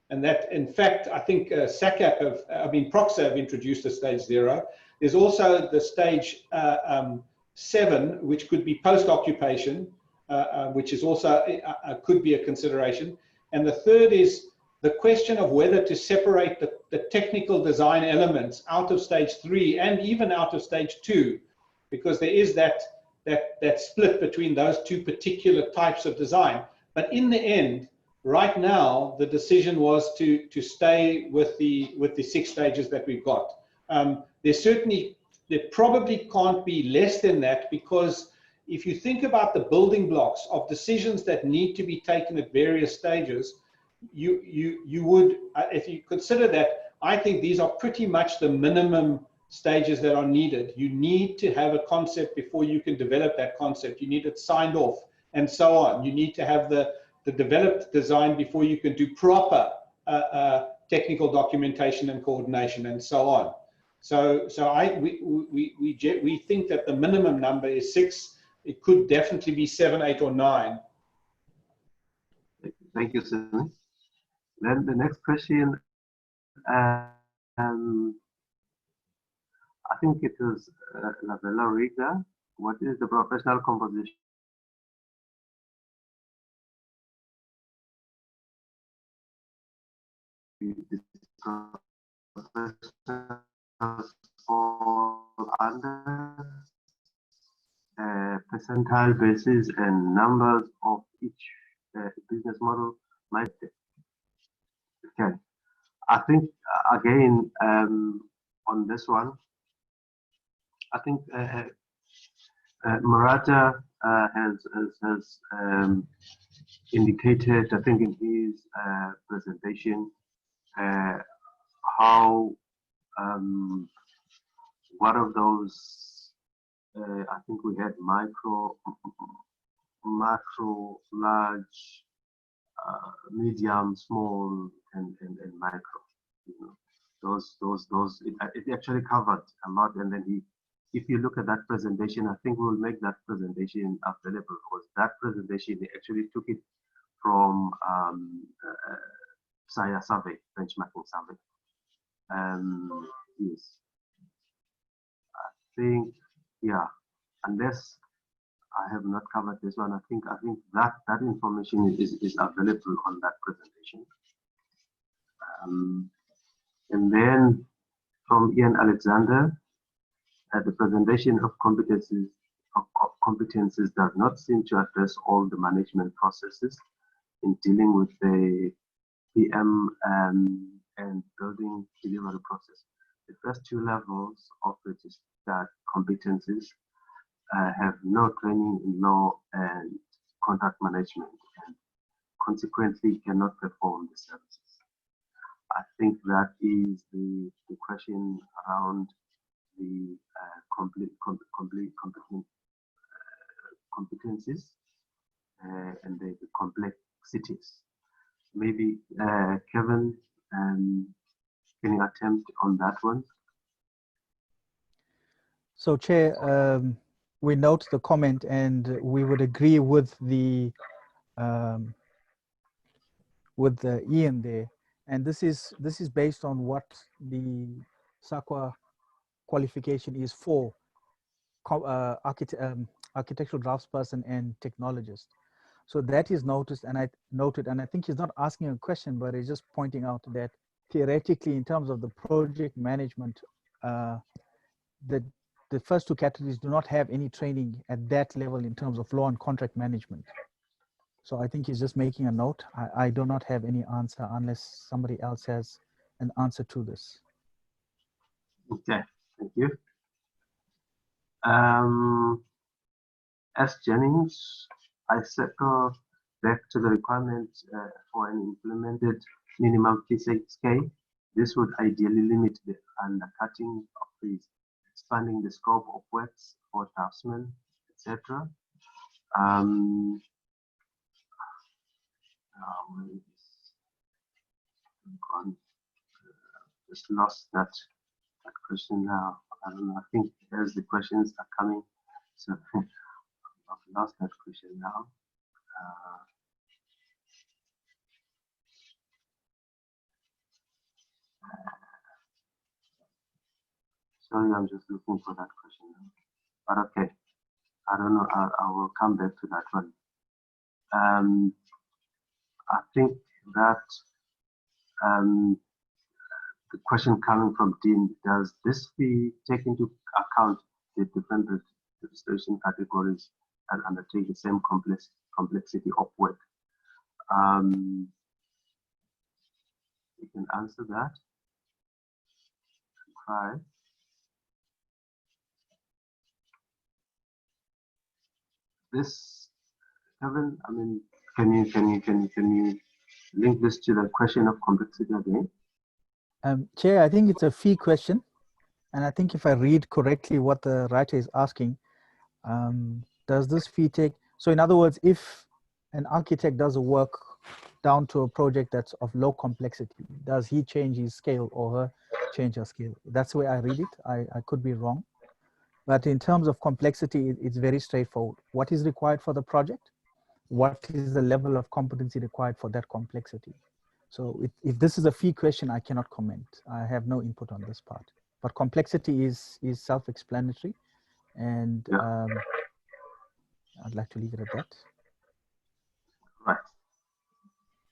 And that, in fact, I think SACAP PROXA have introduced a stage 0. There's also the stage 7, which could be post-occupation, which is also could be a consideration. And the third is the question of whether to separate the technical design elements out of stage 3 and even out of stage 2, because there is that split between those 2 particular types of design. But in the end, right now, the decision was to stay with the 6 stages that we've got. There probably can't be less than that, because if you think about the building blocks of decisions that need to be taken at various stages, you would, if you consider that, I think these are pretty much the minimum stages that are needed. You need to have a concept before you can develop that concept. You need it signed off and so on. You need to have the developed design before you can do proper technical documentation and coordination and so on. So we think that the minimum number is 6. It could definitely be 7, 8, or 9. Thank you, Simi. Then the next question, I think it was Lavella Riga. What is the professional composition under percentile basis and numbers of each business model might be? Okay, I think again on this one, I think Murata has indicated, I think in his presentation, how one of those, I think we had micro, macro, large, medium, small, and micro. You know, those it actually covered a lot. And then if you look at that presentation, I think we'll make that presentation available, because that presentation, they actually took it from SIA survey, benchmarking survey. Yes, I think, yeah, unless I have not covered this one, I think that information is available on that presentation. And then from Ian Alexander, the presentation of competencies does not seem to address all the management processes in dealing with the PM and building delivery process. The first 2 levels of registered competencies have no training in law and contract management, and consequently cannot perform the services. I think that is the question around the competencies and the complexities. Maybe Kevin, can you attempt on that one? So, Chair, we note the comment and we would agree with the Ian there. And this is based on what the SACA qualification is for architectural draftsperson and technologist. So that is noted, and I think he's not asking a question, but he's just pointing out that theoretically, in terms of the project management, the first two categories do not have any training at that level in terms of law and contract management. So I think he's just making a note. I do not have any answer unless somebody else has an answer to this. Okay, thank you. As Jennings, I circle back to the requirement for an implemented minimum P6K. This would ideally limit the undercutting of fees, expanding the scope of works for draftsmen, etc. Just lost that question now. I don't know. I think as the questions are coming, so I've lost that question now. Sorry, I'm just looking for that question now. But okay, I don't know. I will come back to that one. I think that the question coming from Dean, does this fee take into account the different registration categories and undertake the same complexity of work? You can answer that. Try. This, Kevin, I mean, can you link this to the question of complexity again? Chair, I think it's a fee question. And I think if I read correctly what the writer is asking, does this fee take, so in other words, if an architect does a work down to a project that's of low complexity, does he change his scale or her change her scale? That's the way I read it. I could be wrong. But in terms of complexity, it's very straightforward. What is required for the project? What is the level of competency required for that complexity? So if this is a fee question, I cannot comment. I have no input on this part. But complexity is self-explanatory, and I'd like to leave it at that. Right.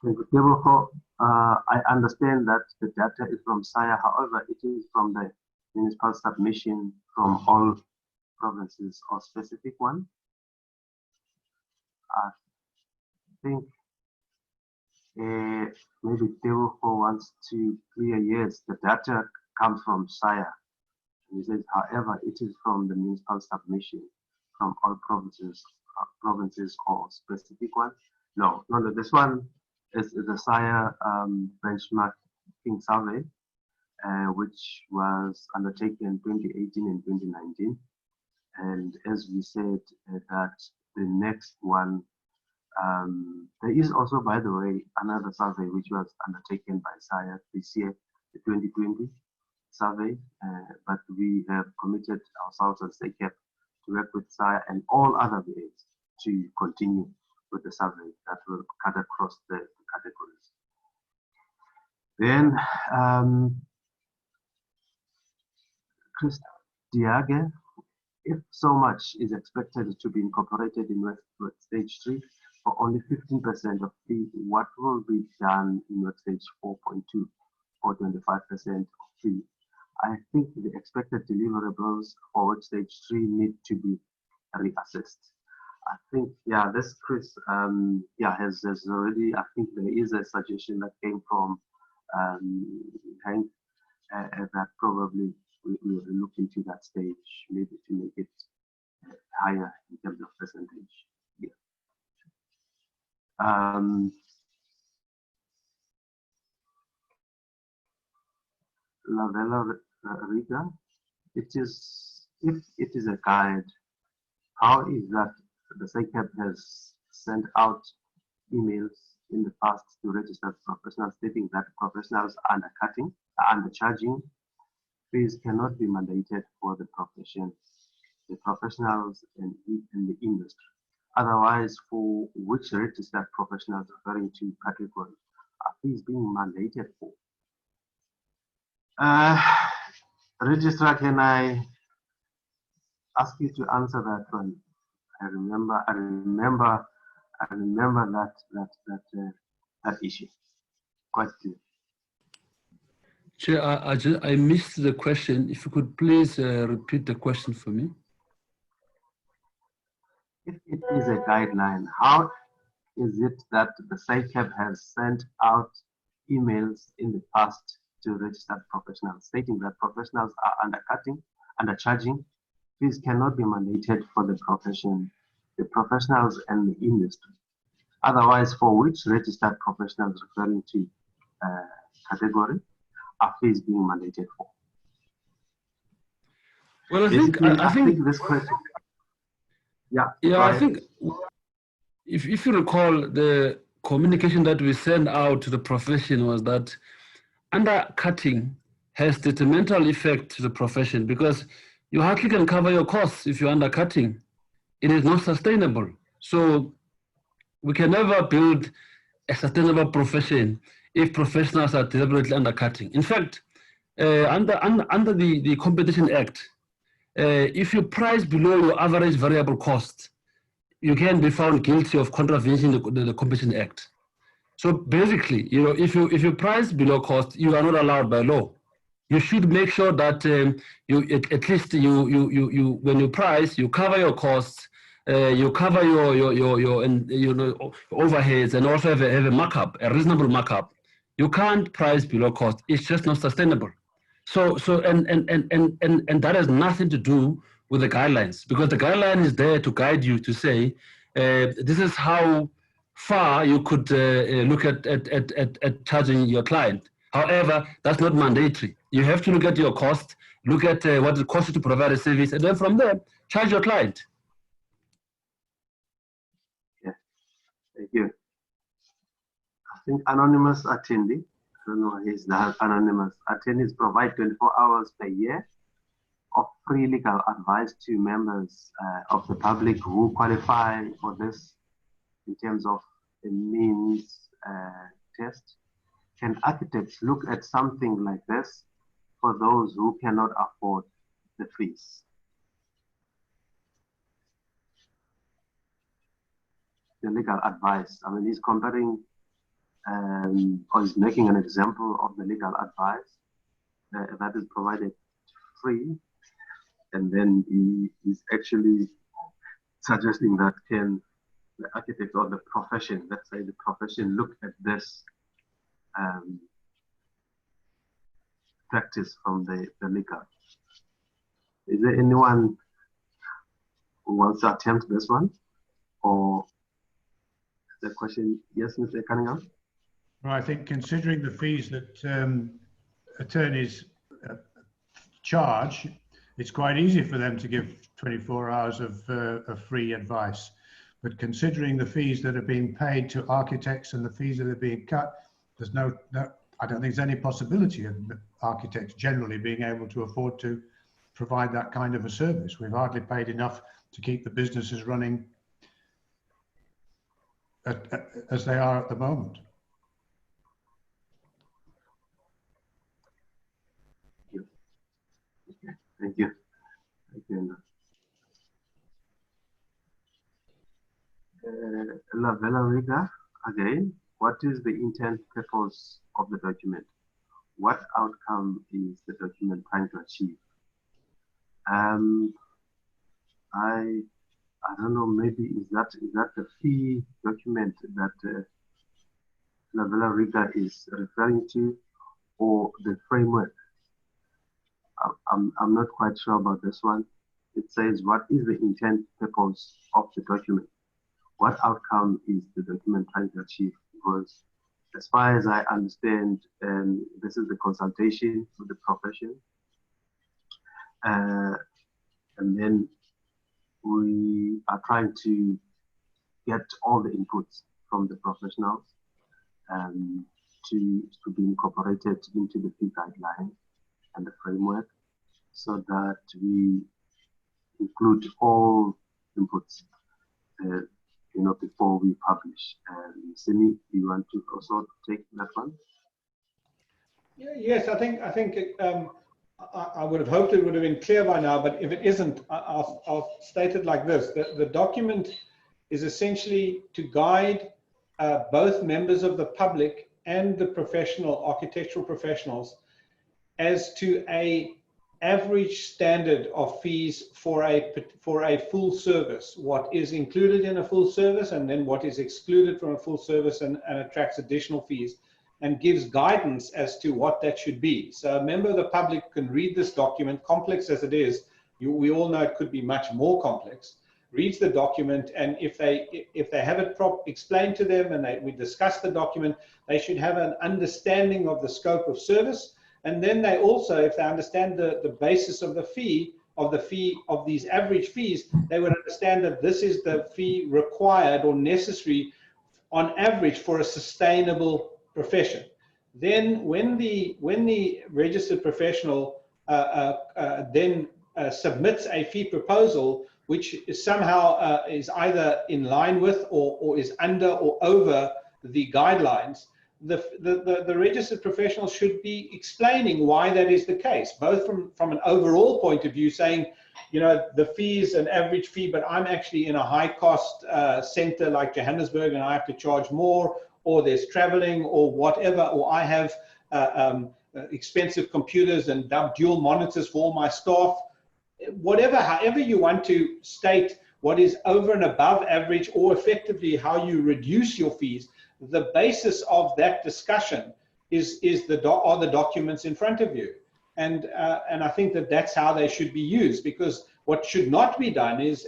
Thank you. I understand that the data is from SAIA, however, it is from the municipal submission from all provinces or specific one. I think maybe Devo wants to clear, yes, the data comes from SAIA. He says, however, it is from the municipal submission from all provinces or specific one. No, this one is the SAIA benchmarking survey, which was undertaken 2018 and 2019. And as we said, that the next one, there is also, by the way, another survey which was undertaken by SAIA this year, the 2020 survey, but we have committed ourselves as SACAP to work with SAIA and all other VAs to continue with the survey that will cut across the categories. Then, Chris Diage, if so much is expected to be incorporated in work stage 3 for only 15% of fee, what will be done in work stage 4.2 for 25% of fee? I think the expected deliverables for work stage 3 need to be reassessed. I think, yeah, this Chris, has already, I think there is a suggestion that came from Hank that probably we will look into that stage, maybe to make it higher in terms of percentage. Yeah. Lavella Riga, if it is a guide, how is that the SACAP has sent out emails in the past to registered professionals, stating that professionals are undercharging. Fees cannot be mandated for the profession, the professionals in the industry. Otherwise, for which registered professionals referring to category are fees being mandated for? Registrar, can I ask you to answer that one? I remember that issue quite clear. Chair, I missed the question. If you could please repeat the question for me. If it is a guideline, how is it that the SACAP has sent out emails in the past to registered professionals stating that professionals are undercharging? Fees cannot be mandated for the profession, the professionals and the industry. Otherwise, for which registered professionals referring to category are fees being mandated for? Well, I think this question. Yeah. I think if you recall, the communication that we sent out to the profession was that undercutting has detrimental effect to the profession because you hardly can cover your costs if you're undercutting. It is not sustainable. So we can never build a sustainable profession if professionals are deliberately undercutting. In fact, under the Competition Act, if you price below your average variable cost, you can be found guilty of contravening the Competition Act. So basically, if you price below cost, you are not allowed by law. You should make sure that at least when you price, you cover your costs, you cover your overheads, and also have a markup, a reasonable markup. You can't price below cost. It's just not sustainable. So and that has nothing to do with the guidelines, because the guideline is there to guide you to say this is how far you could look at charging your client. However, that's not mandatory. You have to look at your cost, look at what it costs you to provide a service, and then from there, charge your client. Yeah, thank you. I think anonymous attendee, I don't know who is that anonymous attendees, provide 24 hours per year of free legal advice to members of the public who qualify for this in terms of a means test. Can architects look at something like this for those who cannot afford the fees? The legal advice, I mean, he's comparing or he's making an example of the legal advice that is provided free, and then he is actually suggesting that can the architect or the profession, let's say the profession, look at this practice from the legal. Is there anyone who wants to attempt this one? Or the question, yes, Mr. Cunningham? Well, I think considering the fees that attorneys charge, it's quite easy for them to give 24 hours of free advice. But considering the fees that are being paid to architects and the fees that are being cut, there's I don't think there's any possibility of architects generally being able to afford to provide that kind of a service. We've hardly paid enough to keep the businesses running as they are at the moment. Thank you. Thank you. Valeria, again, what is the intent purpose of the document? What outcome is the document trying to achieve? I don't know, maybe is that the fee document that Lavella Riga is referring to, or the framework? I'm not quite sure about this one. It says, what is the intent purpose of the document? What outcome is the document trying to achieve? Because as far as I understand, this is the consultation with the profession. And then we are trying to get all the inputs from the professionals to be incorporated into the fee guideline and the framework, so that we include all inputs, before we publish. Simi, do you want to also take that one? Yeah, yes, I think I would have hoped it would have been clear by now, but if it isn't, I'll state it like this. The document is essentially to guide both members of the public and the architectural professionals as to a average standard of fees for a full service, what is included in a full service and then what is excluded from a full service and attracts additional fees, and gives guidance as to what that should be. So a member of the public can read this document, complex as it is. We all know it could be much more complex. Reads the document, and if they have it explained to them and we discuss the document, they should have an understanding of the scope of service. And then they also, if they understand the basis of the fee of these average fees, they would understand that this is the fee required or necessary on average for a sustainable profession. Then when the registered professional then submits a fee proposal, which is somehow is either in line with or is under or over the guidelines, the registered professional should be explaining why that is the case, both from an overall point of view, saying, the fee is an average fee, but I'm actually in a high cost center like Johannesburg and I have to charge more, or there's traveling or whatever, or I have expensive computers and dual monitors for all my staff. However you want to state what is over and above average, or effectively how you reduce your fees, the basis of that discussion are the documents in front of you. And I think that's how they should be used, because what should not be done is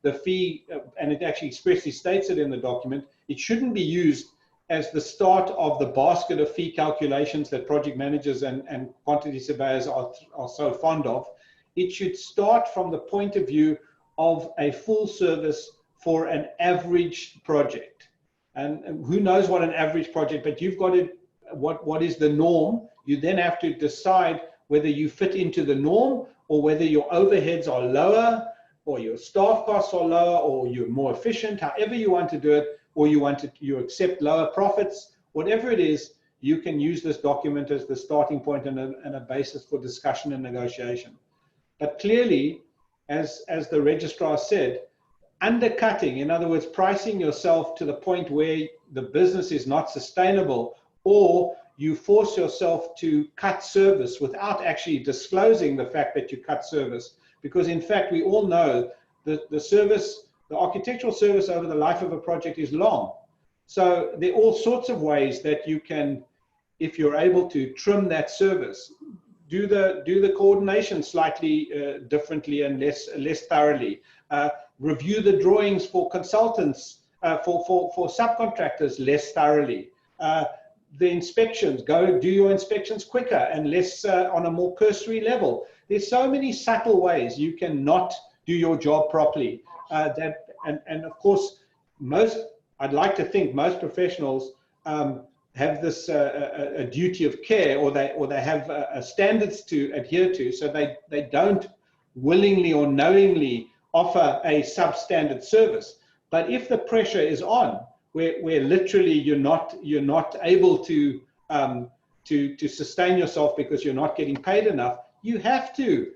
the fee, and it actually expressly states it in the document, it shouldn't be used as the start of the basket of fee calculations that project managers and quantity surveyors are so fond of. It should start from the point of view of a full service for an average project. And who knows what an average project, but you've got to, what is the norm? You then have to decide whether you fit into the norm, or whether your overheads are lower, or your staff costs are lower, or you're more efficient, however you want to do it, or you accept lower profits. Whatever it is, you can use this document as the starting point and a basis for discussion and negotiation. But clearly, as the registrar said, undercutting, in other words, pricing yourself to the point where the business is not sustainable, or you force yourself to cut service without actually disclosing the fact that you cut service. Because in fact, we all know that the architectural service over the life of a project is long. So there are all sorts of ways that you can, if you're able to trim that service, do the coordination slightly differently and less thoroughly. Review the drawings for consultants, for subcontractors less thoroughly. The inspections, go do your inspections quicker and less on a more cursory level. There's so many subtle ways you can not do your job properly. And of course, I'd like to think most professionals have this a duty of care, or they have standards to adhere to, so they don't willingly or knowingly offer a substandard service. But if the pressure is on, where literally you're not able to sustain yourself because you're not getting paid enough, you have to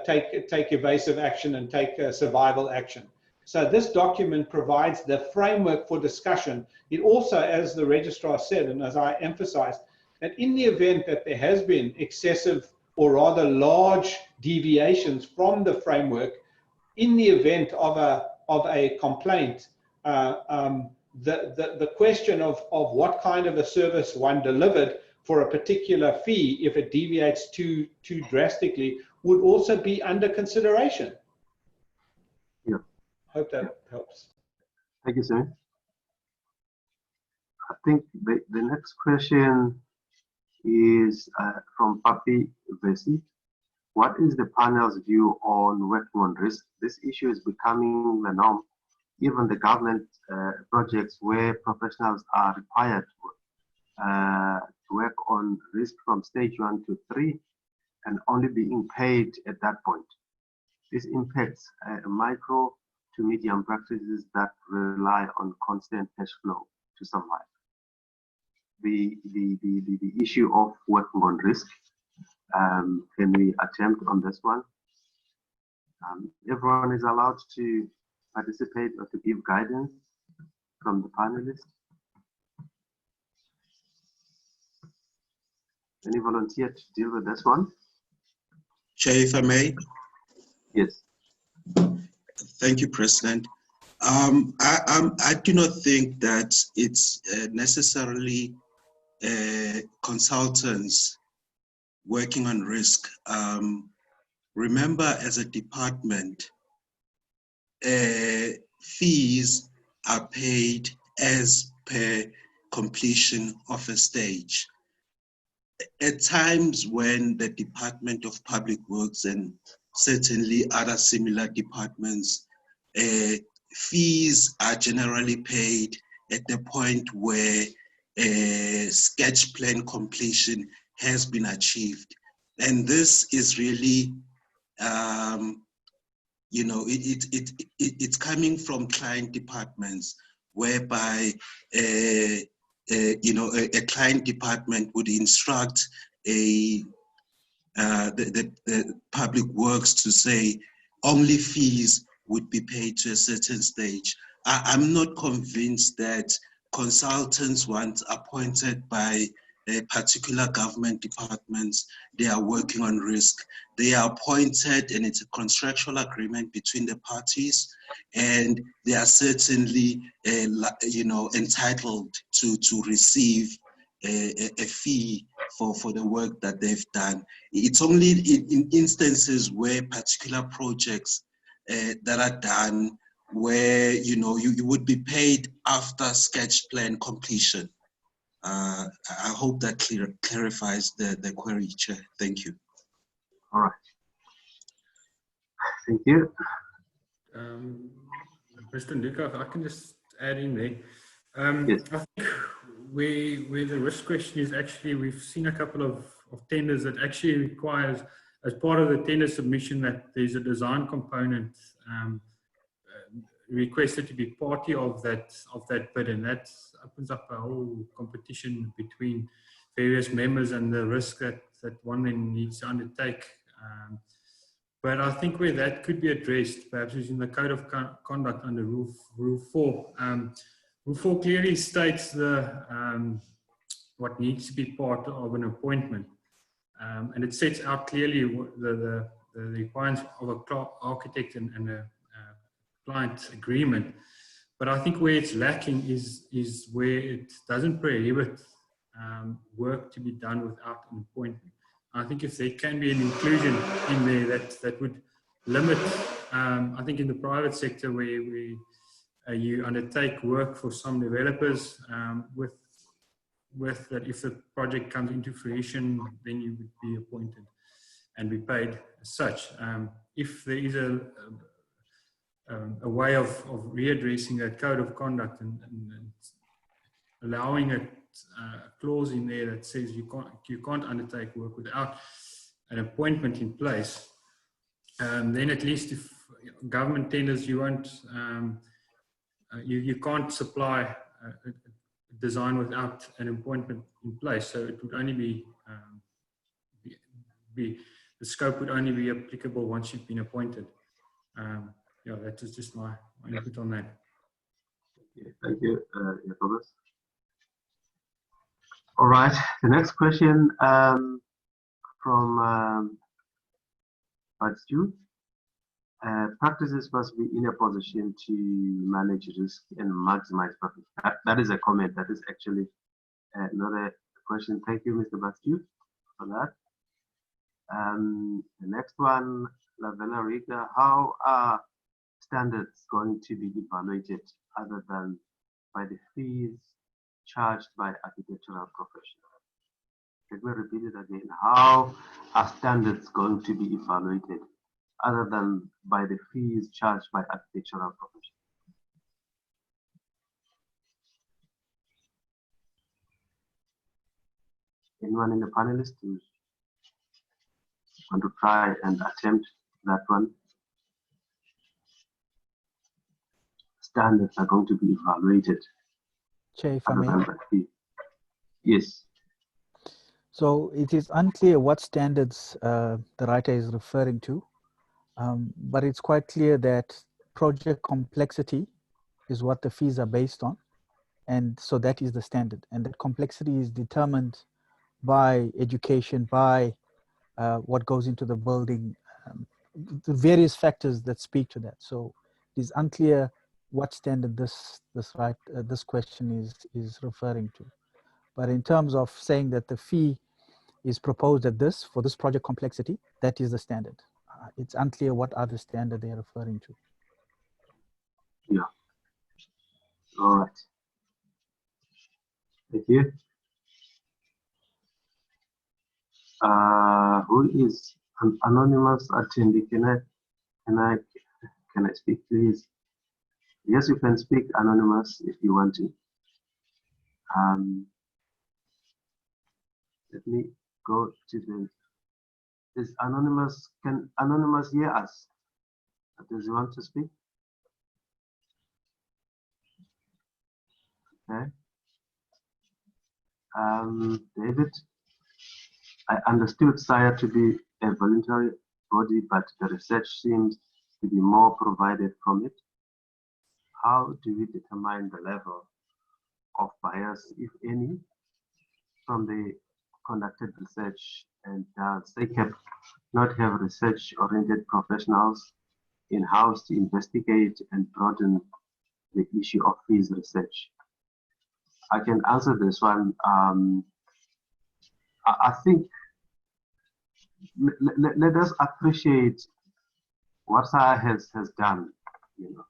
take evasive action and take survival action. So this document provides the framework for discussion. It also, as the registrar said, and as I emphasized, that in the event that there has been excessive or rather large deviations from the framework, in the event of a complaint, the question of what kind of a service one delivered for a particular fee, if it deviates too drastically, would also be under consideration. Yeah. Hope that helps. Thank you, sir. I think the next question is from Papi Vesi. What is the panel's view on working on risk? This issue is becoming the norm even the government projects where professionals are required to work on risk from stage 1 to 3 and only being paid at that point. This impacts micro to medium practices that rely on constant cash flow to survive. The issue of working on risk, can we attempt on this one? Everyone is allowed to participate or to give guidance from the panelists. Any volunteer to deal with this one? Chair, if I may. Yes. Thank you, President. I do not think that it's necessarily consultants working on risk. Remember, as a department, fees are paid as per completion of a stage. At times when the Department of Public Works and certainly other similar departments, fees are generally paid at the point where sketch plan completion has been achieved. And this is really, you know, it's coming from client departments whereby you know, a client department would instruct the public works to say only fees would be paid to a certain stage. I'm not convinced that consultants, once appointed by particular government departments, they are working on risk. They are appointed and it's a contractual agreement between the parties, and they are certainly you know, entitled to receive a fee for the work that they've done. It's only in instances where particular projects that are done where, you know, you would be paid after sketch plan completion. I hope that clarifies the query, Chair. Thank you. All right. Thank you. President Luca, if I can just add in there. Yes. I think where the risk question is actually, we've seen a couple of tenders that actually requires, as part of the tender submission, that there's a design component requested to be party of that bid, and that opens up a whole competition between various members and the risk that one then needs to undertake. But I think where that could be addressed, perhaps, is in the Code of Conduct under Rule 4. Rule 4 clearly states what needs to be part of an appointment, and it sets out clearly the requirements of a architect and a client agreement. But I think where it's lacking is where it doesn't prohibit work to be done without an appointment. I think if there can be an inclusion in there that would limit, I think in the private sector where you undertake work for some developers with that, if the project comes into fruition, then you would be appointed and be paid as such. If there is a way of readdressing that code of conduct and allowing a clause in there that says you can't undertake work without an appointment in place, then at least if government tenders, you won't you can't supply a design without an appointment in place. So it would only be the scope would only be applicable once you've been appointed. Yeah, that is just my input on that. Okay, thank you, Thomas. All right, the next question from Stu. Practices must be in a position to manage risk and maximize profit. That is a comment. That is actually not a question. Thank you, Mr. Bastu, for that. The next one, Lavella Riga, how are standards going to be evaluated other than by the fees charged by architectural professionals? Let me repeat it again. How are standards going to be evaluated other than by the fees charged by architectural professionals? anyone in the panelists who want to try and attempt that one? Standards are going to be evaluated. Chair, if I may. Yes. So it is unclear what standards the writer is referring to, but it's quite clear that project complexity is what the fees are based on. And so that is the standard. And that complexity is determined by education, by what goes into the building, the various factors that speak to that. So it is unclear what standard this question is referring to. But in terms of saying that the fee is proposed at this, for this project complexity, that is the standard. It's unclear what other standard they are referring to. Yeah. All right. Thank you. Who is an anonymous attendee? Can I speak, please? Yes, you can speak anonymous if you want to. Let me go to the. Is anonymous? Can anonymous hear us? Does he want to speak? Okay. David, I understood SAIA to be a voluntary body, but the research seems to be more provided from it. How do we determine the level of bias, if any, from the conducted research? And does SACAP not have research-oriented professionals in-house to investigate and broaden the issue of fees research? I can answer this one. I think let us appreciate what SAIA has done, you know,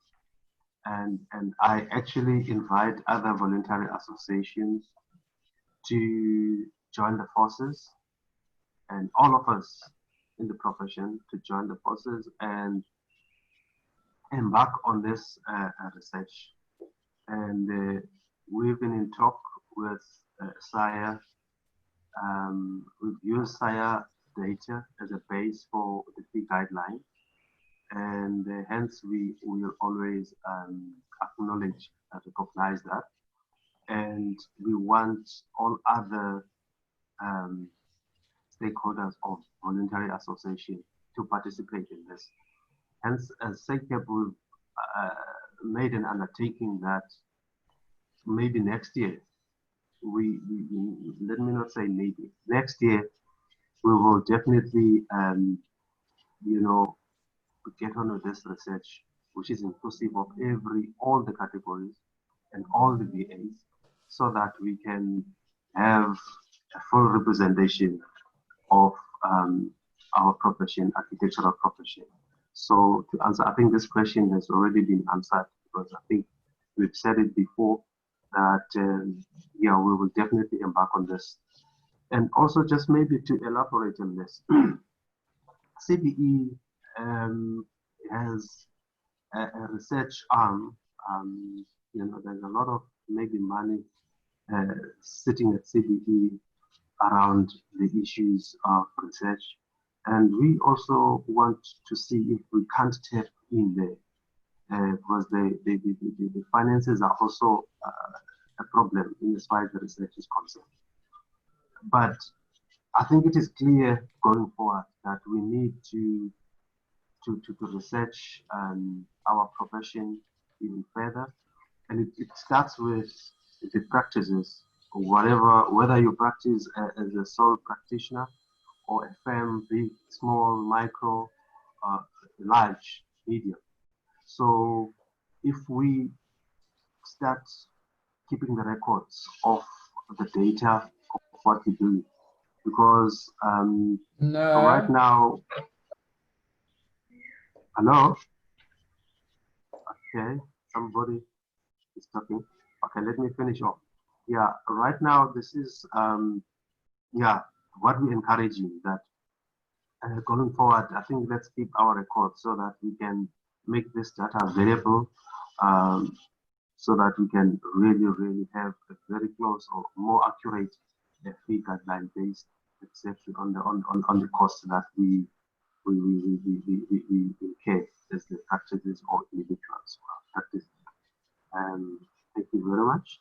and I actually invite other voluntary associations to join the forces, and all of us in the profession to join the forces and embark on this research. And we've been in talk with SAIA. We've used SAIA data as a base for the fee guideline, and hence we will always acknowledge and recognize that. And we want all other stakeholders of voluntary association to participate in this. Hence, as SACAP, we've made an undertaking that maybe next year, let me not say maybe, next year, we will definitely, you know, get on with this research, which is inclusive of all the categories and all the VAs, so that we can have a full representation of our profession, architectural profession. So to answer, I think this question has already been answered, because I think we've said it before that, yeah, we will definitely embark on this. And also just maybe to elaborate on this, CBE has a research arm. You know, there's a lot of maybe money sitting at CBE around the issues of research, and we also want to see if we can't tap in there, because the finances are also a problem in as far as the research is concerned. But I think it is clear going forward that we need to research our profession even further, and it starts with the practices, whether you practice as a sole practitioner or a firm, big, small, micro, large, medium. So if we start keeping the records of the data of what we do, because right now, hello? Okay, somebody is talking. Okay, let me finish off. Yeah, right now, this is, yeah, what we encourage you that going forward, I think let's keep our records so that we can make this data available, so that we can really have a very close or more accurate a fee guideline based exactly on the cost that we incur as the practices or individuals practice. Thank you very much.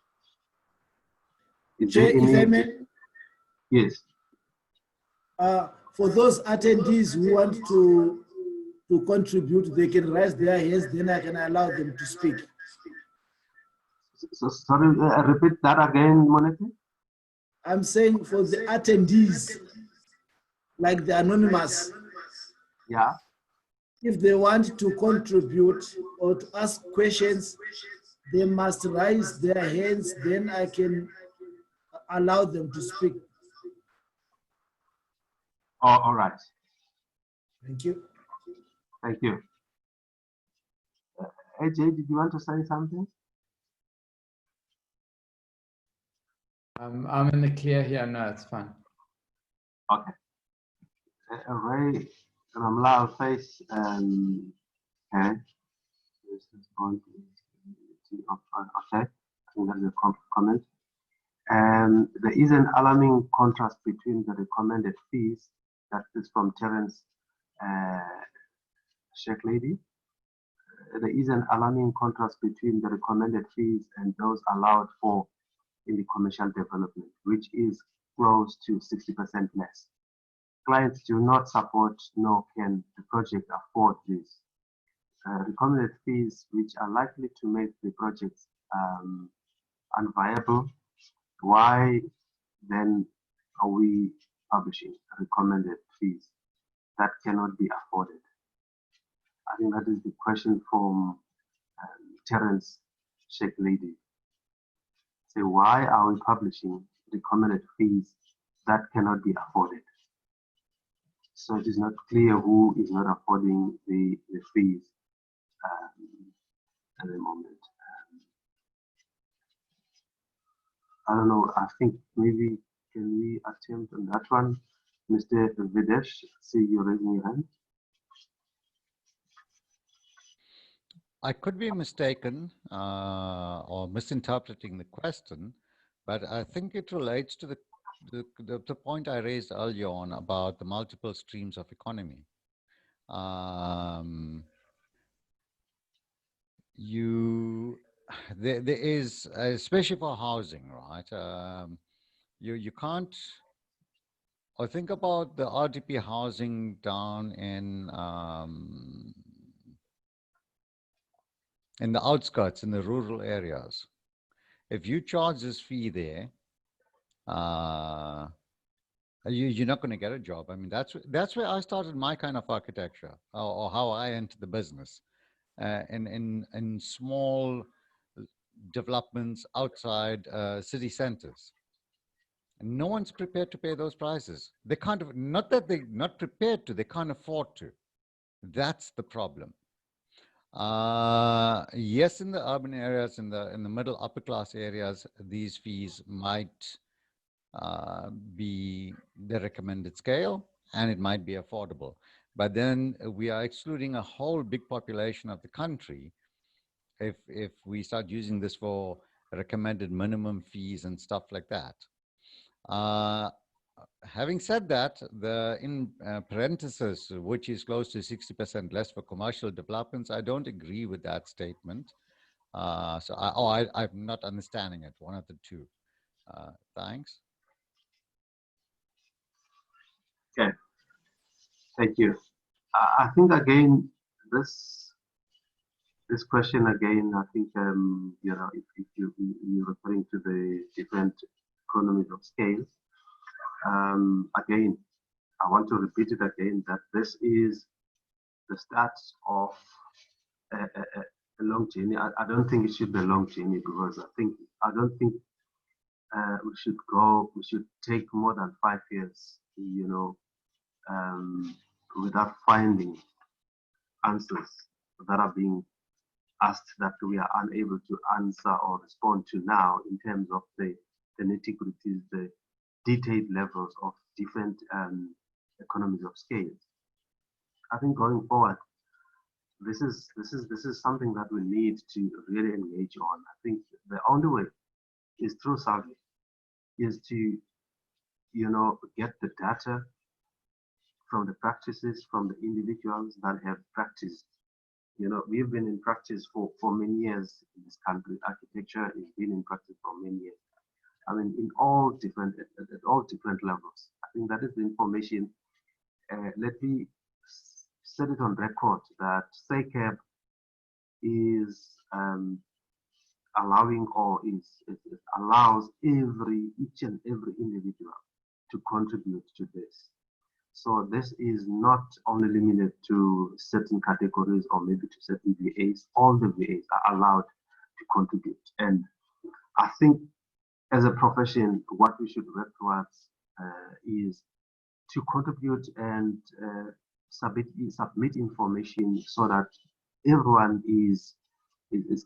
Is there any? If I may, yes. For those attendees who want to contribute, they can raise their hands, then I can allow them to speak. So, sorry, repeat that again, Monete. I'm saying for the attendees, like the anonymous, yeah, if they want to contribute or to ask questions, they must raise their hands, then I can allow them to speak. Oh, all right. Thank you. Thank you. AJ, did you want to say something? I'm in the clear here. No, it's fine. Okay. Ray Ramlal face okay. Okay. I think that's a comment. There is an alarming contrast between the recommended fees, that is from Terence Sheikh Lady. There is an alarming contrast between the recommended fees and those allowed for in the commercial development, which is close to 60% less. Clients do not support nor can the project afford this. Recommended fees, which are likely to make the projects unviable. Why then are we publishing recommended fees that cannot be afforded? I think that is the question from Terence Sheikh Lady. Say, why are we publishing recommended fees that cannot be afforded? So it is not clear who is not affording the fees at the moment. I don't know. I think maybe can we attempt on that one, Mr. Videsh? See you raising your hand. I could be mistaken or misinterpreting the question, but I think it relates to the point I raised earlier on about the multiple streams of economy. There is, especially for housing, right? You can't. Or think about the RDP housing down in the outskirts, in the rural areas. If you charge this fee there, you're not going to get a job. I mean, that's where I started my kind of architecture, or how I entered the business, in small developments outside city centers. And no one's prepared to pay those prices. They can't. Not that they're not prepared to. They can't afford to. That's the problem. Yes, in the urban areas, in the middle upper class areas, these fees might be the recommended scale, and it might be affordable. But then we are excluding a whole big population of the country if we start using this for recommended minimum fees and stuff like that. Having said that, in parentheses, which is close to 60% less for commercial developments, I don't agree with that statement. So I'm not understanding it, one of the two. Thanks. Okay, thank you. I think again, this question again, I think you know, if you're referring to the different economies of scale, again, I want to repeat it again that this is the start of a long journey. I don't think it should be a long journey, because I don't think we should take more than 5 years, you know, without finding answers that are being asked that we are unable to answer or respond to now, in terms of the nitty-gritties, the detailed levels of different economies of scale. I think going forward, this is something that we need to really engage on. I think the only way is through survey, is to you know, get the data from the practices, from the individuals that have practiced. You know, we've been in practice for many years in this country. Architecture has been in practice for many years. I mean, in all different, at all different levels. I think that is the information. Let me set it on record that SACAP is allowing, or it allows each and every individual to contribute to this. So this is not only limited to certain categories or maybe to certain VAs. All the VAs are allowed to contribute. And I think as a profession, what we should work towards is to contribute and submit information so that everyone is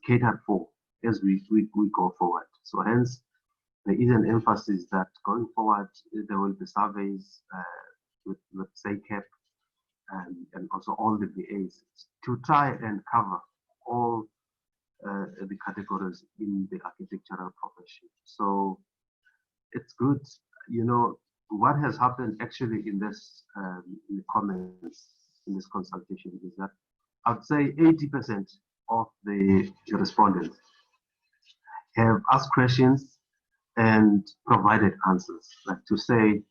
catered for as we go forward. So hence, there is an emphasis that going forward, there will be surveys with SACAP and also all the VAs to try and cover all the categories in the architectural profession. So it's good, you know, what has happened actually in this in the comments in this consultation is that I'd say 80% of the respondents have asked questions and provided answers, like to say,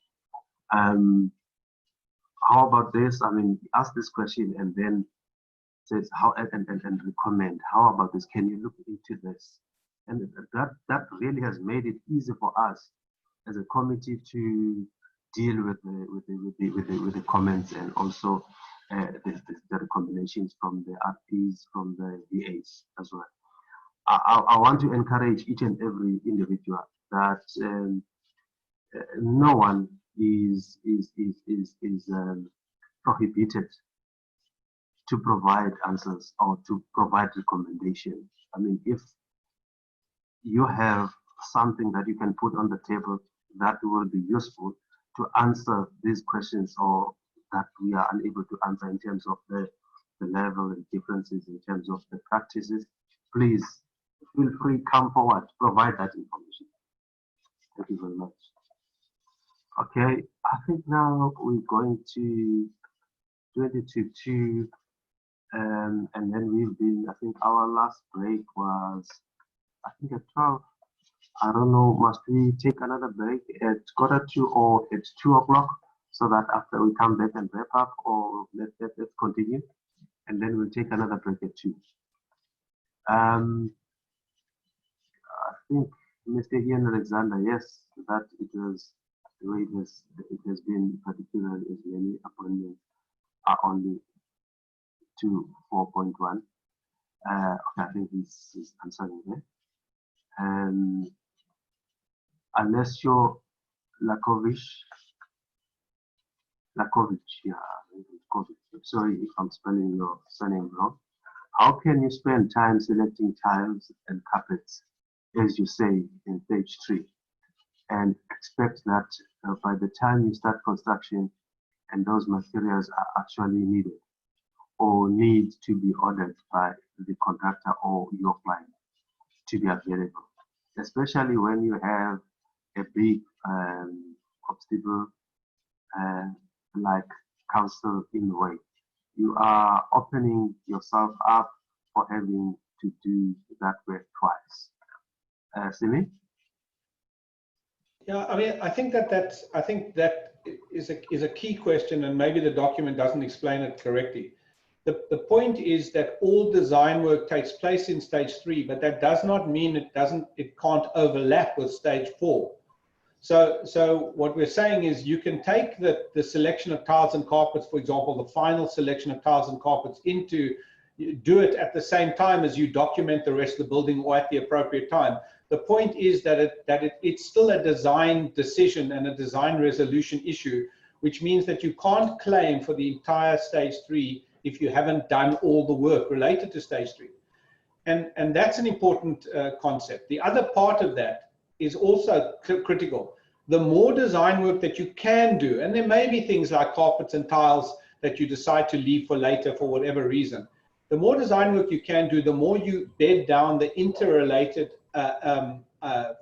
how about this? I mean, ask this question and then says how and recommend. How about this? Can you look into this? And that really has made it easy for us as a committee to deal with the comments and also the recommendations from the RPs, from the VAs as well. I want to encourage each and every individual that no one is prohibited to provide answers or to provide recommendations. I mean, if you have something that you can put on the table that will be useful to answer these questions or that we are unable to answer in terms of the level and differences in terms of the practices, please feel free, come forward, provide that information. Thank you very much. Okay, I think now we're going to 2022, and then we've been, I think our last break was, I think at 12. I don't know, must we take another break at 1:45 or at 2 o'clock so that after we come back and wrap up, or let's continue and then we'll take another break at 2. I think Mr. Ian Alexander, yes, that it was the way it has been, particularly as many appointments are only to 4.1. I think he's answering there. Alessio Lakovic, yeah, sorry if I'm spelling your surname wrong. How can you spend time selecting tiles and carpets, as you say, in stage 3, and expect that by the time you start construction and those materials are actually needed or need to be ordered by the contractor or your client to be available, especially when you have a big obstacle like council in the way. You are opening yourself up for having to do that work twice. Simi? Yeah, I mean, I think that is a key question, and maybe the document doesn't explain it correctly. The point is that all design work takes place in stage 3, but that does not mean it can't overlap with stage 4. So what we're saying is you can take the selection of tiles and carpets, for example, the final selection of tiles and carpets do it at the same time as you document the rest of the building or at the appropriate time. The point is that it's still a design decision and a design resolution issue, which means that you can't claim for the entire stage 3 if you haven't done all the work related to stage 3. And that's an important concept. The other part of that is also critical. The more design work that you can do, and there may be things like carpets and tiles that you decide to leave for later for whatever reason, the more design work you can do, the more you bed down the interrelated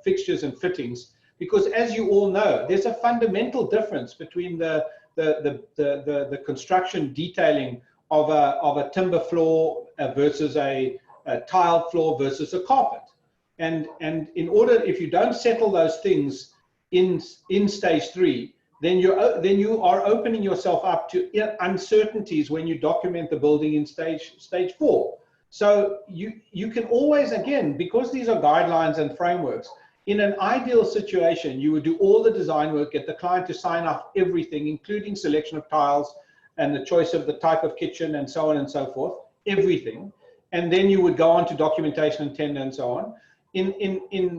fixtures and fittings, Because as you all know, there's a fundamental difference between the construction detailing of a timber floor versus a tiled floor versus a carpet. And in order, if you don't settle those things in stage 3, then you are opening yourself up to uncertainties when you document the building in stage 4. So you can always, again, because these are guidelines and frameworks, in an ideal situation, you would do all the design work, get the client to sign off everything, including selection of tiles and the choice of the type of kitchen and so on and so forth, everything. And then you would go on to documentation and tender and so on. In the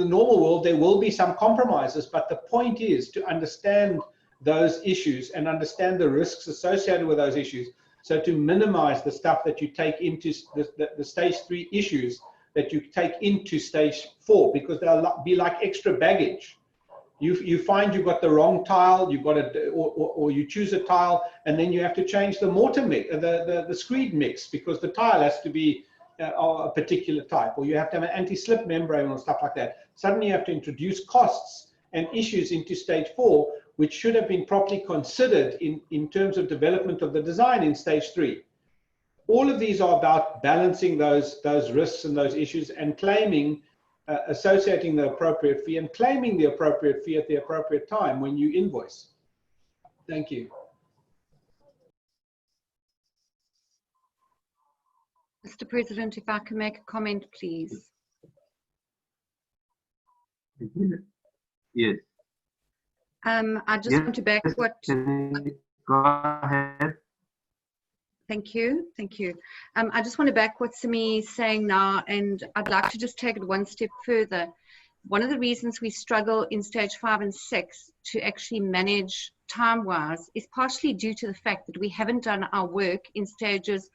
normal world, there will be some compromises, but the point is to understand those issues and understand the risks associated with those issues. So to minimize the stuff that you take into the stage 3 issues that you take into stage 4, because they'll be like extra baggage. You find you've got the wrong tile, you've got it, or you choose a tile, and then you have to change the mortar mix, the screed mix, because the tile has to be a particular type, or you have to have an anti-slip membrane or stuff like that. Suddenly you have to introduce costs and issues into stage 4, which should have been properly considered in terms of development of the design in stage 3. All of these are about balancing those risks and those issues and claiming, associating the appropriate fee and claiming the appropriate fee at the appropriate time when you invoice. Thank you. Mr. President, if I can make a comment, please. Yes. I just want to back what. Go ahead. Thank you. Thank you. I just want to back what Simi is saying now, and I'd like to just take it one step further. One of the reasons we struggle in stage 5 and 6 to actually manage time-wise is partially due to the fact that we haven't done our work in stages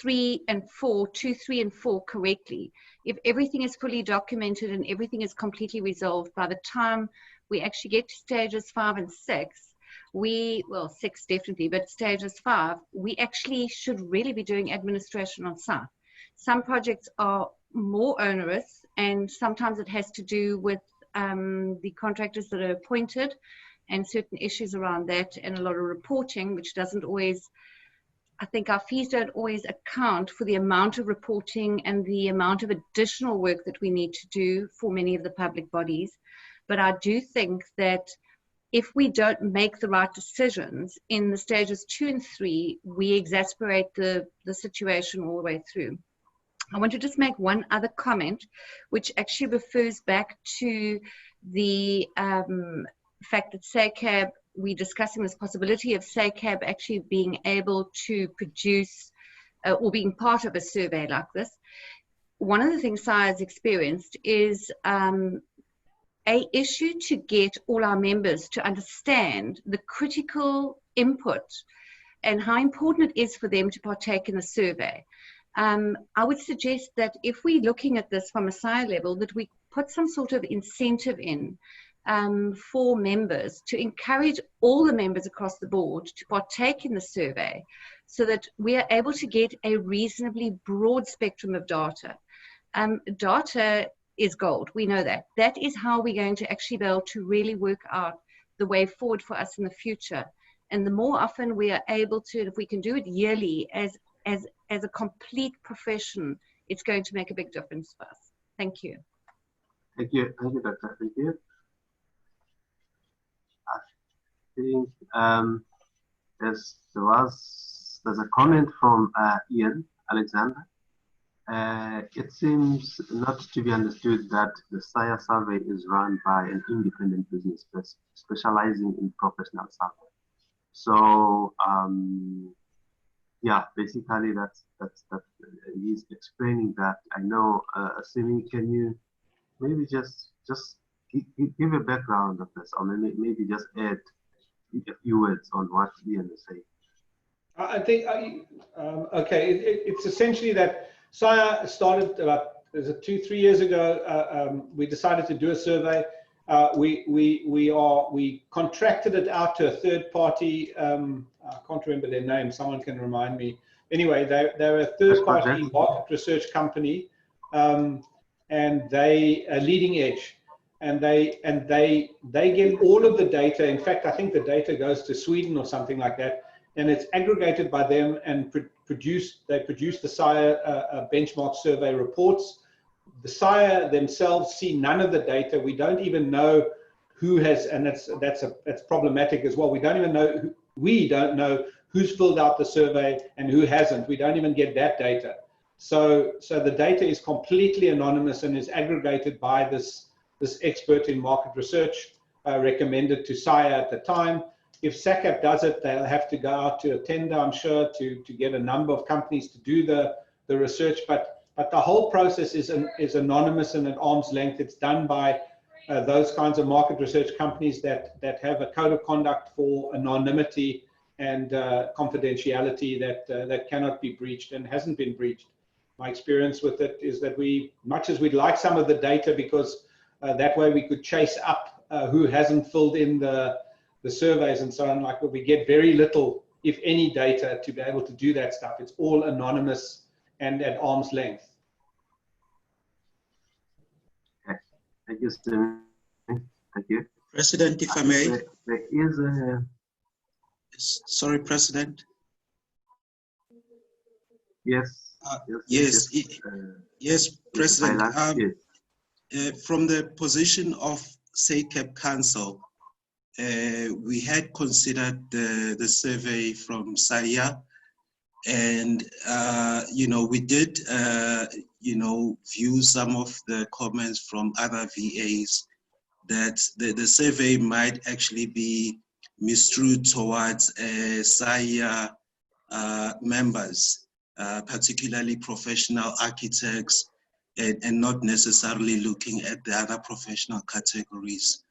3 and 4, 2, 3, and 4 correctly. If everything is fully documented and everything is completely resolved, by the time we actually get to stages 5 and 6, well, 6 definitely, but stages 5, we actually should really be doing administration on site. Some projects are more onerous, and sometimes it has to do with the contractors that are appointed and certain issues around that, and a lot of reporting, which doesn't always, I think our fees don't always account for the amount of reporting and the amount of additional work that we need to do for many of the public bodies. But I do think that if we don't make the right decisions in the stages 2 and 3, we exasperate the situation all the way through. I want to just make one other comment, which actually refers back to the fact that SACAP, we're discussing this possibility of SACAP actually being able to produce or being part of a survey like this. One of the things SAI has experienced is a issue to get all our members to understand the critical input and how important it is for them to partake in the survey. I would suggest that if we're looking at this from a SAI level, that we put some sort of incentive in for members to encourage all the members across the board to partake in the survey, so that we are able to get a reasonably broad spectrum of data. Data is gold, we know that. That is how we're going to actually be able to really work out the way forward for us in the future. And the more often we are able to, if we can do it yearly as a complete profession, it's going to make a big difference for us. Thank you. Thank you, Doctor. Thank you. I think there's a comment from Ian Alexander. It seems not to be understood that the SAIA survey is run by an independent business specializing in professional survey. So yeah, basically that's he's explaining that. I know, Simi, can you maybe just give a background of this, or maybe just add a few words on what Ian is saying? I think okay, it's essentially that SAIA started about 2-3 years ago. We decided to do a survey. We contracted it out to a third party. I can't remember their name. Someone can remind me. Anyway, they're a third party market research company, and they are leading edge. and they get all of the data. In fact, I think the data goes to Sweden or something like that, and it's aggregated by them and they produce the SAIA benchmark survey reports. The SAIA themselves see none of the data. We don't even know who has, and that's problematic as well. We don't even know who's filled out the survey and who hasn't. We don't even get that data. So the data is completely anonymous and is aggregated by this expert in market research, recommended to SAIA at the time. If SACAP does it, they'll have to go out to a tender, I'm sure, to get a number of companies to do the research. But the whole process is anonymous and at arm's length. It's done by those kinds of market research companies that have a code of conduct for anonymity and confidentiality that cannot be breached and hasn't been breached. My experience with it is that much as we'd like some of the data, because that way we could chase up who hasn't filled in the surveys and so on, like, we get very little, if any, data to be able to do that stuff. It's all anonymous and at arm's length. Thank you, Stephen. Thank you. President, if I may. There is a... Sorry, President. Yes. Yes, President. From the position of SACAP Council, we had considered the survey from SAIA, and we did view some of the comments from other VAs that the survey might actually be misconstrued towards SAIA members, particularly professional architects, and not necessarily looking at the other professional categories.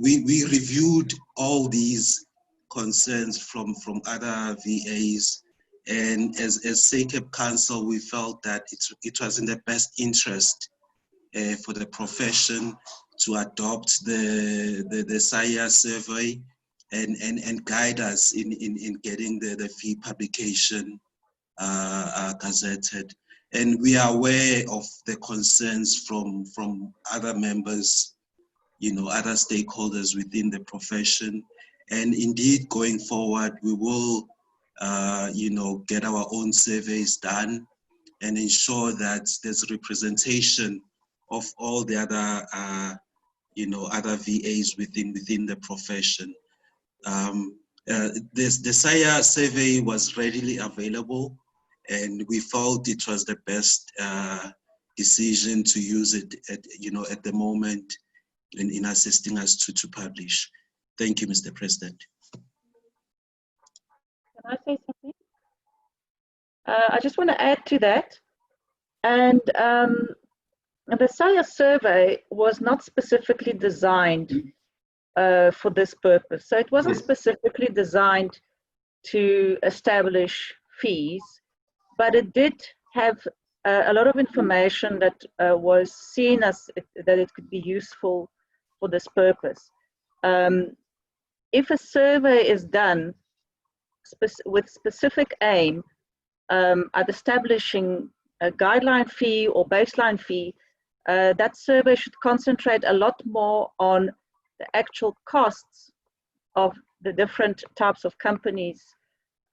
We reviewed all these concerns from other VAs, and as SACAP Council, we felt that it was in the best interest for the profession to adopt the SAIA survey and guide us in getting the fee publication gazetted. And we are aware of the concerns from other members, other stakeholders within the profession. And indeed, going forward, we will, get our own surveys done and ensure that there's representation of all the other, other VAs within the profession. The SAIA survey was readily available, and we felt it was the best decision to use it at the moment in assisting us to publish. Thank you, Mr. President. Can I say something? I just want to add to that. And the SAIA survey was not specifically designed for this purpose. So it wasn't specifically designed to establish fees, but it did have a lot of information that was seen as that it could be useful for this purpose. If a survey is done with specific aim at establishing a guideline fee or baseline fee, that survey should concentrate a lot more on the actual costs of the different types of companies,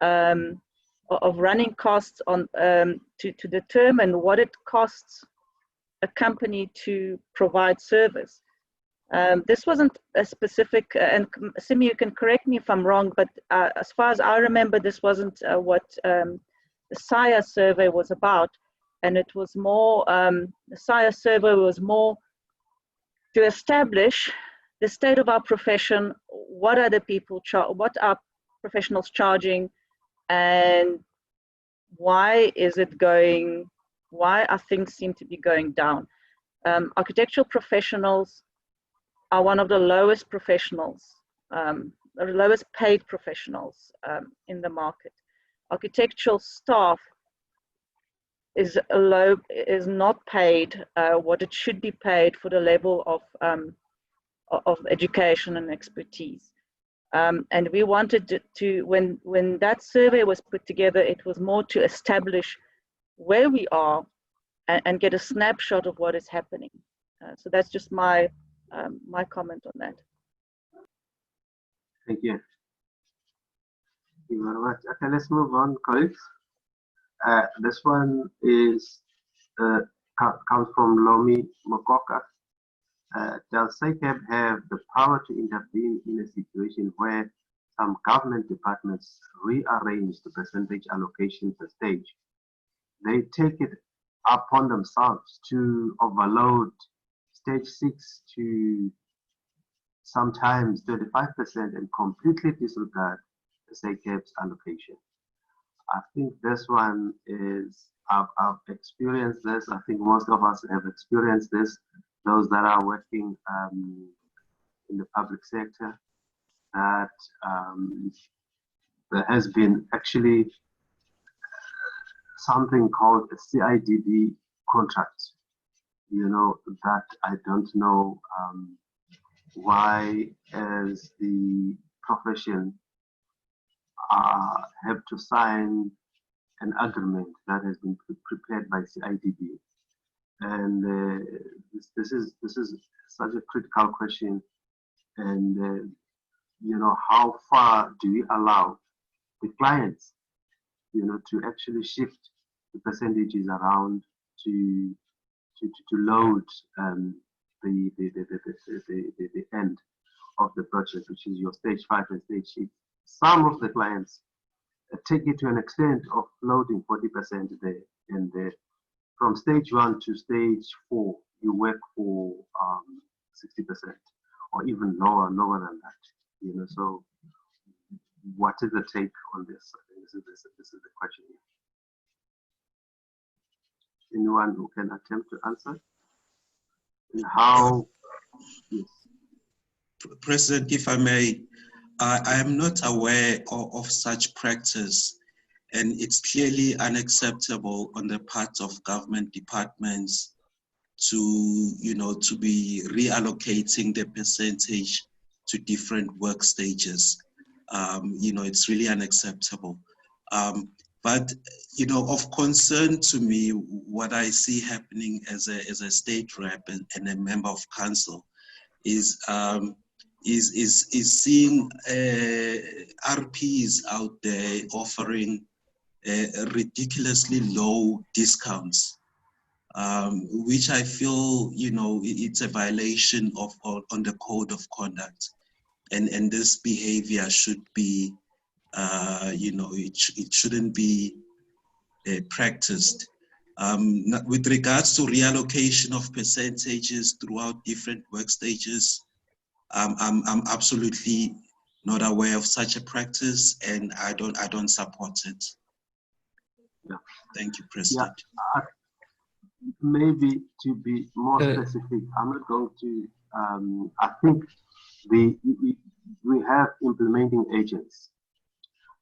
of running costs on to determine what it costs a company to provide service. This wasn't a specific, and Simi, you can correct me if I'm wrong, but as far as I remember, this wasn't what the SAIA survey was about. And it was more, the SAIA survey was more to establish the state of our profession, what are the people, what are professionals charging, and why is it going, why are things seem to be going down. Architectural professionals are one of the lowest professionals, the lowest paid professionals in the market. Architectural staff is not paid what it should be paid for the level of education and expertise. And we wanted to, when that survey was put together, it was more to establish where we are and get a snapshot of what is happening. So that's just my my comment on that. Thank you. Thank you very much. Okay, let's move on, colleagues. This one is comes from Lomi Mokoka. Does SACAP have the power to intervene in a situation where some government departments rearrange the percentage allocation per stage? They take it upon themselves to overload stage 6 to sometimes 35% and completely disregard the SACAP's allocation. I think this one is, I've experienced this. I think most of us have experienced this. Those that are working in the public sector, that there has been actually something called a CIDD contract, you know, that I don't know why as the profession have to sign an agreement that has been prepared by CIDD. And this is such a critical question. And you know, how far do we allow the clients, you know, to actually shift the percentages around to load the end of the project, which is your stage 5 and stage 6. Some of the clients take it to an extent of loading 40% there, and from stage 1 to stage 4, you work for 60% or even lower than that. You know, so what is the take on this? This is the question here. Anyone who can attempt to answer? And how? Yes. President, if I may, I am not aware of such practice, and it's clearly unacceptable on the part of government departments to, you know, to be reallocating the percentage to different work stages. You know, it's really unacceptable. But, you know, of concern to me, what I see happening as a state rep and a member of council is seeing RPs out there offering ridiculously low discounts, which I feel, you know, it's a violation of on the code of conduct, and this behavior should be, you know, it shouldn't be practiced. With regards to reallocation of percentages throughout different work stages, I'm absolutely not aware of such a practice, and I don't support it. Yeah. Thank you, President. Yeah. Maybe to be more specific, I'm not going to. I think we have implementing agents.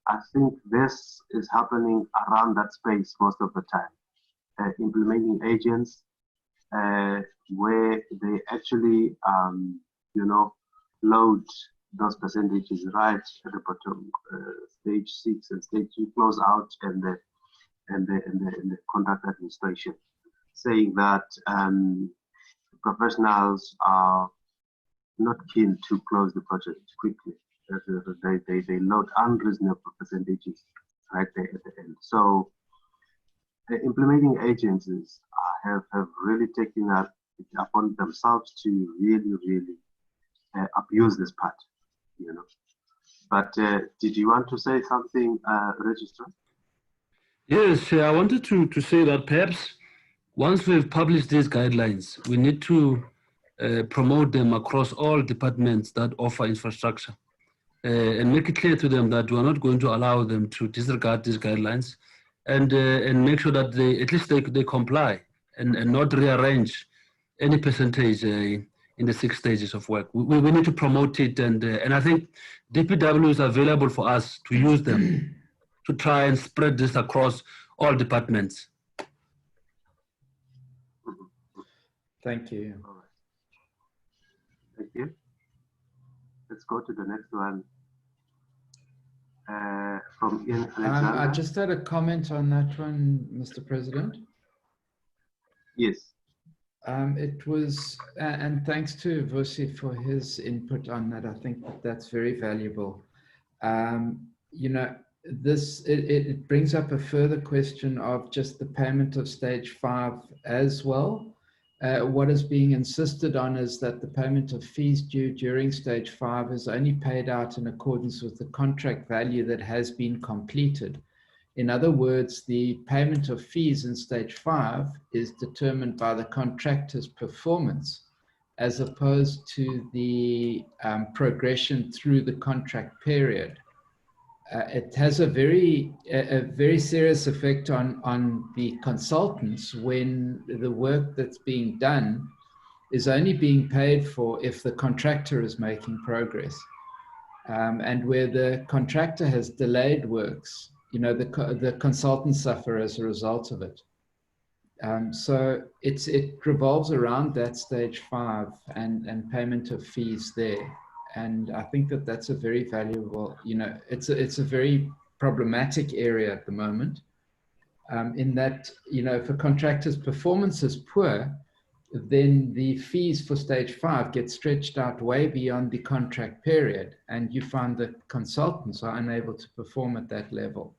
I think this is happening around that space most of the time. Implementing agents where they actually, you know, load those percentages right at the bottom, stage 6 and stage 2 close out, and the contract administration, saying that professionals are not keen to close the project quickly. They load unreasonable percentages right there at the end. So implementing agencies have really taken it upon themselves to really abuse this part, you know. But did you want to say something, Registrar? Yes, I wanted to say that perhaps once we've published these guidelines, we need to promote them across all departments that offer infrastructure and make it clear to them that we are not going to allow them to disregard these guidelines, and make sure that they at least they comply and not rearrange any percentage in the 6 stages of work. We need to promote it, and I think DPW is available for us to use them to try and spread this across all departments. Thank you. All right. Thank you. Let's go to the next one. From Ian Alexander. I just had a comment on that one, Mr. President. Yes. It was, and thanks to Vusi for his input on that. I think that's very valuable. You know, it brings up a further question of just the payment of stage 5 as well. What is being insisted on is that the payment of fees due during stage 5 is only paid out in accordance with the contract value that has been completed. In other words, the payment of fees in stage 5 is determined by the contractor's performance, as opposed to the progression through the contract period. It has a very serious effect on the consultants when the work that's being done is only being paid for if the contractor is making progress. And where the contractor has delayed works, you know, the consultants suffer as a result of it. So it revolves around that stage 5 and payment of fees there. And I think that that's a very valuable, you know, it's a very problematic area at the moment, in that, you know, if a contractor's performance is poor, then the fees for stage 5 get stretched out way beyond the contract period, and you find that consultants are unable to perform at that level.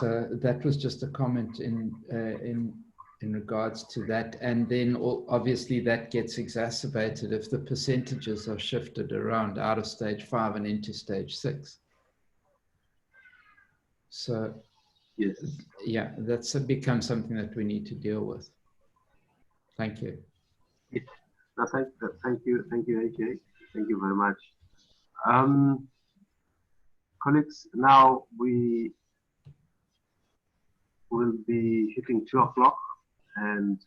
So that was just a comment in regards to that. And then obviously that gets exacerbated if the percentages are shifted around out of stage 5 and into stage 6. So yes, yeah, that's become something that we need to deal with. Thank you. Thank you, AJ. Thank you very much. Colleagues, now we will be hitting 2 o'clock, and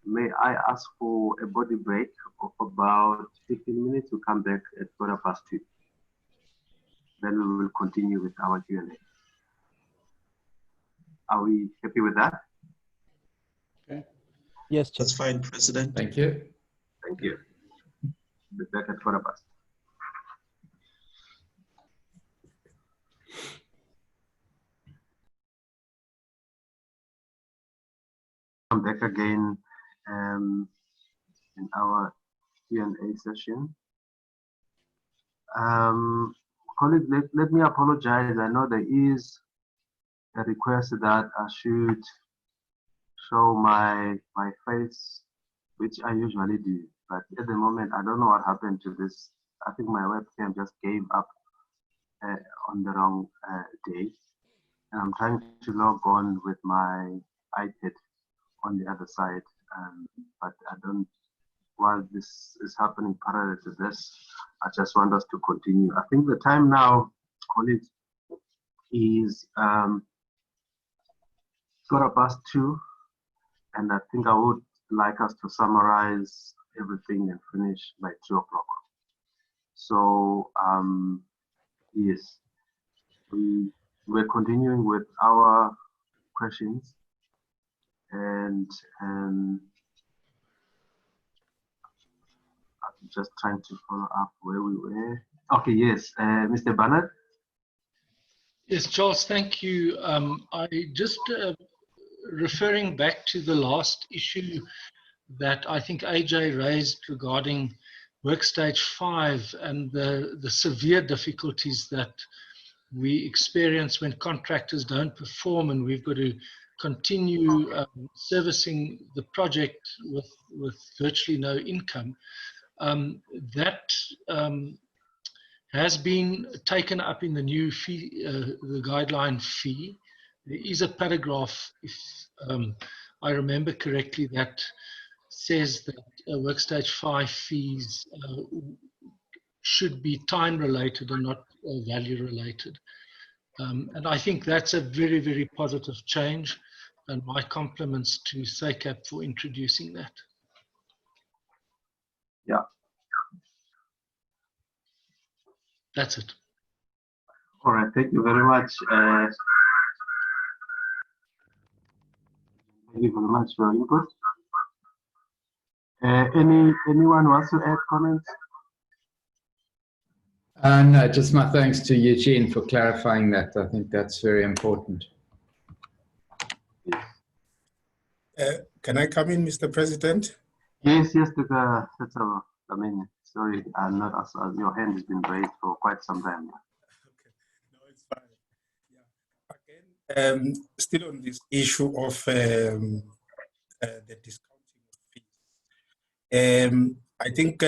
may I ask for a body break of about 15 minutes? We'll come back at 2:15. Then we will continue with our Q&A. Are we happy with that? Okay. Yes, Chair. That's fine, President. Thank you. Thank you. Be back at 2:15. Come back again in our Q&A session. Colleagues, let me apologize. I know there is a request that I should show my face, which I usually do, but at the moment I don't know what happened to this. I think my webcam just gave up on the wrong day, and I'm trying to log on with my iPad on the other side, but I don't. While this is happening parallel to this, I just want us to continue. I think the time now, colleagues, is 2:15, and I think I would like us to summarize everything and finish by 2 o'clock. So yes, we're continuing with our questions, and I'm just trying to follow up where we were. Okay, yes, Mr. Bernard. Yes, Charles, thank you. I just referring back to the last issue that I think AJ raised regarding work stage 5 and the severe difficulties that we experience when contractors don't perform, and we've got to continue servicing the project with virtually no income. That has been taken up in the new fee, the guideline fee. There is a paragraph, if I remember correctly, that says that work stage 5 fees should be time related and not value related. And I think that's a very, very positive change, and my compliments to SACAP for introducing that. Yeah. That's it. All right, thank you very much. Thank you very much for your input. Anyone wants to add comments? No, just my thanks to Eugene for clarifying that. I think that's very important. Can I come in, Mr. President? Yes, yes, I mean, sorry, I'm not, as your hand has been raised for quite some time. No, it's fine. Yeah. Again, still on this issue of the discounting of fees. I think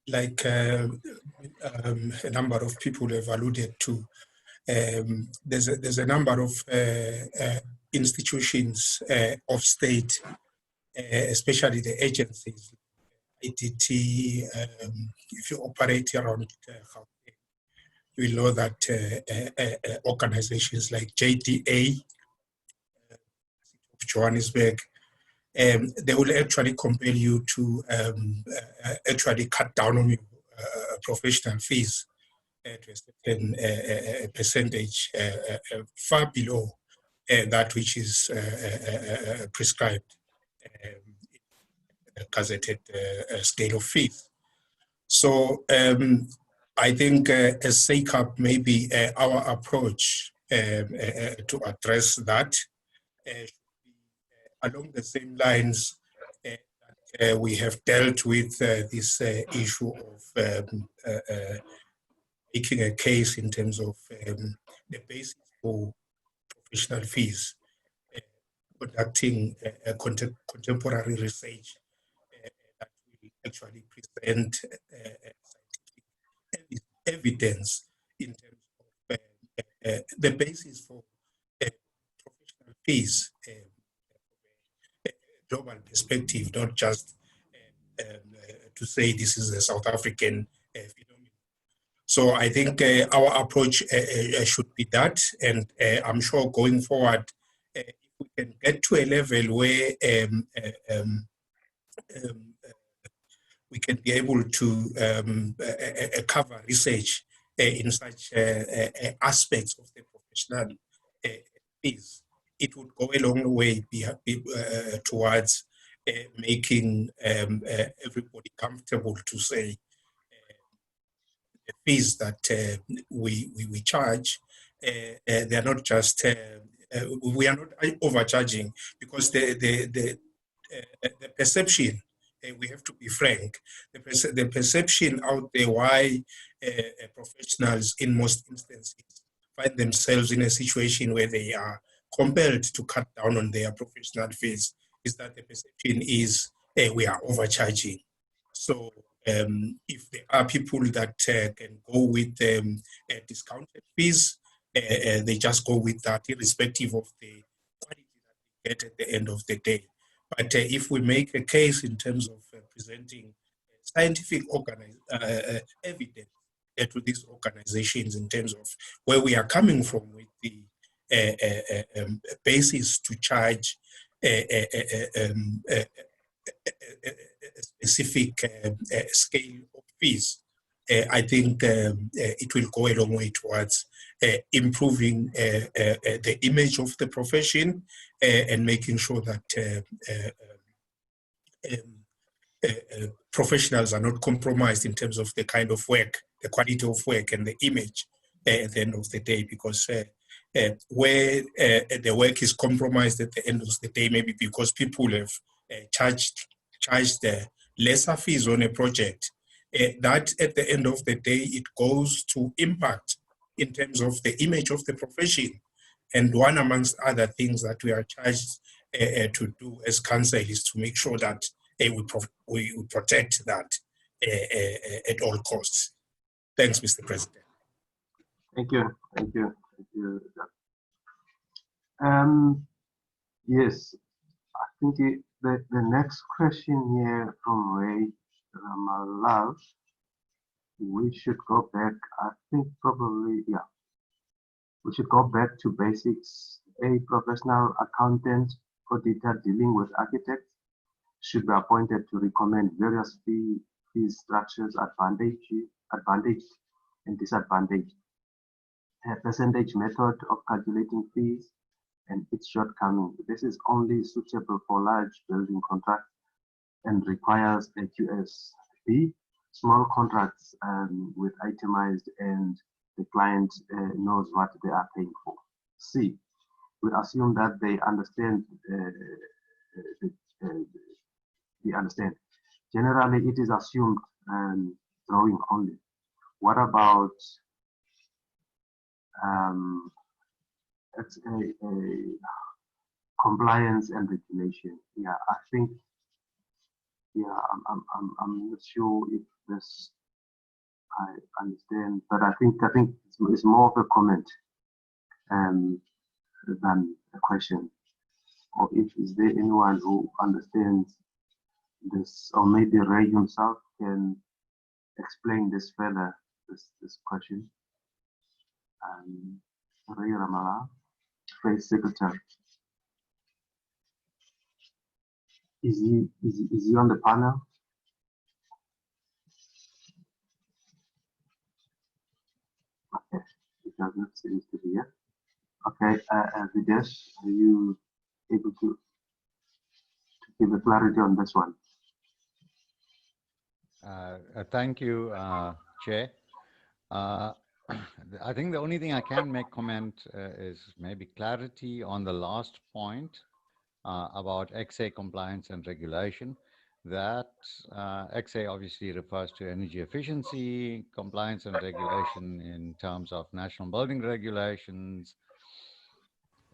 like a number of people have alluded to, there's a number of institutions of state, especially the agencies, IDT. If you operate around Gauteng, you know that organizations like JDA, Johannesburg, they will actually compel you to actually cut down on your professional fees to a certain percentage, far below that which is prescribed gazetted scale of fees. So I think as SACAP, maybe our approach to address that along the same lines we have dealt with this issue of making a case in terms of the basis for professional fees, conducting contemporary research that will actually present scientific evidence in terms of the basis for professional fees, global perspective, not just to say this is a South African phenomenon. So I think our approach should be that, and I'm sure going forward, if we can get to a level where we can be able to cover research in such aspects of the professional fees, it would go a long way towards making everybody comfortable to say the fees that we charge, they are not just, we are not overcharging, because the perception, we have to be frank, the perception out there why professionals in most instances find themselves in a situation where they are compelled to cut down on their professional fees is that the perception is we are overcharging. So if there are people that can go with discounted fees, they just go with that, irrespective of the quality that they get at the end of the day. But if we make a case in terms of presenting scientific evidence to these organizations in terms of where we are coming from with the basis to charge a specific scale of fees, I think it will go a long way towards improving the image of the profession and making sure that professionals are not compromised in terms of the kind of work, the quality of work, and the image at the end of the day. Because where the work is compromised at the end of the day, maybe because people have charged lesser fees on a project, that at the end of the day, it goes to impact in terms of the image of the profession. And one amongst other things that we are charged to do as council is to make sure that we protect that at all costs. Thanks, Mr. President. Thank you. Thank you. Thank you. Yes, I think the next question here from Ray Ramalal, we should go back, I think probably, yeah. We should go back to basics. A professional accountant auditor dealing with architects should be appointed to recommend various fee structures, advantage and disadvantage, a percentage method of calculating fees and its shortcoming. This is only suitable for large building contracts and requires a QS. B, small contracts with itemized and the client knows what they are paying for. C, we assume that they understand. They understand. Generally, it is assumed drawing only. What about it's a compliance and regulation? Yeah, I think. Yeah, I'm not sure if this I understand, but I think it's more of a comment than a question. Or if is there anyone who understands this, or maybe Ray himself can explain this further, this question. Ray Ramala, Vice Secretary. Is he on the panel? Okay, it does not seem to be here. Okay, Videsh, are you able to give a clarity on this one? Thank you, Chair. I think the only thing I can make comment is maybe clarity on the last point about XA compliance and regulation. That XA obviously refers to energy efficiency, compliance and regulation in terms of national building regulations.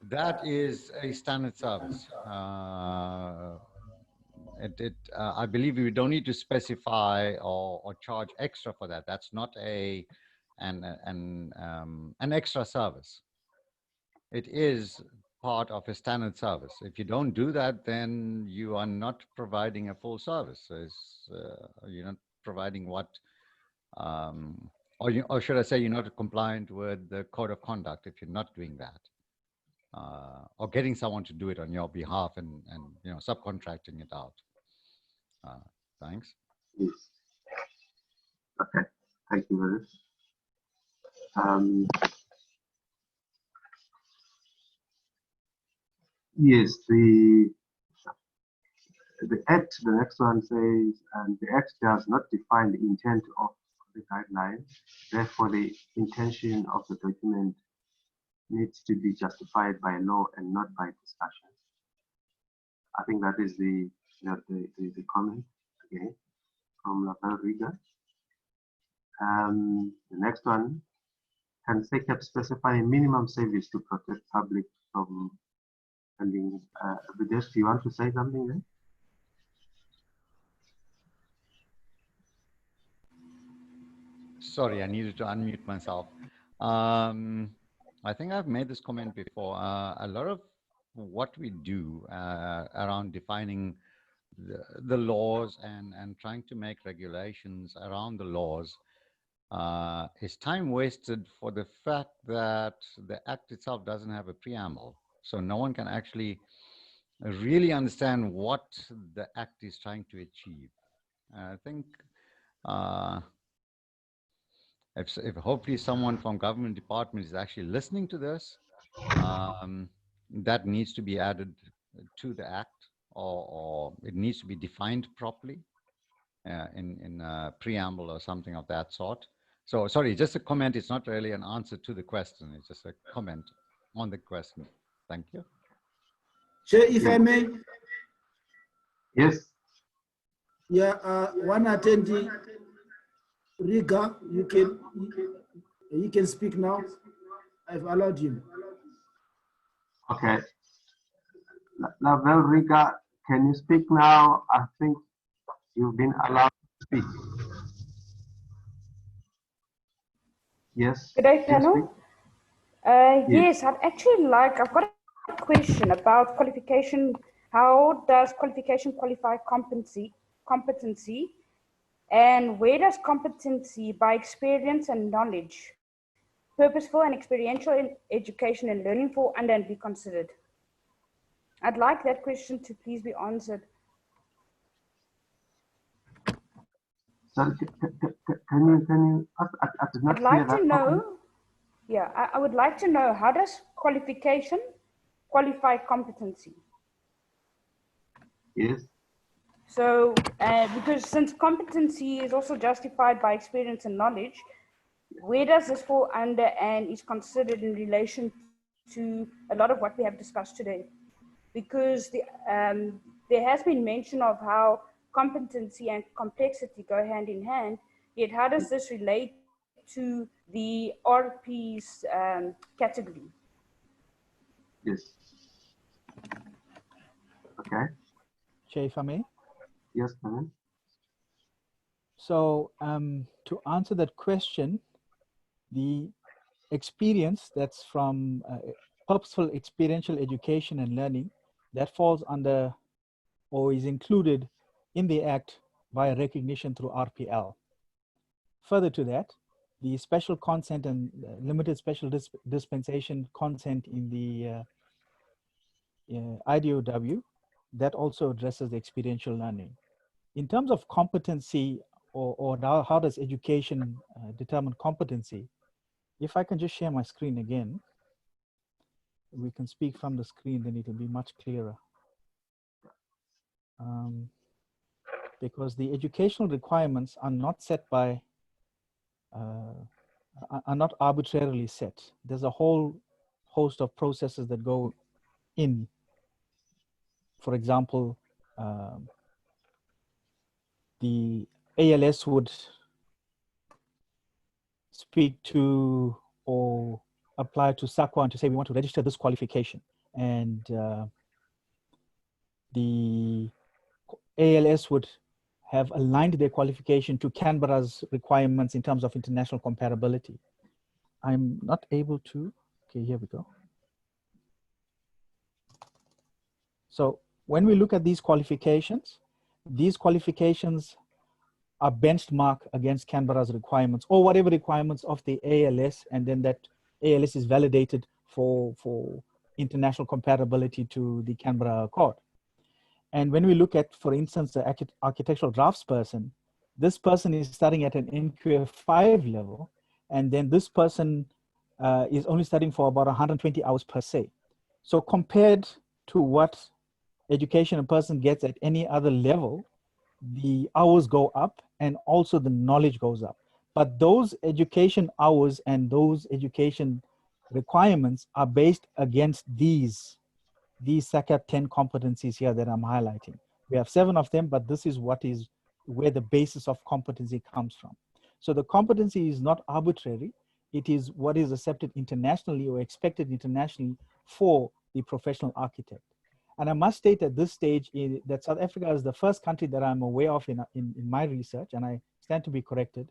That is a standard service. I believe we don't need to specify or charge extra for that. That's not an extra service. It is part of a standard service. If you don't do that, then you are not providing a full service. You're not providing what, or should I say, you're not compliant with the code of conduct if you're not doing that, or getting someone to do it on your behalf and subcontracting it out. Thanks. Yes. Okay. Thank you very much. Yes, the Act, the next one says, the Act does not define the intent of the guideline. Therefore, the intention of the document needs to be justified by law and not by discussion. I think that is the comment again from Lavelle Riga. The next one, can SACAP specify a minimum service to protect public from funding? Videsh, do you want to say something there? Sorry, I needed to unmute myself. I think I've made this comment before. A lot of what we do around defining the laws and trying to make regulations around the laws is time wasted for the fact that the Act itself doesn't have a preamble. So no one can actually really understand what the Act is trying to achieve. I think if hopefully someone from government department is actually listening to this, that needs to be added to the Act, or it needs to be defined properly in a preamble or something of that sort. So sorry, just a comment. It's not really an answer to the question. It's just a comment on the question. Thank you. Chair, if I may. Yes. Yeah, one attendee, Riga, you can speak now. I've allowed him. Okay. Lavelle Riga, can you speak now? I think you've been allowed to speak. Yes. Good day, panel. Yes, I've got a question about qualification. How does qualification qualify competency? And where does competency by experience and knowledge, purposeful and experiential in education and learning fall under and be considered? I'd like that question to please be answered. Sorry, can you, I did not I'd like hear that to know, properly. yeah, I would like to know, how does qualification qualify competency? Yes. So, because since competency is also justified by experience and knowledge, where does this fall under and is considered in relation to a lot of what we have discussed today, because there has been mention of how competency and complexity go hand in hand, yet how does this relate to the RP's category? Yes. Okay. Chair, if I may? Yes, ma'am. So to answer that question, the experience that's from purposeful experiential education and learning, that falls under or is included in the Act via recognition through RPL. Further to that, the special consent and limited special dispensation consent in the IDOW, that also addresses the experiential learning. In terms of competency, or how does education determine competency, if I can just share my screen again, we can speak from the screen, then it'll be much clearer. Because the educational requirements are not set by, are not arbitrarily set. There's a whole host of processes that go in. For example, the ALS would speak to or apply to SACAP and to say we want to register this qualification, and the ALS would have aligned their qualification to Canberra's requirements in terms of international comparability. I'm not able to, okay, here we go. So when we look at these qualifications are benchmarked against Canberra's requirements or whatever requirements of the ALS, and then that ALS is validated for international comparability to the Canberra Accord. And when we look at, for instance, the architectural draftsperson, this person is starting at an NQF5 level, and then this person is only studying for about 120 hours per se. So compared to what education a person gets at any other level, the hours go up and also the knowledge goes up. But those education hours and those education requirements are based against these SACAP 10 competencies here that I'm highlighting. We have 7 of them, but this is where the basis of competency comes from. So the competency is not arbitrary. It is what is accepted internationally or expected internationally for the professional architect. And I must state at this stage that South Africa is the first country that I'm aware of in my research, and I stand to be corrected,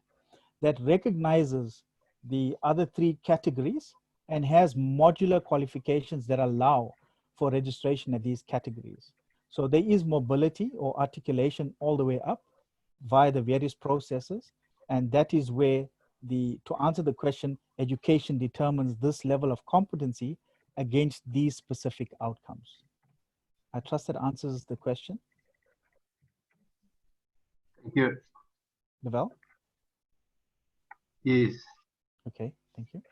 that recognizes the other 3 categories and has modular qualifications that allow for registration at these categories. So there is mobility or articulation all the way up via the various processes. And that is where to answer the question, education determines this level of competency against these specific outcomes. I trust that answers the question. Thank you. Lavelle? Yes. Okay, thank you.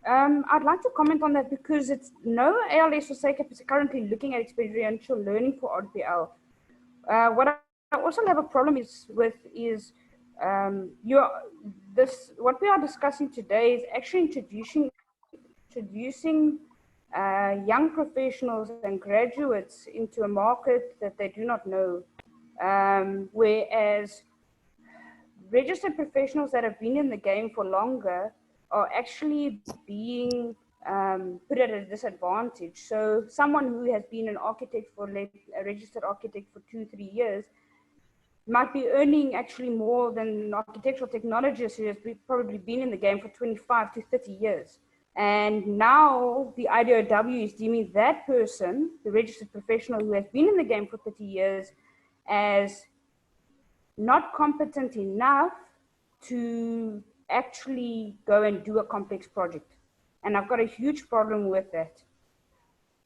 I'd like to comment on that because no ALS or SACAP is currently looking at experiential learning for RPL. What I also have a problem with is what we are discussing today is actually introducing young professionals and graduates into a market that they do not know, whereas registered professionals that have been in the game for longer are actually being put at a disadvantage. So someone who has been a registered architect for 2-3 years might be earning actually more than an architectural technologist who has probably been in the game for 25 to 30 years. And now the IDOW is deeming that person, the registered professional who has been in the game for 30 years, as not competent enough to actually go and do a complex project. And I've got a huge problem with that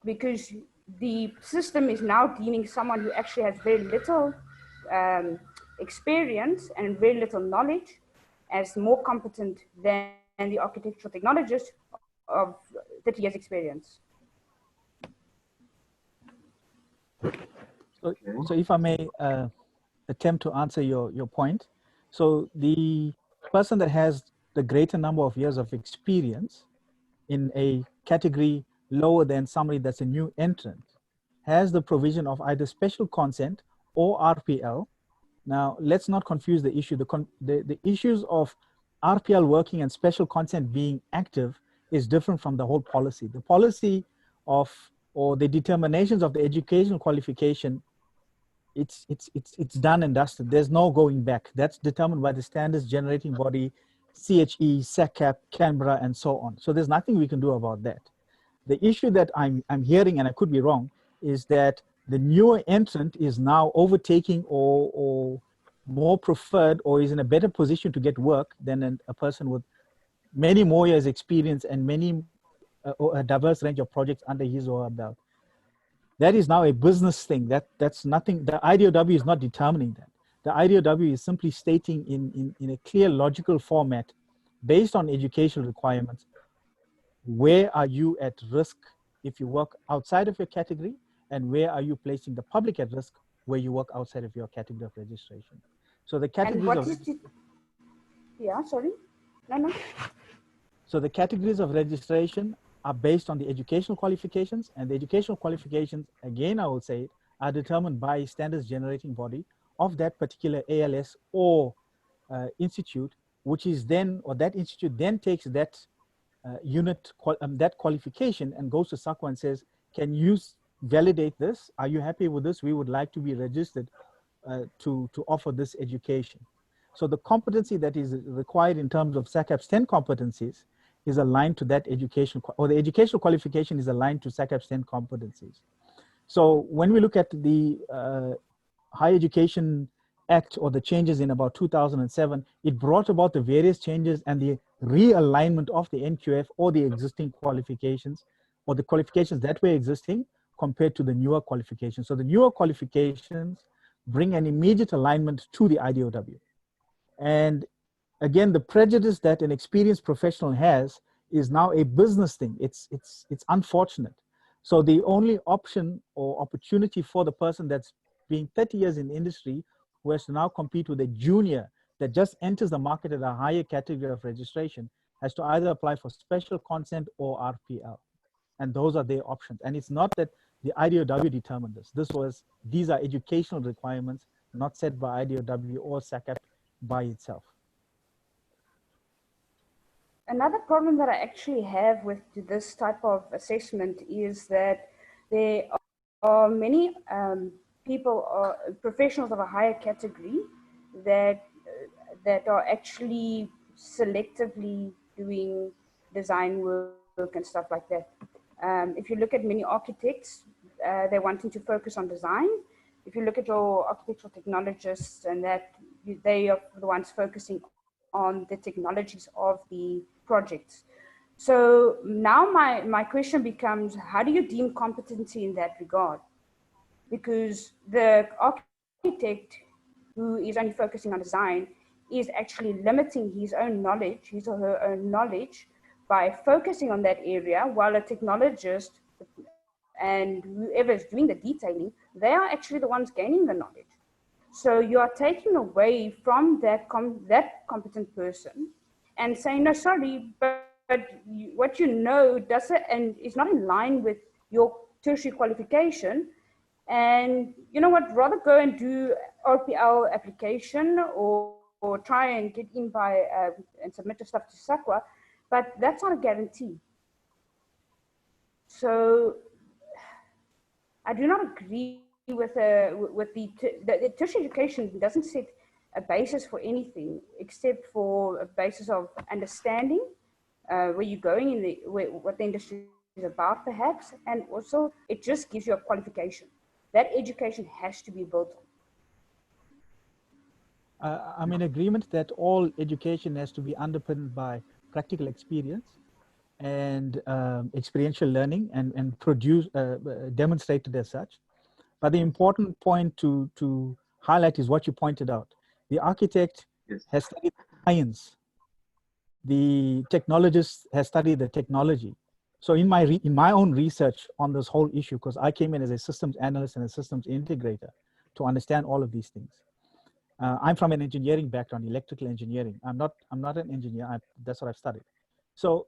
because the system is now deeming someone who actually has very little experience and very little knowledge as more competent than the architectural technologist of 30 years experience. So if I may attempt to answer your point. So the person that has the greater number of years of experience in a category lower than somebody that's a new entrant has the provision of either special consent or RPL. Now, let's not confuse the issue. The issues of RPL working and special consent being active is different from the whole policy. The policy of, or the determinations of the educational qualification, it's done and dusted. There's no going back. That's determined by the standards generating body, CHE, SACAP, Canberra, and so on. So there's nothing we can do about that. The issue that I'm hearing, and I could be wrong, is that the newer entrant is now overtaking or more preferred or is in a better position to get work than a person with many more years experience and many a diverse range of projects under his or her belt. That is now a business thing. That's nothing. The IDOW is not determining that. The IDOW is simply stating in a clear logical format based on educational requirements, where are you at risk if you work outside of your category, and where are you placing the public at risk where you work outside of your category of registration. So the categories yeah, sorry. No. So the categories of registration are based on the educational qualifications, and the educational qualifications, again, I will say, are determined by standards generating body of that particular ALS or institute, which is then, or that institute then takes that unit, that qualification and goes to SACWA and says, can you validate this? Are you happy with this? We would like to be registered to offer this education. So the competency that is required in terms of SACAP's 10 competencies is aligned to that education, or the educational qualification is aligned to SACAP's 10 competencies. So when we look at the Higher Education Act, or the changes in about 2007, it brought about the various changes and the realignment of the NQF or the existing qualifications, or the qualifications that were existing compared to the newer qualifications. So the newer qualifications bring an immediate alignment to the IDOW. And again, the prejudice that an experienced professional has is now a business thing. It's unfortunate. So the only option or opportunity for the person that's being 30 years in the industry, who has to now compete with a junior that just enters the market at a higher category of registration, has to either apply for special consent or RPL. And those are their options. And it's not that the IDOW determined this. These are educational requirements, not set by IDOW or SACAP by itself. Another problem that I actually have with this type of assessment is that there are many people or professionals of a higher category that are actually selectively doing design work and stuff like that. If you look at many architects, they're wanting to focus on design. If you look at your architectural technologists, and that they are the ones focusing on the technologies of the projects. So now my question becomes, how do you deem competency in that regard? Because the architect who is only focusing on design is actually limiting his own knowledge, his or her own knowledge, by focusing on that area, while a technologist and whoever is doing the detailing, they are actually the ones gaining the knowledge. So you are taking away from that competent person and saying, no, sorry, but what you know doesn't, and is not in line with your tertiary qualification. And you know what, rather go and do RPL application or try and get in by and submit your stuff to SACWA, but that's not a guarantee. So I do not agree with the tertiary education doesn't set a basis for anything except for a basis of understanding where you're going in what the industry is about, perhaps, and also it just gives you a qualification. That education has to be built on. I'm in agreement that all education has to be underpinned by practical experience and experiential learning and demonstrated as such. But the important point to highlight is what you pointed out. The architect has studied science. The technologist has studied the technology. So in my own research on this whole issue, because I came in as a systems analyst and a systems integrator to understand all of these things, I'm from an engineering background, electrical engineering. I'm not an engineer. That's what I've studied. So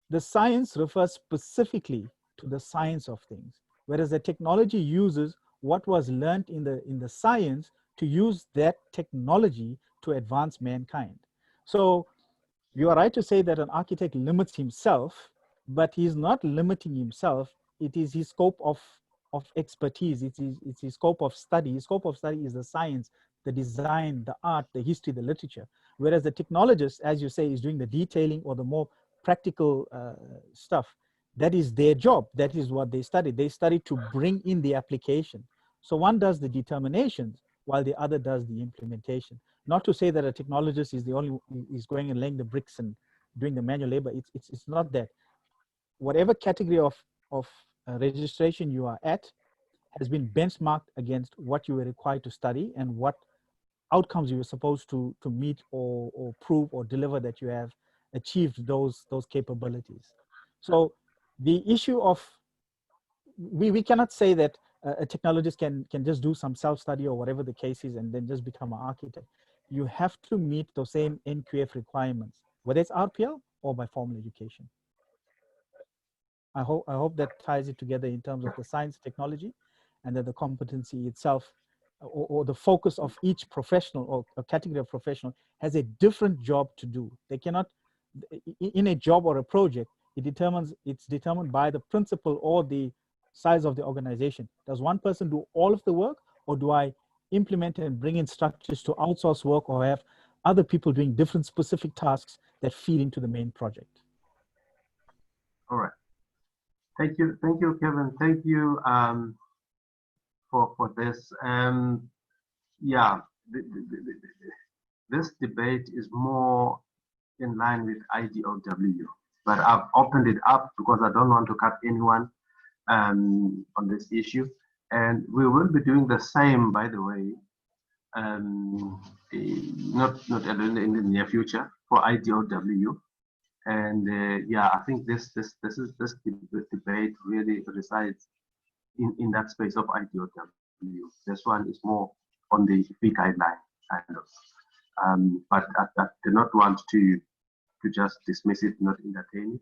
the science refers specifically to the science of things, whereas the technology uses what was learned in the science to use that technology to advance mankind. So you are right to say that an architect limits himself, but he's not limiting himself. It is his scope of expertise. It's his scope of study. His scope of study is the science, the design, the art, the history, the literature. Whereas the technologist, as you say, is doing the detailing or the more practical stuff. That is their job. That is what they study. They study to bring in the application. So one does the determinations while the other does the implementation. Not to say that a technologist is the only is going and laying the bricks and doing the manual labor. It's not that. Whatever category of registration you are at has been benchmarked against what you were required to study and what outcomes you were supposed to meet or prove or deliver that you have achieved those capabilities. So the issue of we cannot say that a technologist can just do some self-study or whatever the case is and then just become an architect. You have to meet those same NQF requirements, whether it's RPL or by formal education. I hope that ties it together in terms of the science, technology, and then the competency itself, or the focus of each professional or a category of professional has a different job to do. They cannot, in a job or a project, it's determined by the principal or the size of the organization. Does one person do all of the work, or do I implement and bring in structures to outsource work, or have other people doing different specific tasks that feed into the main project? All right. Thank you, Kevin. Thank you for this. Yeah, this debate is more in line with IDOW, but I've opened it up because I don't want to cut anyone on this issue, and we will be doing the same, by the way, not in the near future for IDOW. And yeah, I think this debate really resides in that space of IDOW. This one is more on the fee guideline kind of, but I do not want to just dismiss it, not entertain it.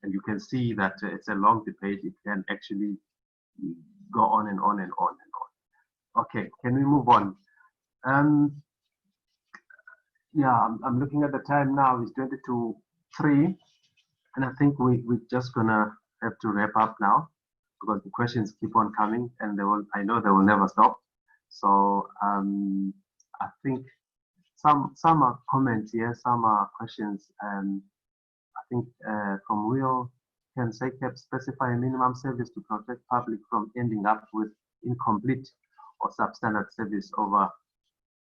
And you can see that it's a long debate. It can actually go on and on and on and on. Okay, can we move on? Yeah, I'm looking at the time now. It's 22:03, and I think we're just gonna have to wrap up now because the questions keep on coming, and I know they will never stop. So I think some are comments here, some are questions. I think from Will, can SACAP specify a minimum service to protect public from ending up with incomplete or substandard service over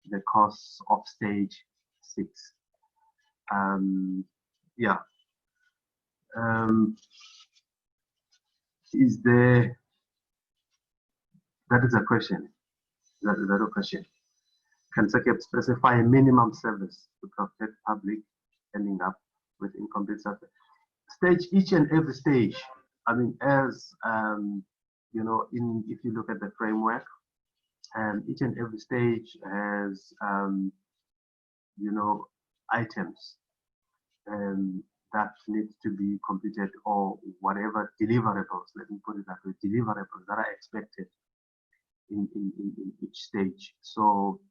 the course of stage 6? Yeah. Is there, that is a question. That is a question. Can SACAP specify a minimum service to protect public ending up with incomplete service? Stage, each and every stage, I mean, as you know, if you look at the framework, each and every stage has you know, items that need to be completed, or whatever deliverables, let me put it that way, deliverables that are expected in each stage. So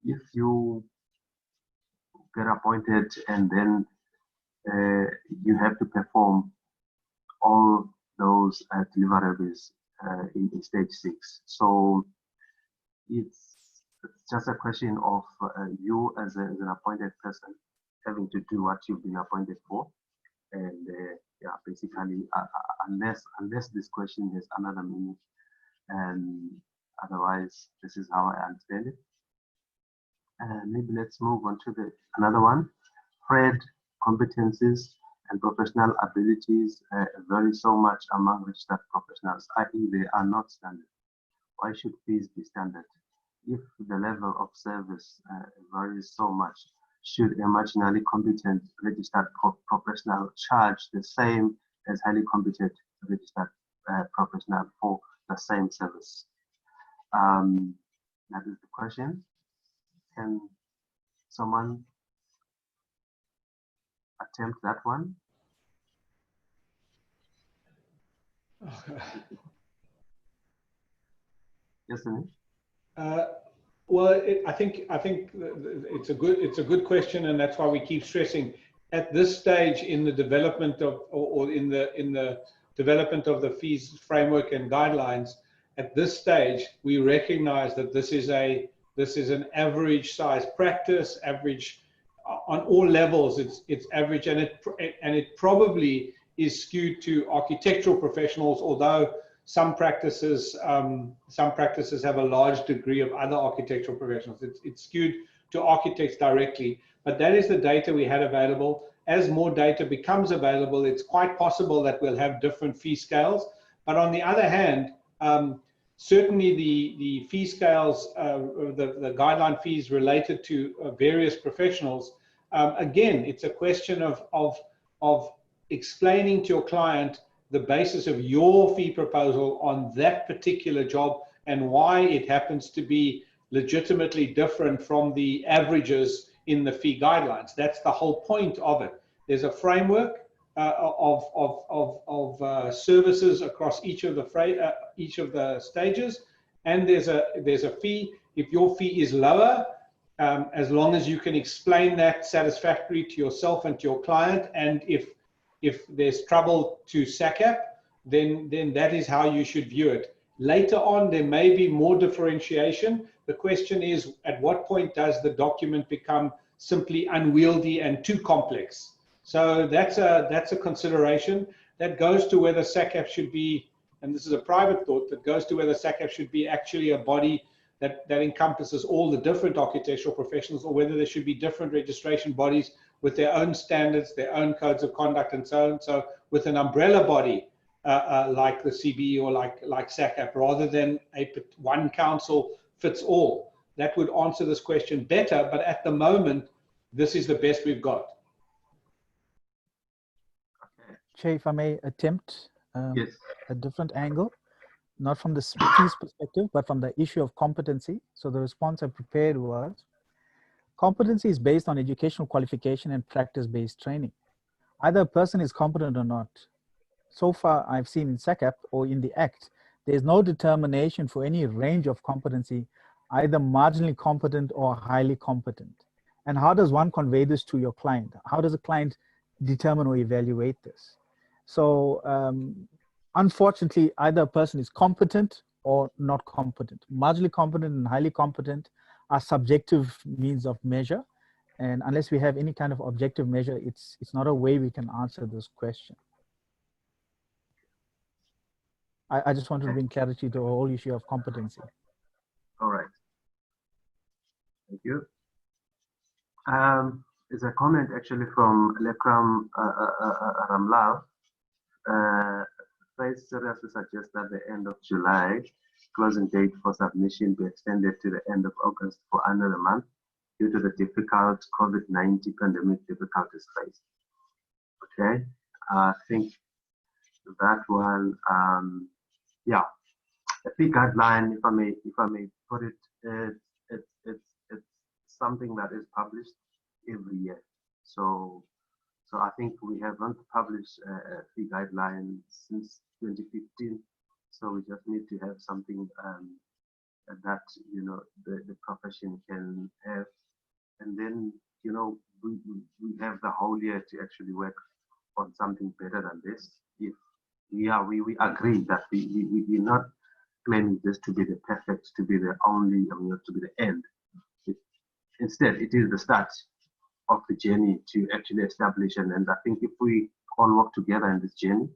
if you get appointed and then you have to perform all those deliverables in stage 6. So it's just a question of you as an appointed person having to do what you've been appointed for. And yeah, basically, unless this question has another meaning, and otherwise, this is how I understand it. Maybe let's move on to another one. Fred, competencies and professional abilities vary so much among registered professionals, i.e. they are not standard. Why should fees be standard? If the level of service varies so much, should a marginally competent registered professional charge the same as highly competent registered professional for the same service? That is the question. Can someone attempt that one? Yes, well, I think it's a good question, and that's why we keep stressing at this stage in the development of or in the development of the fees framework and guidelines. At this stage, we recognize that this is an average size practice, average on all levels. It's average, and it probably is skewed to architectural professionals, although some practices have a large degree of other architectural professionals. It's skewed to architects directly, but that is the data we had available. As more data becomes available, it's quite possible that we'll have different fee scales. But on the other hand, certainly the fee scales, the guideline fees related to various professionals, again, it's a question of explaining to your client the basis of your fee proposal on that particular job and why it happens to be legitimately different from the averages in the fee guidelines. That's the whole point of it. There's a framework of services across each of the stages, and there's a fee. If your fee is lower, as long as you can explain that satisfactorily to yourself and to your client, and if there's trouble to SACAP, then that is how you should view it. Later on, there may be more differentiation. The question is, at what point does the document become simply unwieldy and too complex? So that's a consideration. That goes to whether SACAP should be, and this is a private thought, that goes to whether SACAP should be actually a body that encompasses all the different architectural professionals, or whether there should be different registration bodies with their own standards, their own codes of conduct, and so on. So with an umbrella body like the CBE or like SACAP, rather than one council fits all. That would answer this question better, but at the moment, this is the best we've got. Chair, if I may attempt yes, a different angle, not from the fees perspective, but from the issue of competency. So the response I prepared was, competency is based on educational qualification and practice-based training. Either a person is competent or not. So far, I've seen in SACAP or in the Act, there's no determination for any range of competency, either marginally competent or highly competent. And how does one convey this to your client? How does a client determine or evaluate this? So unfortunately, either a person is competent or not competent. Marginally competent and highly competent are subjective means of measure. And unless we have any kind of objective measure, it's not a way we can answer this question. I just want to bring clarity to the whole issue of competency. All right. Thank you. There's a comment actually from Lekram Ramlal. Very seriously suggest that the end of July closing date for submission be extended to the end of August for another month due to the difficult COVID-19 pandemic difficulties faced. Okay, I think that one, yeah, a fee guideline, if I may put it, it's something that is published every year. So I think we haven't published a fee guideline since 2015. So we just need to have something that the profession can have, and then we have the whole year to actually work on something better than this. If we agree that we're not claiming this to be the perfect, to be the only, to be the end. Instead, it is the start of the journey to actually establish, and I think if we all work together in this journey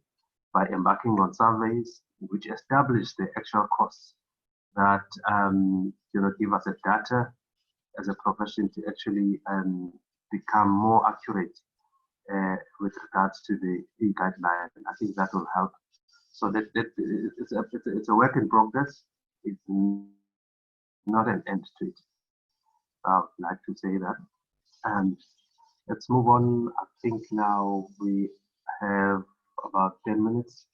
by embarking on surveys which establish the actual costs that give us a data as a profession to actually become more accurate with regards to the e-guideline, I think that will help. So that it's a work in progress. It's not an end to it. I would like to say that. And let's move on. I think now we have about 10 minutes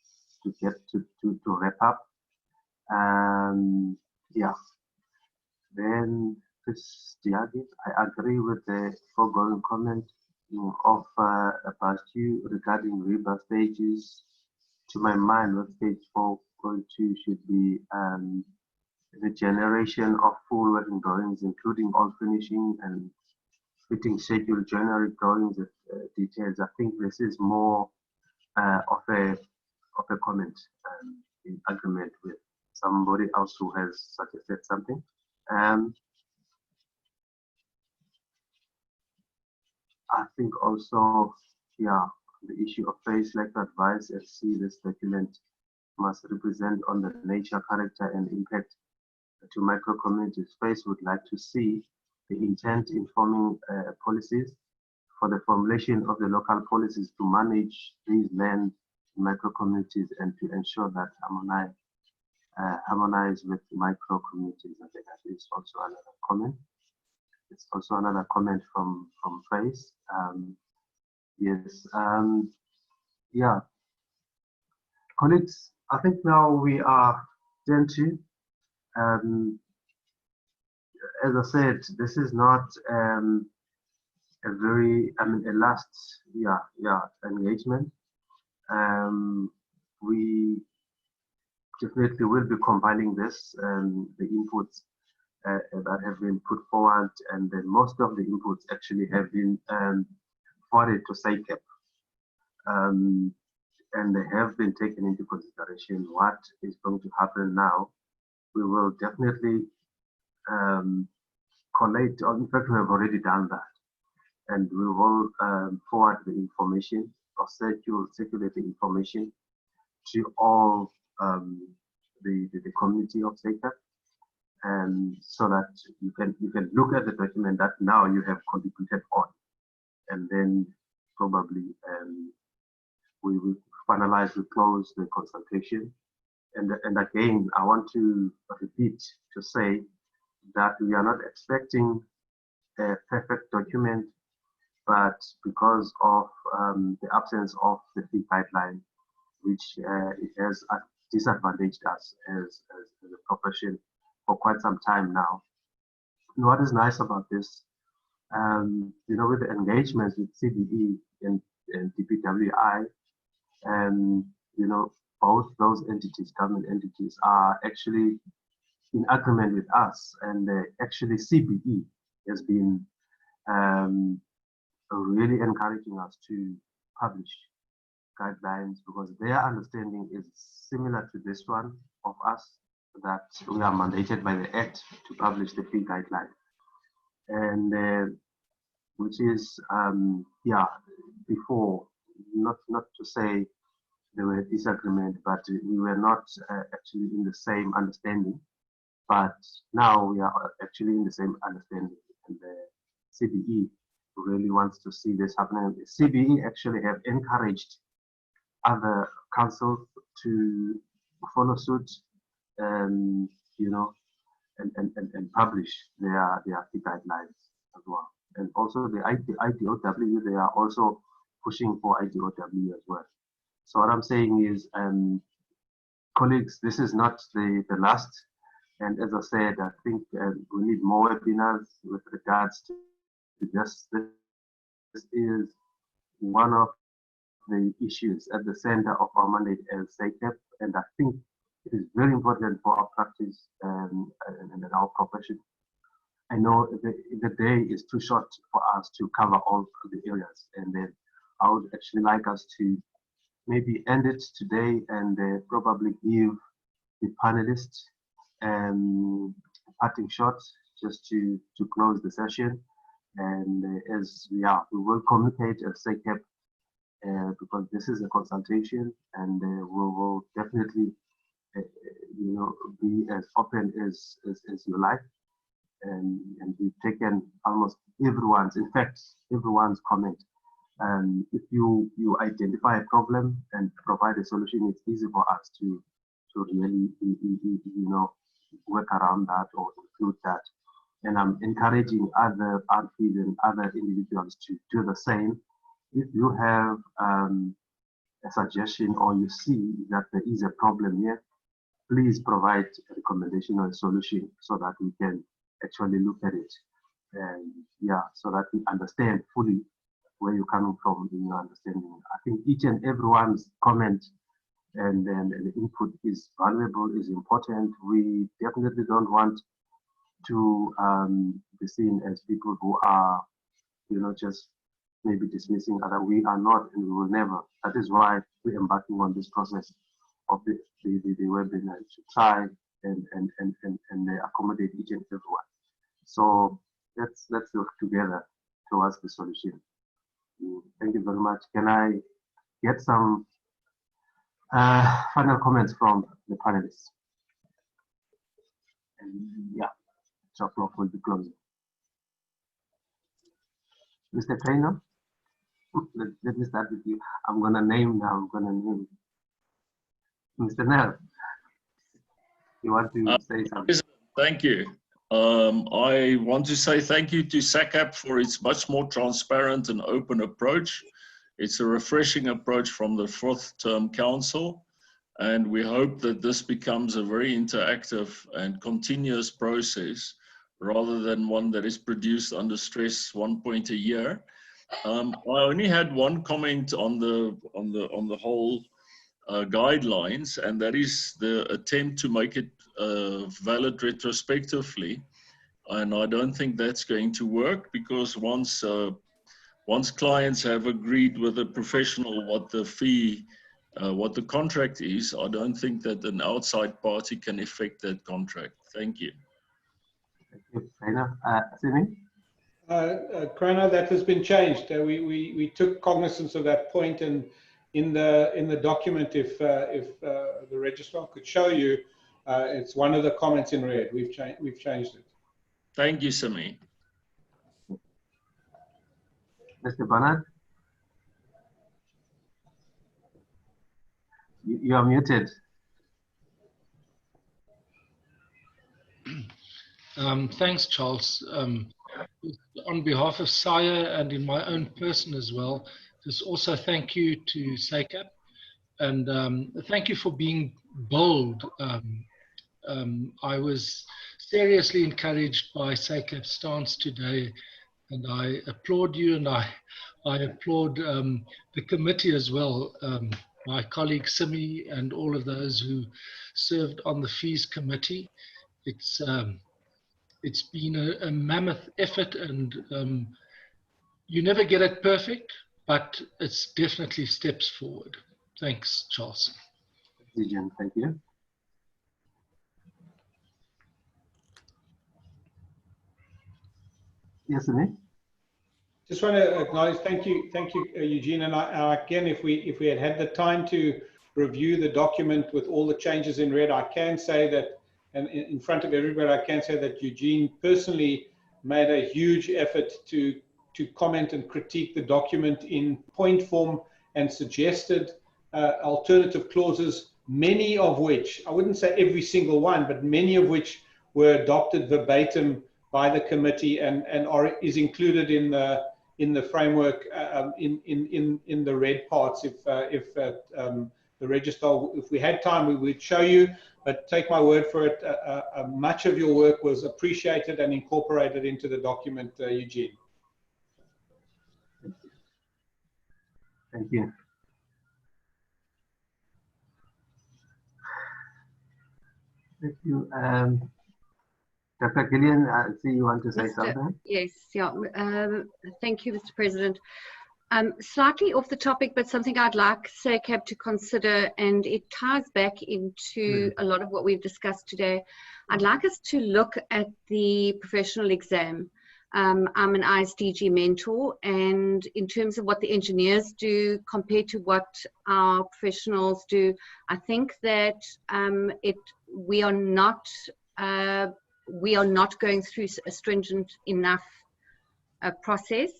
to get to wrap up. Yeah. Then I agree with the foregoing comment of Bastu regarding river stages. To my mind, what stage 4.2 should be the generation of full working drawings, including all finishing and fitting schedule generic drawings with details. I think this is more of a comment in agreement with somebody else who has suggested something. I think also, yeah, the issue of phase like advice and see this document must represent on the nature, character, and impact to micro communities. Phase would like to see the intent informing policies for the formulation of the local policies to manage these land micro communities and to ensure that harmonize with micro communities. I think that is also another comment. It's also another comment from Face. Yes. Yeah. Colleagues, I think now we are done to. As I said, this is not a very, a last, engagement. We definitely will be compiling this, the inputs that have been put forward, and then most of the inputs actually have been forwarded to SACAP, and they have been taken into consideration. What is going to happen now? We will definitely collate, or in fact, we have already done that, and we will forward the information or circulate the information to all the community of SACAP, and so that you can look at the document that now you have contributed on, and then probably we will finalize, we close the consultation. And again, I want to repeat to say that we are not expecting a perfect document, but because of the absence of the fee guideline, which it has disadvantaged us as a profession for quite some time now. And what is nice about this, with the engagements with CBE and DPWI, both those entities, government entities, are actually in agreement with us, and actually CBE has been really encouraging us to publish guidelines, because their understanding is similar to this one of us, that we are mandated by the Act to publish the fee guideline, and which is before, not to say there were disagreement, but we were not actually in the same understanding, but now we are actually in the same understanding, and the CBE really wants to see this happening. The CBE actually have encouraged other councils to follow suit, and publish their fee guidelines as well. And also the IDOW, they are also pushing for IDOW as well. So what I'm saying is, colleagues, this is not the last. And as I said, I think we need more webinars with regards to this. This is one of the issues at the center of our mandate as SACAP, and I think it is very important for our practice and our profession. I know the day is too short for us to cover all the areas, and then I would actually like us to maybe end it today and probably give the panelists parting shots just to close the session. And we will communicate as SACAP, because this is a consultation, and we will definitely be as open as you like, and we've taken almost everyone's comment. If you identify a problem and provide a solution, it's easy for us to really work around that or include that. And I'm encouraging other RPs and other individuals to do the same. If you have a suggestion, or you see that there is a problem here, please provide a recommendation or a solution so that we can actually look at it, and yeah, so that we understand fully where you're coming from in your understanding. I think each and everyone's comment and the input is valuable, is important. We definitely don't want to be seen as people who are, just maybe dismissing other. We are not, and we will never. That is why we're embarking on this process of the webinar to try and accommodate each and everyone. So let's work together towards the solution. Thank you very much. Can I get some final comments from the panelists? And yeah, the clock will be closing. Mr. Trainer, let me start with you. I'm gonna name now. Mr. Nell, you want to say something? Thank you. I want to say thank you to SACAP for its much more transparent and open approach. It's a refreshing approach from the fourth term council, and we hope that this becomes a very interactive and continuous process rather than one that is produced under stress 1 point a year. I only had one comment on the whole guidelines, and that is the attempt to make it valid retrospectively. And I don't think that's going to work, because once clients have agreed with a professional what the fee, what the contract is, I don't think that an outside party can affect that contract. Thank you. Thank you, Rainer. Simi? Krana, that has been changed. We took cognizance of that point, and in the document, if the registrar could show you, it's one of the comments in red. We've changed it. Thank you, Simi. Mr. Bernard? You are muted. Thanks, Charles. On behalf of SIRE and in my own person as well, just also thank you to SACAP, and thank you for being bold. I was seriously encouraged by SACAP's stance today, and I applaud you, and I applaud the committee as well, my colleague Simi and all of those who served on the fees committee. It's been a mammoth effort, and you never get it perfect, but it's definitely steps forward. Thanks, Charles. Thank you. Yes, Amy? Just want to acknowledge, thank you, Eugene. And again, if we had the time to review the document with all the changes in red, I can say that, and in front of everybody, I can say that Eugene personally made a huge effort to comment and critique the document in point form, and suggested alternative clauses, many of which, I wouldn't say every single one, but many of which were adopted verbatim by the committee and is included in the framework in the red parts. If the registrar, if we had time, we would show you, but take my word for it, much of your work was appreciated and incorporated into the document, Eugene. Thank you. Thank you. Dr. Gillian, I see you want to say something. Yes, yeah. Thank you, Mr. President. Slightly off the topic, but something I'd like SACAP to consider, and it ties back into a lot of what we've discussed today. I'd like us to look at the professional exam. I'm an ISDG mentor, and in terms of what the engineers do compared to what our professionals do, I think that we are not going through a stringent enough process.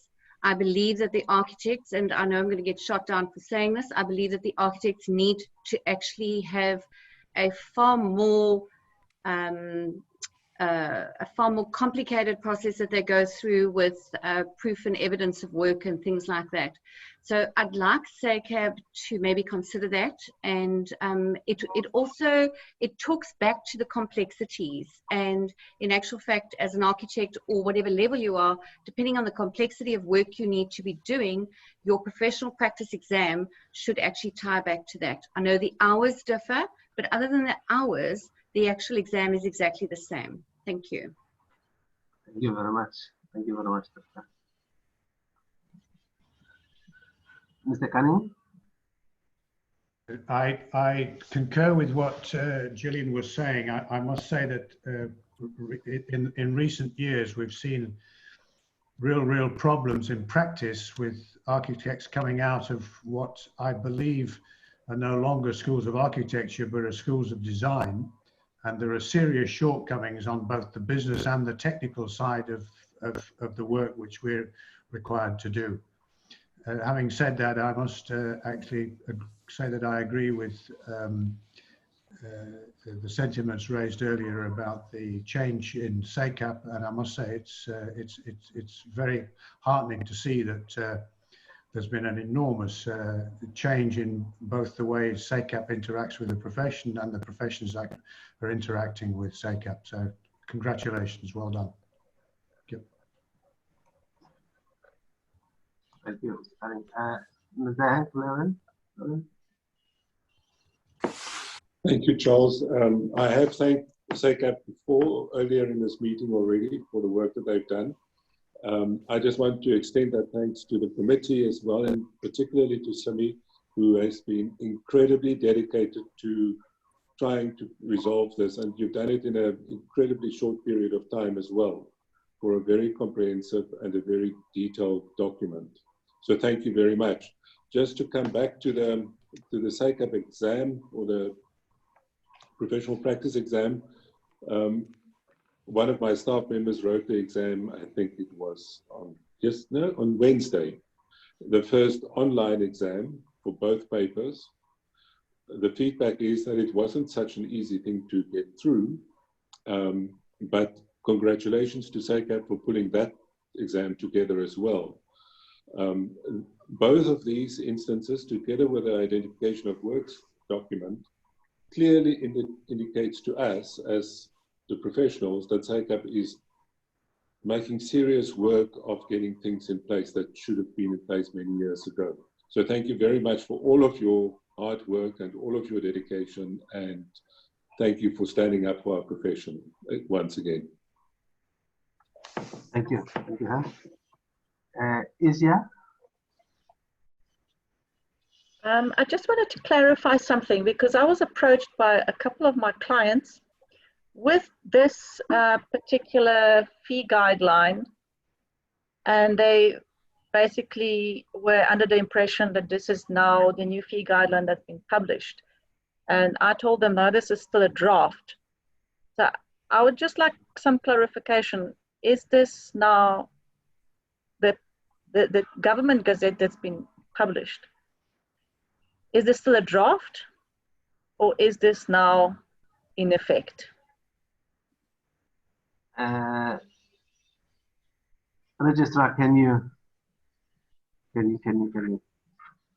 I believe that the architects, and I know I'm going to get shot down for saying this, I believe that the architects need to actually have a far more a far more complicated process that they go through with proof and evidence of work and things like that. So I'd like SACAP to maybe consider that, and it talks back to the complexities, and in actual fact, as an architect or whatever level you are, depending on the complexity of work you need to be doing, your professional practice exam should actually tie back to that. I know the hours differ, but other than the hours, the actual exam is exactly the same. Thank you. Thank you very much. Thank you very much, Dr. Mr. Cunning? I concur with what Gillian was saying. I must say that in recent years, we've seen real problems in practice with architects coming out of what I believe are no longer schools of architecture, but are schools of design. And there are serious shortcomings on both the business and the technical side of the work which we're required to do. Having said that, I must actually say that I agree with the sentiments raised earlier about the change in SACAP, and I must say it's very heartening to see that there's been an enormous change in both the way SACAP interacts with the profession and the professions that are interacting with SACAP. So congratulations, well done. Thank you. Mr. Hank, Thank you, Charles. I have thanked SACAP before, earlier in this meeting already, for the work that they've done. I just want to extend that thanks to the committee as well, and particularly to Simi, who has been incredibly dedicated to trying to resolve this, and you've done it in an incredibly short period of time as well, for a very comprehensive and a very detailed document. So thank you very much. Just to come back to the SACAP exam, or the professional practice exam, one of my staff members wrote the exam, I think it was on Wednesday, the first online exam for both papers. The feedback is that it wasn't such an easy thing to get through, but congratulations to SACAP for putting that exam together as well. Both of these instances, together with the identification of works document, clearly indicates to us as the professionals that SACAP is making serious work of getting things in place that should have been in place many years ago. So thank you very much for all of your hard work and all of your dedication, and thank you for standing up for our profession once again. Thank you. Thank you, Isia? I just wanted to clarify something, because I was approached by a couple of my clients with this particular fee guideline, and they basically were under the impression that this is now the new fee guideline that's been published. And I told them, no, this is still a draft. So I would just like some clarification. Is this now the government gazette that's been published? Is this still a draft, or is this now in effect? Registrar, can you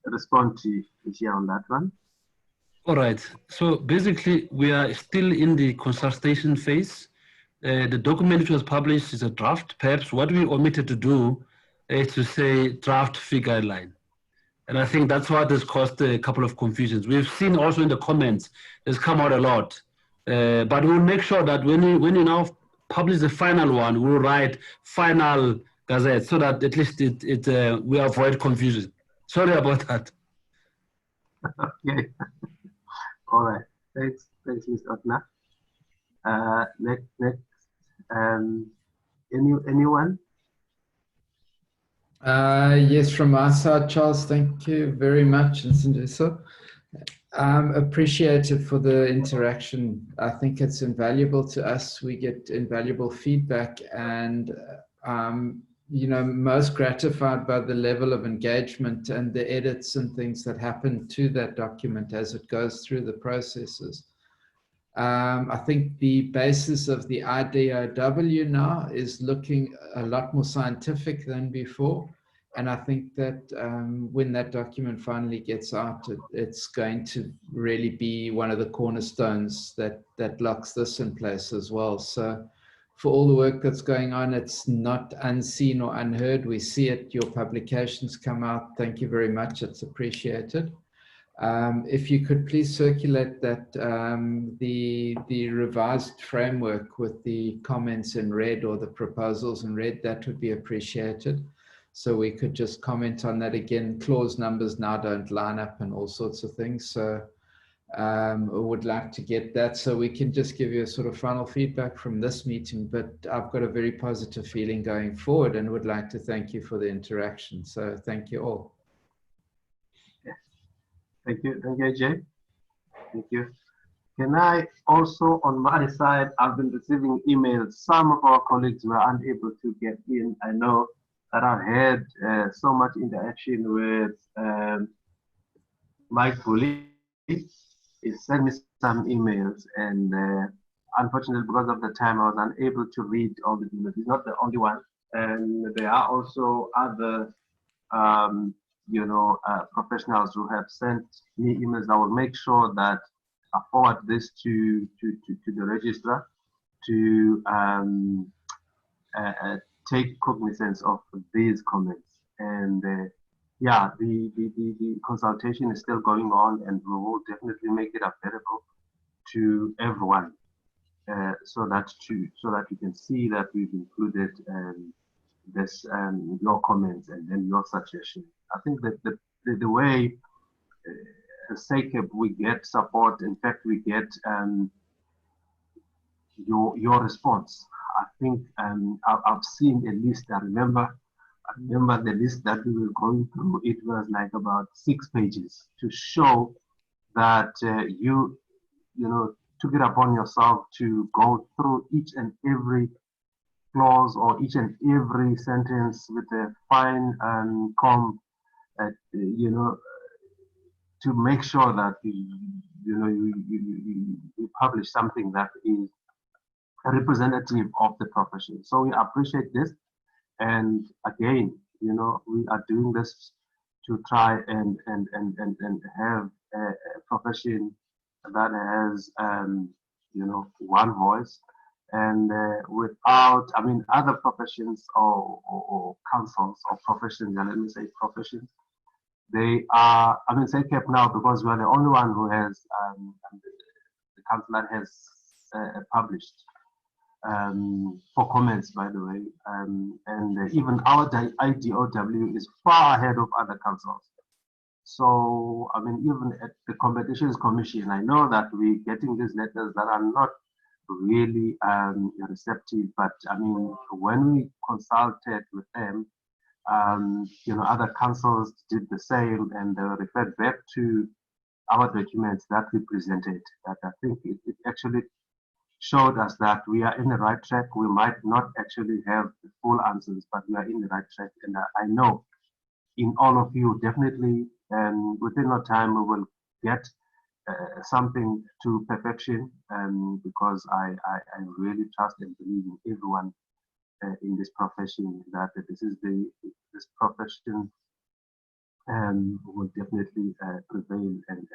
respond to Isia on that one? All right. So basically, we are still in the consultation phase. The document which was published is a draft. Perhaps what we omitted to do is to say draft fee guideline. And I think that's what has caused a couple of confusions. We've seen also in the comments, it's come out a lot. But we'll make sure that when you now publish the final one, we'll write final gazette, so that at least we avoid confusion. Sorry about that. Okay. All right. Thanks, Mr. Otna. Next, anyone? Yes, from our side, Charles, thank you very much. Appreciated for the interaction. I think it's invaluable to us. We get invaluable feedback, and most gratified by the level of engagement and the edits and things that happen to that document as it goes through the processes. I think the basis of the IDOW now is looking a lot more scientific than before. And I think that when that document finally gets out, it's going to really be one of the cornerstones that locks this in place as well. So for all the work that's going on, it's not unseen or unheard. We see it, your publications come out. Thank you very much, it's appreciated. If you could please circulate that, the revised framework with the comments in red or the proposals in red, that would be appreciated. So we could just comment on that again. Clause numbers now don't line up and all sorts of things. So would like to get that so we can just give you a sort of final feedback from this meeting. But I've got a very positive feeling going forward and would like to thank you for the interaction. So thank you all. Thank you, AJ. Thank you. Can I also, on my side, I've been receiving emails. Some of our colleagues were unable to get in. I know that I've had so much interaction with Mike Bully. He sent me some emails, and unfortunately, because of the time, I was unable to read all the emails. He's not the only one, and there are also other professionals who have sent me emails. I will make sure that I forward this to the registrar to take cognizance of these comments. And yeah, the consultation is still going on, and we will definitely make it available to everyone so that you can see that we've included this your comments and then your suggestions. I think that the way SACAP we get support, in fact we get your response. I think I've seen a list. I remember the list that we were going through. It was like about 6 pages to show that you took it upon yourself to go through each and every clause or each and every sentence with a fine comb, to make sure that you publish something that is representative of the profession. So we appreciate this, and again, we are doing this to try and have a profession that has one voice. And without, I mean, other professions or councils or professions, and let me say professions, they are, I mean, SACAP now, because we're the only one who has, the council that has published for comments, by the way, and even our IDOW is far ahead of other councils. So, I mean, even at the Competitions Commission, I know that we're getting these letters that are not really receptive, but I mean, when we consulted with them, other councils did the same, and they referred back to our documents that we presented. That I think it actually showed us that we are in the right track. We might not actually have the full answers, but we are in the right track. And I know in all of you, definitely, within no time, we will get something to perfection, because I really trust and believe in everyone in this profession, that this profession will definitely prevail and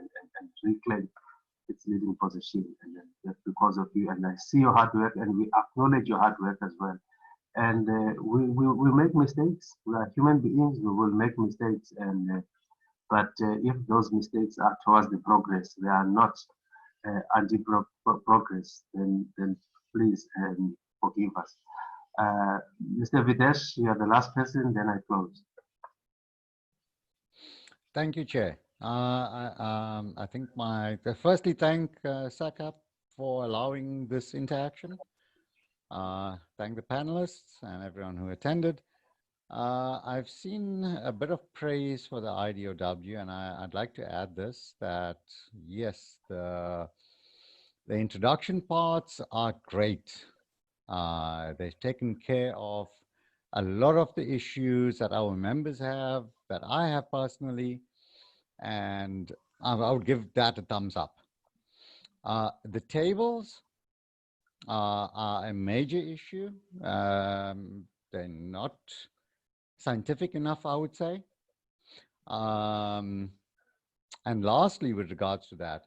reclaim its leading position, and that's because of you. And I see your hard work, and we acknowledge your hard work as well. And we make mistakes. We are human beings. We will make mistakes, and but if those mistakes are towards the progress, they are not anti-progress, then please forgive us. Mr. Videsh, you are the last person, then I close. Thank you, Chair. I think firstly thank SACAP for allowing this interaction. Thank the panelists and everyone who attended. I've seen a bit of praise for the IDOW, and I'd like to add this, that yes, the introduction parts are great. They've taken care of a lot of the issues that our members have, that I have personally, and I would give that a thumbs up. The tables are a major issue. They're not scientific enough, I would say. And lastly, with regards to that,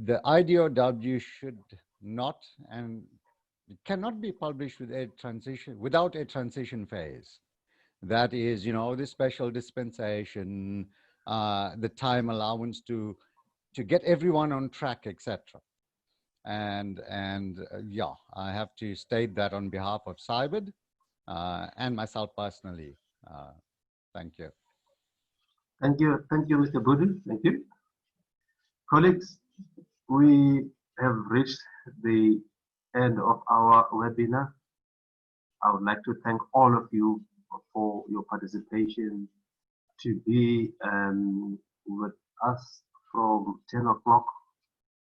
the IDOW should not and it cannot be published with a transition, without a transition phase. That is, you know, the special dispensation, the time allowance to get everyone on track, etc. And yeah, I have to state that on behalf of CYBID and myself personally. Thank you. Thank you, Mr. Budi. Thank you. Colleagues, we have reached the end of our webinar. I would like to thank all of you for your participation. To be with us from 10 o'clock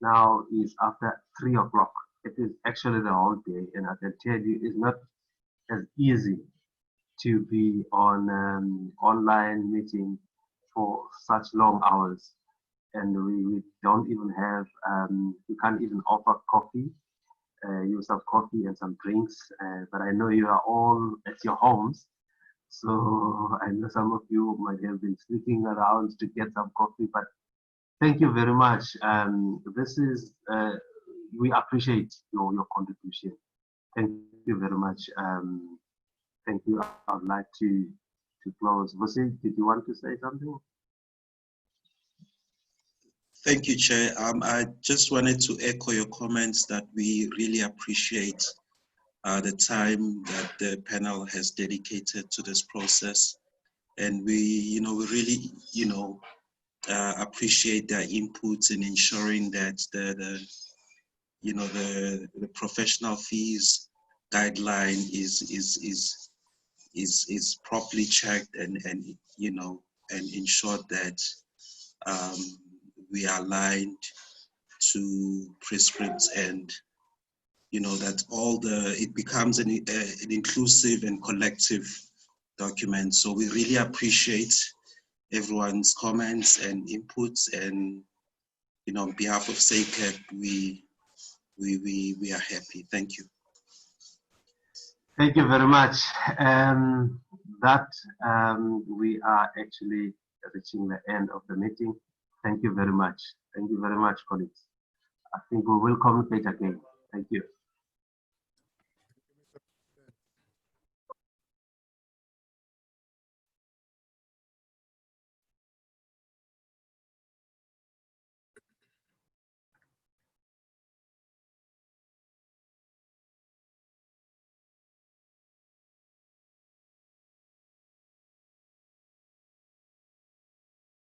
now is after 3 o'clock. It is actually the whole day, and I can tell you it's not as easy to be on online meeting for such long hours. And we don't even have, we can't even offer coffee, use some coffee and some drinks. But I know you are all at your homes. So I know some of you might have been sneaking around to get some coffee, but thank you very much. This is, we appreciate your contribution. Thank you very much. Thank you. I'd like to close. Vusi, did you want to say something? Thank you, Chair. I just wanted to echo your comments that we really appreciate the time that the panel has dedicated to this process. And we really, appreciate their inputs in ensuring that the professional fees guideline is properly checked and ensured that we are aligned to prescripts and that it becomes an inclusive and collective document. So we really appreciate everyone's comments and inputs, and on behalf of SACAP, we are happy. Thank you. Thank you very much. We are actually reaching the end of the meeting. Thank you very much. Thank you very much, colleagues. I think we will communicate again. Thank you.